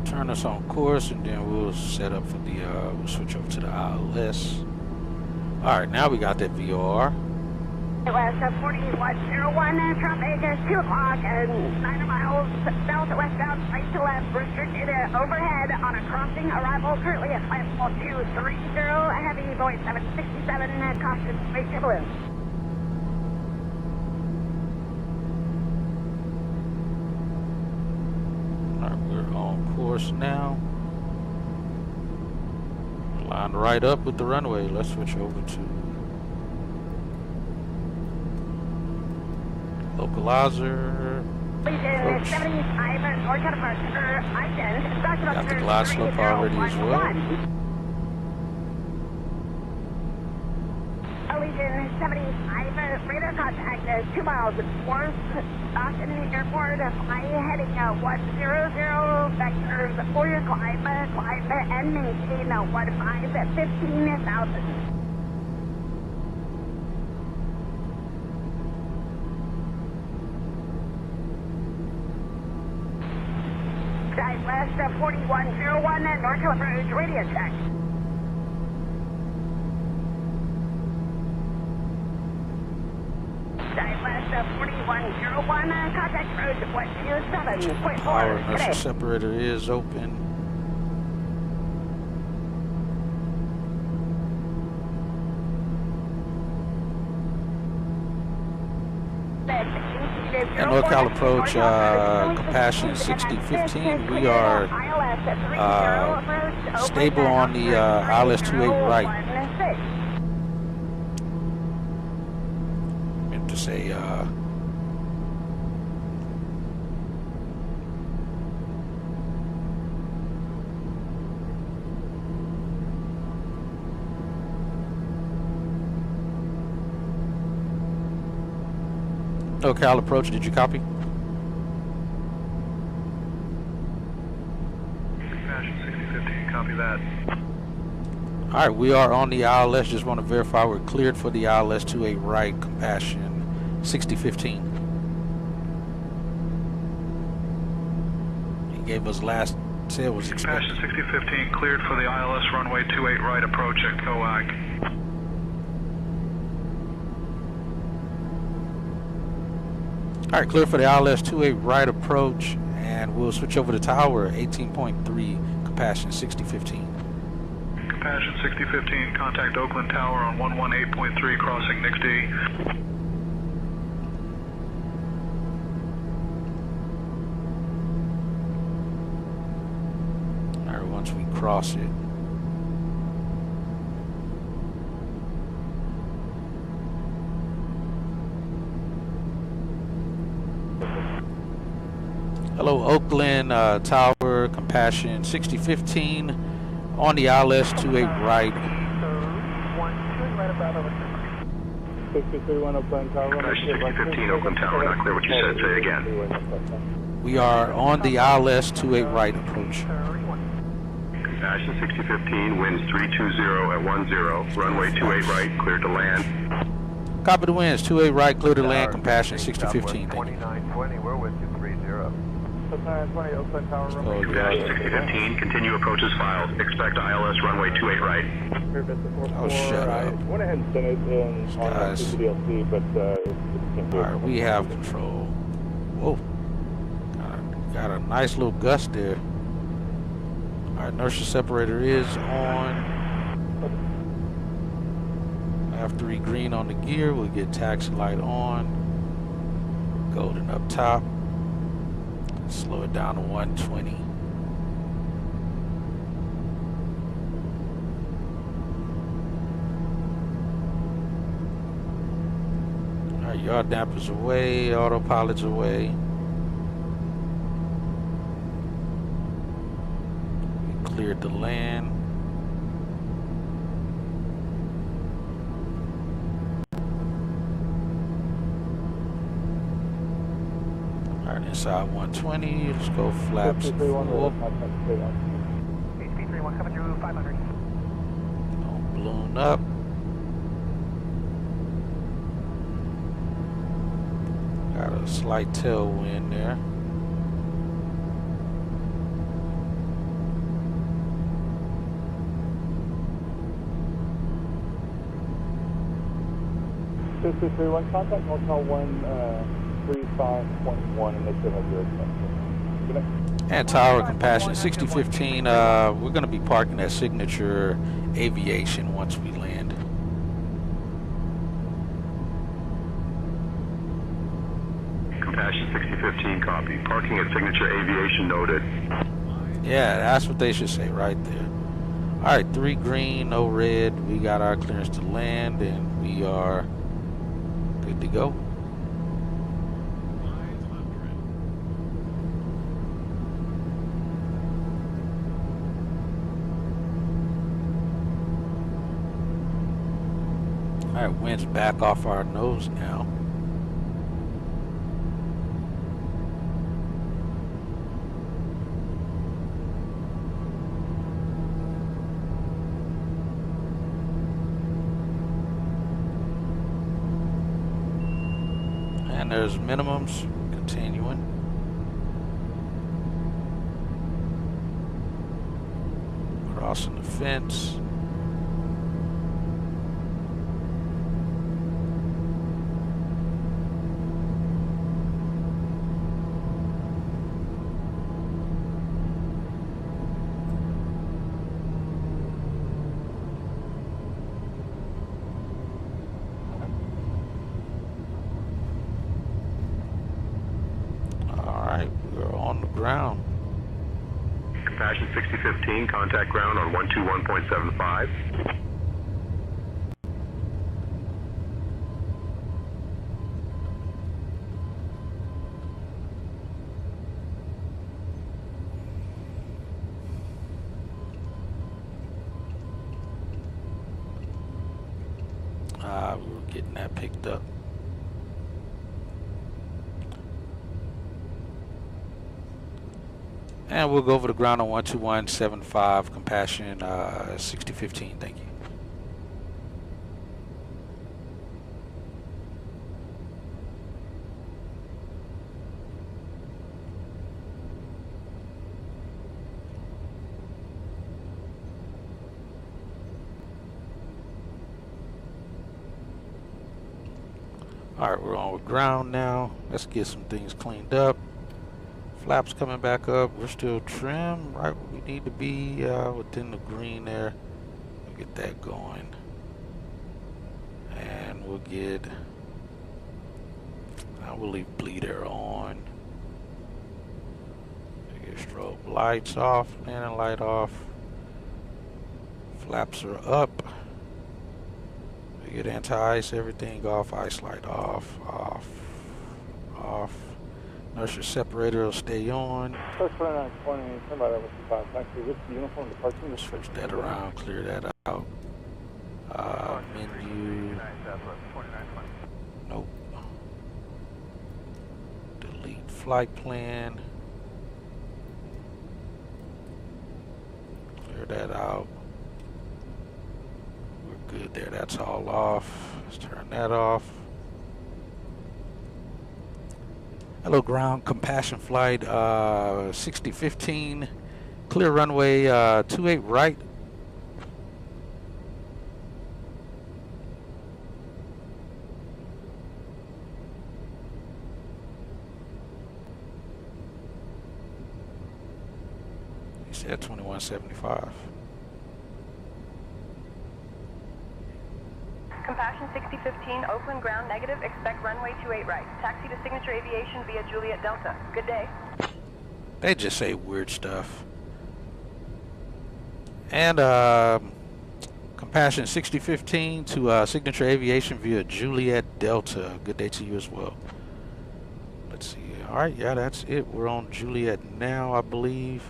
Turn us on course, and then we'll set up for the we'll switch over to the ILS. All right, now we got that VOR. West 4101, traffic is 2 o'clock and 9 miles southwestbound, right to left, restricted overhead on a crossing arrival currently at flight level 230, heavy Boeing 767, caution, wait turbulence. Course now. Lined right up with the runway. Let's switch over to localizer. Got the glide slope already as well. Allegiant 75, radar contact 2 miles north, Austin Airport, fly heading 100, vectors for your climb and maintain 15 at 15,000. West 4101, North Cal approach, radio check. West 4101, contact approach 127.4. Our inertia separator is open. And North Cal approach, compassion 6015. We are stable on the ILS 28 right. Meant to say North Cal approach, did you copy? Compassion 6015, copy that. Alright, we are on the ILS. Just want to verify we're cleared for the ILS 28 right, compassion 6015. He gave us last, said it was expected. Compassion 6015 cleared for the ILS runway 28 right approach at COAG. All right, clear for the ILS 28 right approach, and we'll switch over to tower 18.3, Compassion 6015. Compassion 6015, contact Oakland Tower on 118.3, crossing NIXD. All right, once we cross it. Hello, Oakland Tower, Compassion 6015 on the ILS 28 right. 631 Oakland Tower. Compassion 6015 Oakland Tower, not clear what you said. Say it again. We are on the ILS 28 right approach. Compassion 6015, winds 320 at 10, runway 28 right, cleared to land. Copy the winds, 28 right, clear to land, Compassion 6015. 2920, we're with you 30. 2920 Oakland Tower, runway Compassion 6015, continue approaches filed. Expect ILS runway 28 right. Oh, shut I up. went ahead and sent it in on CDLC, but it can't do it. Alright, we have control. Whoa. Got a nice little gust there. Alright, inertia separator is on. F3 green on the gear. We'll get taxi light on. Golden up top. Slow it down to 120. Alright, yaw dampers away, autopilot's away. We cleared the land. Alright, inside 120, let's go flaps full. HP31 coming through 500. Don't balloon up. Got a slight tailwind there. One contact Motel 135.1 and they still have your extension. And Tower Compassion 6015, we're going to be parking at Signature Aviation once we land. Compassion 6015, copy. Parking at Signature Aviation noted. Yeah, that's what they should say right there. Alright, 3 green, no red. We got our clearance to land and we are good to go. Alright, wind's back off our nose now. And there's minimums, continuing. Crossing the fence. Ground. Compassion 6015, contact ground on 121.75. We were getting that picked up. And we'll go over the ground on 121.75, Compassion 6015. Thank you. Alright, we're on with ground now. Let's get some things cleaned up. Flaps coming back up. We're still trim right where we need to be, within the green there. We'll get that going. And we'll get... we'll leave bleed air on. We'll get strobe lights off, landing light off. Flaps are up. We get anti-ice, everything off, ice light off, off, off. Inertia separator will stay on. Switch that around, clear that out. Menu. Nope. Delete flight plan. Clear that out. We're good there, that's all off. Let's turn that off. Hello ground, compassion flight 6015, clear runway 28 right. You said 2175. Compassion 6015, Oakland ground negative, expect runway 28 right. Taxi to Signature Aviation via Juliet Delta. Good day. They just say weird stuff. And Compassion 6015 to Signature Aviation via Juliet Delta. Good day to you as well. Let's see. Alright, yeah, that's it. We're on Juliet now, I believe.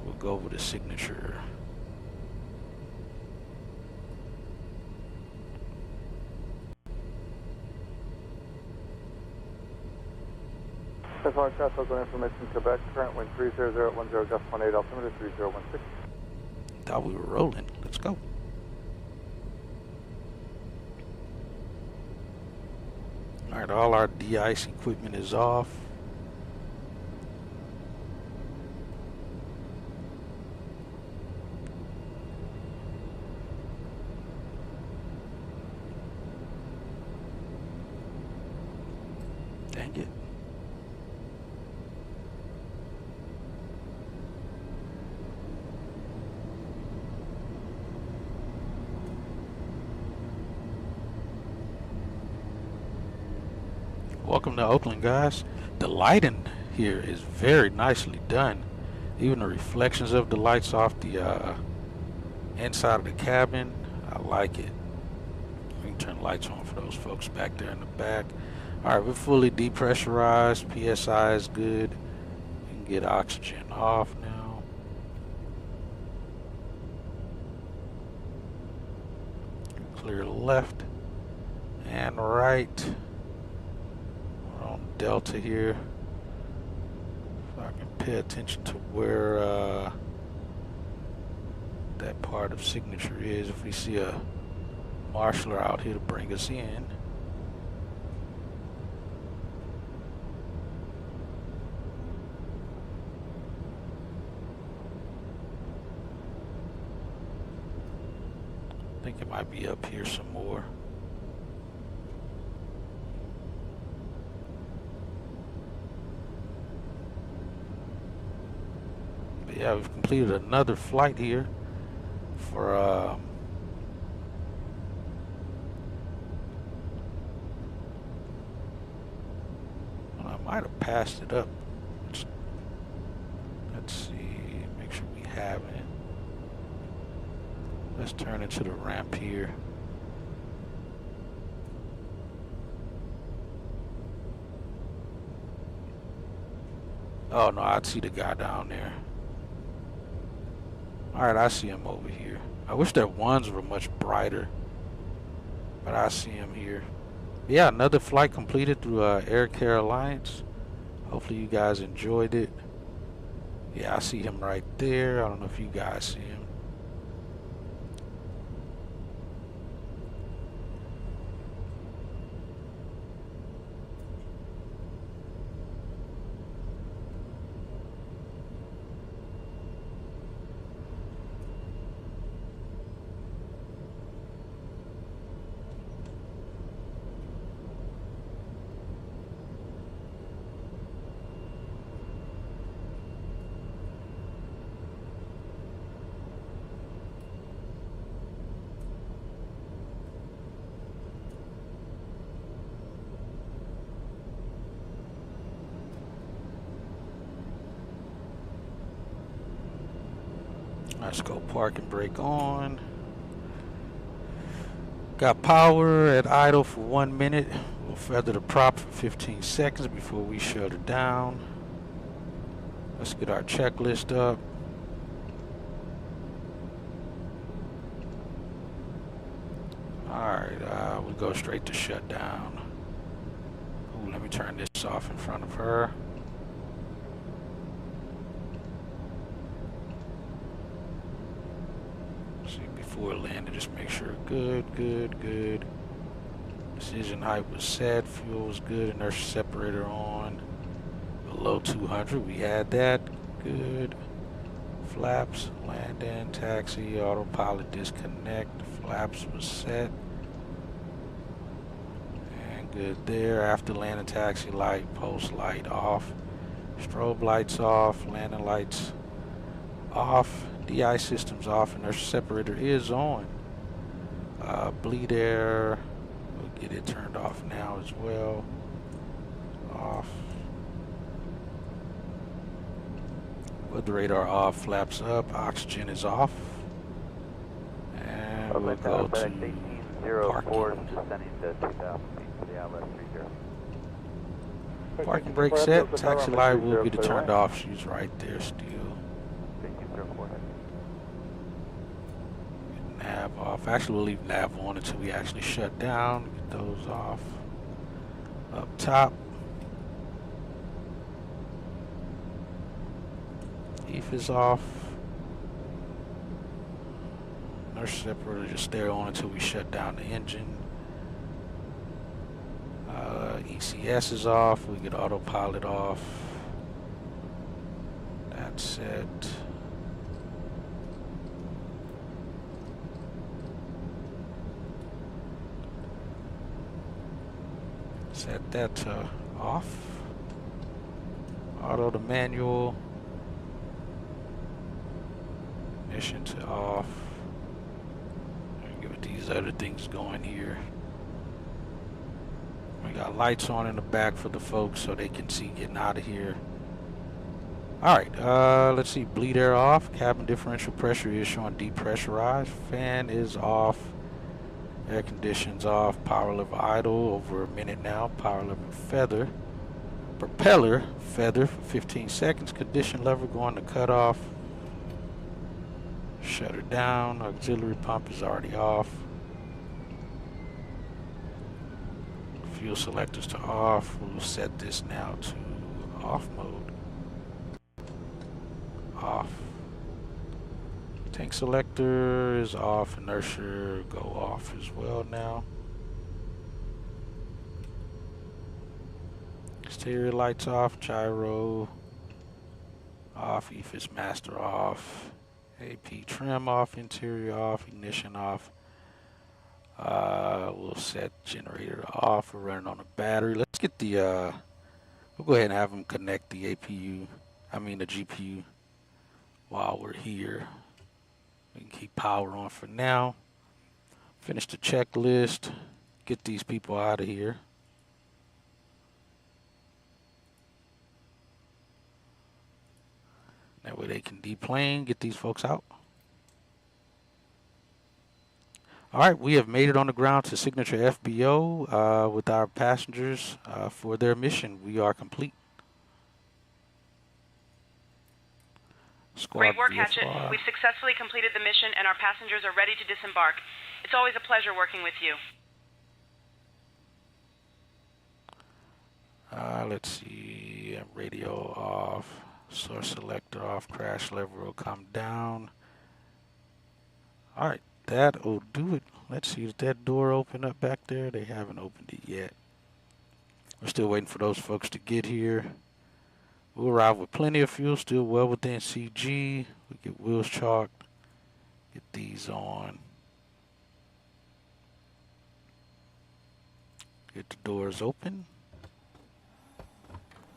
We'll go over to Signature. Flight Traffic Oakland information, Quebec, current wind 30010, gust 18, altimeter 3016. Thought we were rolling. Let's go. Alright, all our de-ice equipment is off. Dang it. Welcome to Oakland, guys. The lighting here is very nicely done. Even the reflections of the lights off the inside of the cabin, I like it. We can turn the lights on for those folks back there in the back. Alright, we're fully depressurized. PSI is good. We can get oxygen off now. Clear left and right. Delta here, so I can pay attention to where that part of Signature is. If we see a marshaller out here to bring us in. I think it might be up here some more. Yeah, we've completed another flight here for I might have passed it up. Let's see, make sure we have it. Let's turn into the ramp here. Oh no, I see the guy down there. Alright, I see him over here. I wish their ones were much brighter, but I see him here. Yeah, another flight completed through Air Care Alliance. Hopefully you guys enjoyed it. Yeah, I see him right there. I don't know if you guys see him. Let's go park and brake on. Got power at idle for 1 minute. We'll feather the prop for 15 seconds before we shut her down. Let's get our checklist up. Alright, we go straight to shutdown. Ooh, let me turn this off in front of her. See, before landing, just make sure. Good. Decision height was set, fuel was good, inertia separator on. Below 200, we had that. Good. Flaps, landing, taxi, autopilot disconnect. Flaps was set. And good there. After landing, taxi light, post light off. Strobe lights off, landing lights off. DI system's off, inertia separator is on. Bleed air, we'll get it turned off now as well. Off. Weather radar off, flaps up, oxygen is off. And we'll go to parking. Parking brake set, taxi light will get it turned off. She's right there still. Nav off. Actually, we'll leave nav on until we actually shut down. Get those off. Up top. EF is off. Inertia separator just stay on until we shut down the engine. ECS is off. We get autopilot off. That's set. Set that to off. Auto to manual. Ignition to off. Get these other things going here. We got lights on in the back for the folks so they can see getting out of here. Alright, let's see. Bleed air off. Cabin differential pressure is showing depressurized. Fan is off. Air conditions off. Power lever idle over a minute now. Power lever feather. Propeller feather for 15 seconds. Condition lever going to cut off. Shut her down. Auxiliary pump is already off. Fuel selectors to off. We'll set this now to off mode. Off. Tank selector is off. Inertia go off as well now. Exterior lights off. Gyro off. EFIS master off. AP trim off. Interior off. Ignition off. We'll set generator off. We're running on a battery. Let's get the we'll go ahead and have them connect the the GPU while we're here. We can keep power on for now. Finish the checklist. Get these people out of here. That way they can deplane, get these folks out. Alright, we have made it on the ground to Signature FBO with our passengers for their mission. We are complete. Squad Great work, VFR. Hatchet. We've successfully completed the mission and our passengers are ready to disembark. It's always a pleasure working with you. Let's see. Radio off. Source selector off. Crash lever will come down. Alright. That'll do it. Let's see, is that door open up back there? They haven't opened it yet. We're still waiting for those folks to get here. We'll arrive with plenty of fuel, still well within CG. We get wheels chalked. Get these on. Get the doors open.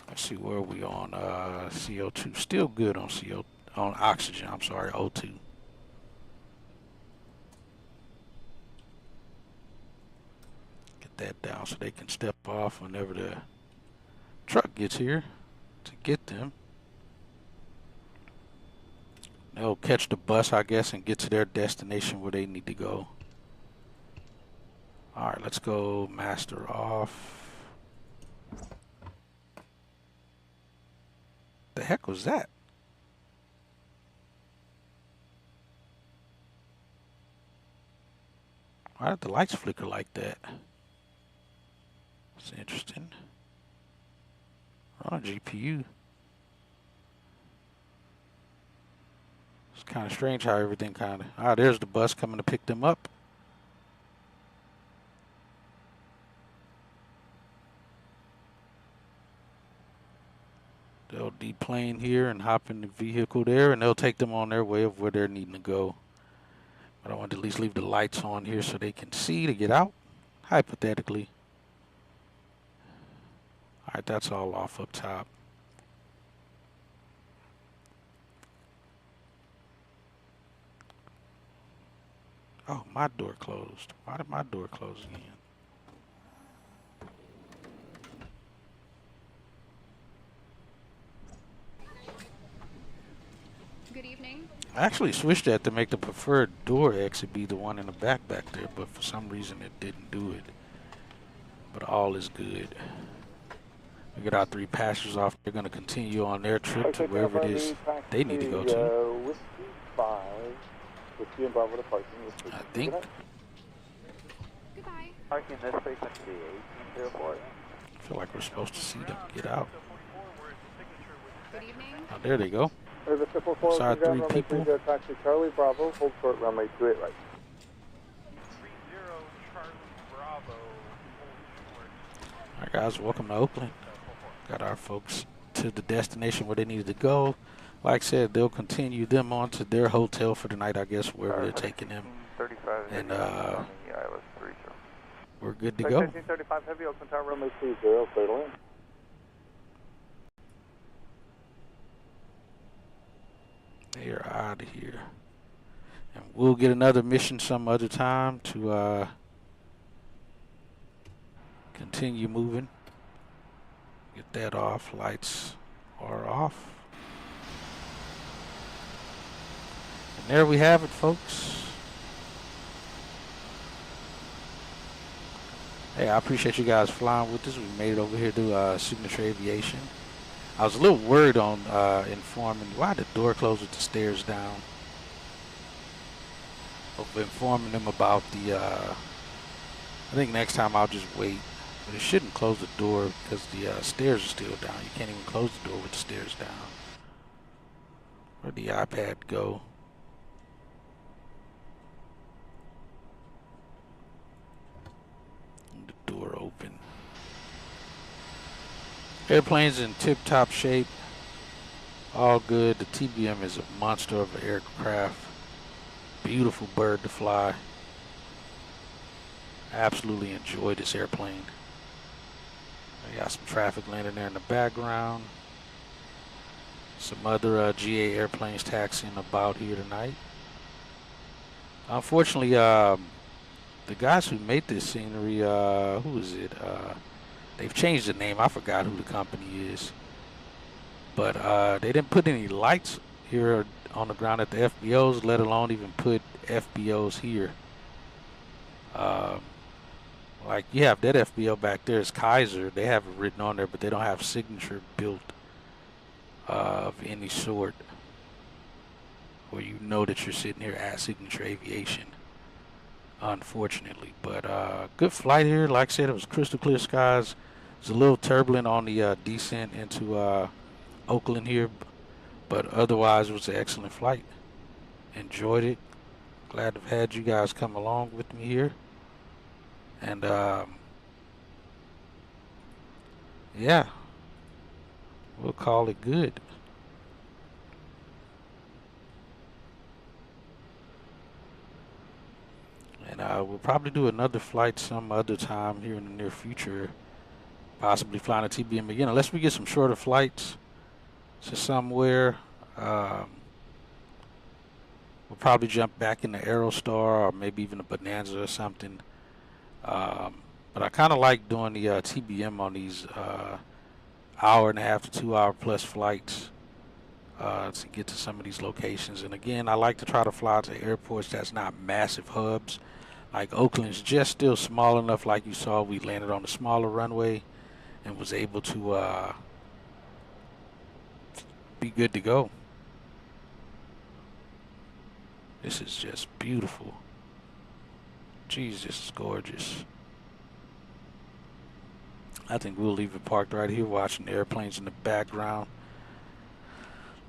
Let's see where we on CO2. Still good on on oxygen, I'm sorry, O2. That down so they can step off whenever the truck gets here to get them. They'll catch the bus, I guess, and get to their destination where they need to go. Alright, let's go master off. The heck was that? Why did the lights flicker like that? It's interesting. We're on a GPU. It's kind of strange how everything kind of... Ah, there's the bus coming to pick them up. They'll deplane here and hop in the vehicle there, and they'll take them on their way of where they're needing to go. But I want to at least leave the lights on here so they can see to get out, hypothetically. Alright, that's all off up top. Oh, my door closed. Why did my door close again? Good evening. I actually switched that to make the preferred door exit be the one in the back there, but for some reason it didn't do it. But all is good. We get our 3 passengers off. They're going to continue on their trip to wherever it is they need to go to. Whiskey 5, Whiskey and Bravo departing. I think. Goodbye. Parking this frequency 1804. I feel like we're supposed to see them get out. Good evening. Oh, there they go. There's a 444. Sorry, 3 people. Taxi Charlie Bravo, hold short runway 28 right. 30 Charlie Bravo, Alright guys, welcome to Oakland. Got our folks to the destination where they needed to go. Like I said, they'll continue them on to their hotel for the night, I guess, wherever they're taking them. 35 And ILS 3, we're good to go. 1335 Heavy, Oakland Tower, runway 20, clear to land. They are out of here. And we'll get another mission some other time to continue moving. Get that off. Lights are off. And there we have it, folks. Hey, I appreciate you guys flying with us. We made it over here to Signature Aviation. I was a little worried on informing, why the door closed with the stairs down? Of informing them about the, I think next time I'll just wait. But it shouldn't close the door because the stairs are still down. You can't even close the door with the stairs down. Where'd the iPad go? The door open. Airplane's in tip-top shape. All good. The TBM is a monster of an aircraft. Beautiful bird to fly. Absolutely enjoy this airplane. I got some traffic landing there in the background. Some other GA airplanes taxiing about here tonight. Unfortunately, the guys who made this scenery, who is it? They've changed the name. I forgot who the company is. But they didn't put any lights here on the ground at the FBOs, let alone even put FBOs here. Like you have that FBO back there, it's Kaiser. They have it written on there, but they don't have signature built of any sort, where you know that you're sitting here at Signature Aviation. Unfortunately, but good flight here. Like I said, it was crystal clear skies. It was a little turbulent on the descent into Oakland here, but otherwise it was an excellent flight. Enjoyed it. Glad to have had you guys come along with me here. And yeah, we'll call it good. And we'll probably do another flight some other time here in the near future. Possibly flying a TBM again, unless we get some shorter flights to somewhere. We'll probably jump back in the Aerostar or maybe even a Bonanza or something. But I kind of like doing the TBM on these hour and a half to 2 hour plus flights. to get to some of these locations. And again, I like to try to fly to airports that's not massive hubs. Like Oakland's just still small enough, like you saw, we landed on a smaller runway and was able to be good to go. This is just beautiful. Jeez, this is gorgeous. I think we'll leave it parked right here, watching the airplanes in the background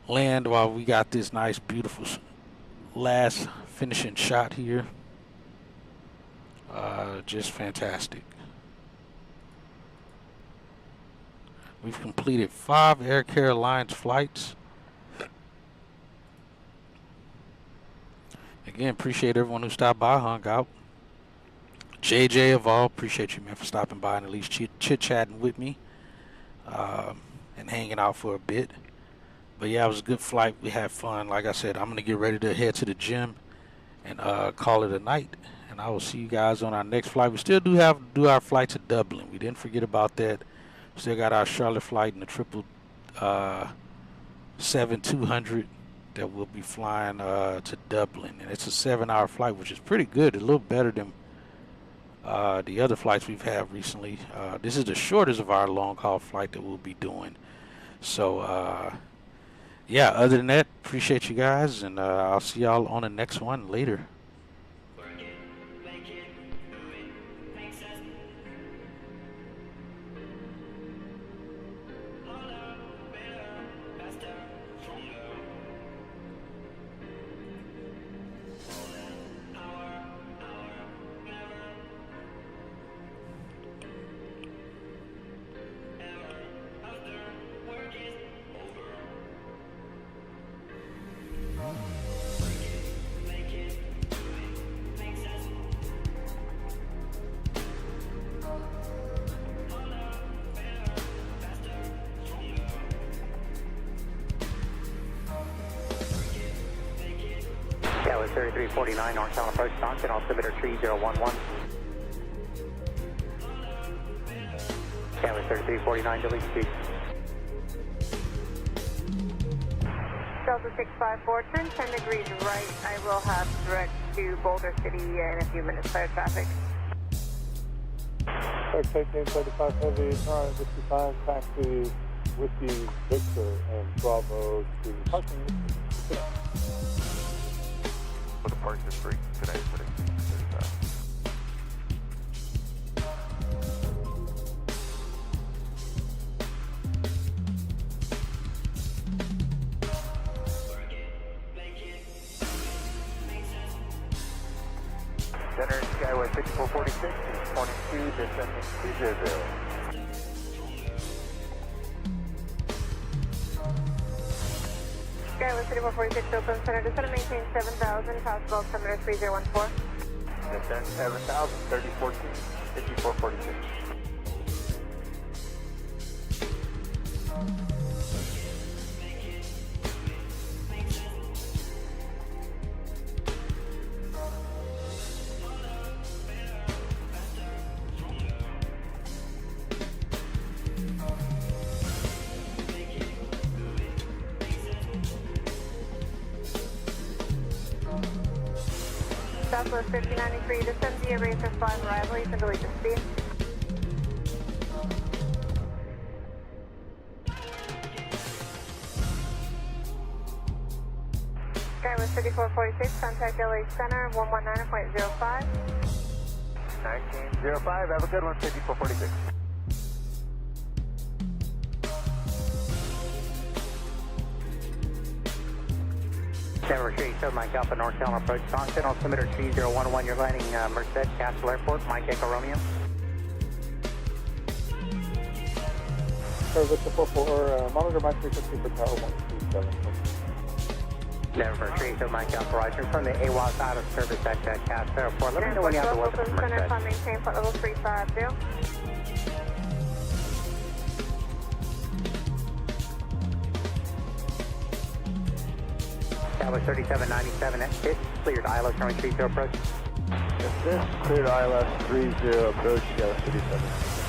land while we got this nice, beautiful last finishing shot here. Just fantastic. We've completed 5 Air Carolines flights. Again, appreciate everyone who stopped by, hung out. JJ of all, appreciate you, man, for stopping by and at least chit-chatting with me and hanging out for a bit. But yeah, it was a good flight. We had fun. Like I said, I'm going to get ready to head to the gym and call it a night. And I will see you guys on our next flight. We still do have to do our flight to Dublin. We didn't forget about that. Still got our Charlotte flight and the 777-200 that we'll be flying to Dublin. And it's a 7-hour flight, which is pretty good. A little better than the other flights we've had recently. This is the shortest of our long-haul flight that we'll be doing. So, yeah, other than that, appreciate you guys, and I'll see y'all on the next one later. Tower 3349, northbound approach, Stockton, altimeter 3011. Tower 3349, delete speed. Delta 654, turn 10 degrees right. I will have direct to Boulder City in a few minutes, clear traffic. Taking 35 heavy, 55, taxi, Whiskey, Victor, and Bravo to parking. For the park this week, today, today. Center Skyway 6446 is 22, descending 200. Skyway 6446, open center, descend and maintain 7,000, possible altimeter 3014. Descend 7,000, 3014, 5446. Southwest 5093, descend via Racer 5 arrival, you can delete the speed. Skywest 3446, contact LA Center, 119.05. 1905, have a good one, 5446. Tower 37, Mike Alpha, northbound approach, Stockton, altimeter 3011, you're landing Merced, Castle Airport, Mike Echo Romeo. Service 44, monitor my frequency for tower 127. Tower 37, Mike Alpha, Roger, from the AWAS out of service at Castle Airport. Let me know when you have the work for Center, Merced. climb maintain flight level 350. Tower 3797, it's cleared ILS runway 30 approach. Yes, sir. Cleared ILS 30 approach, Tower 37.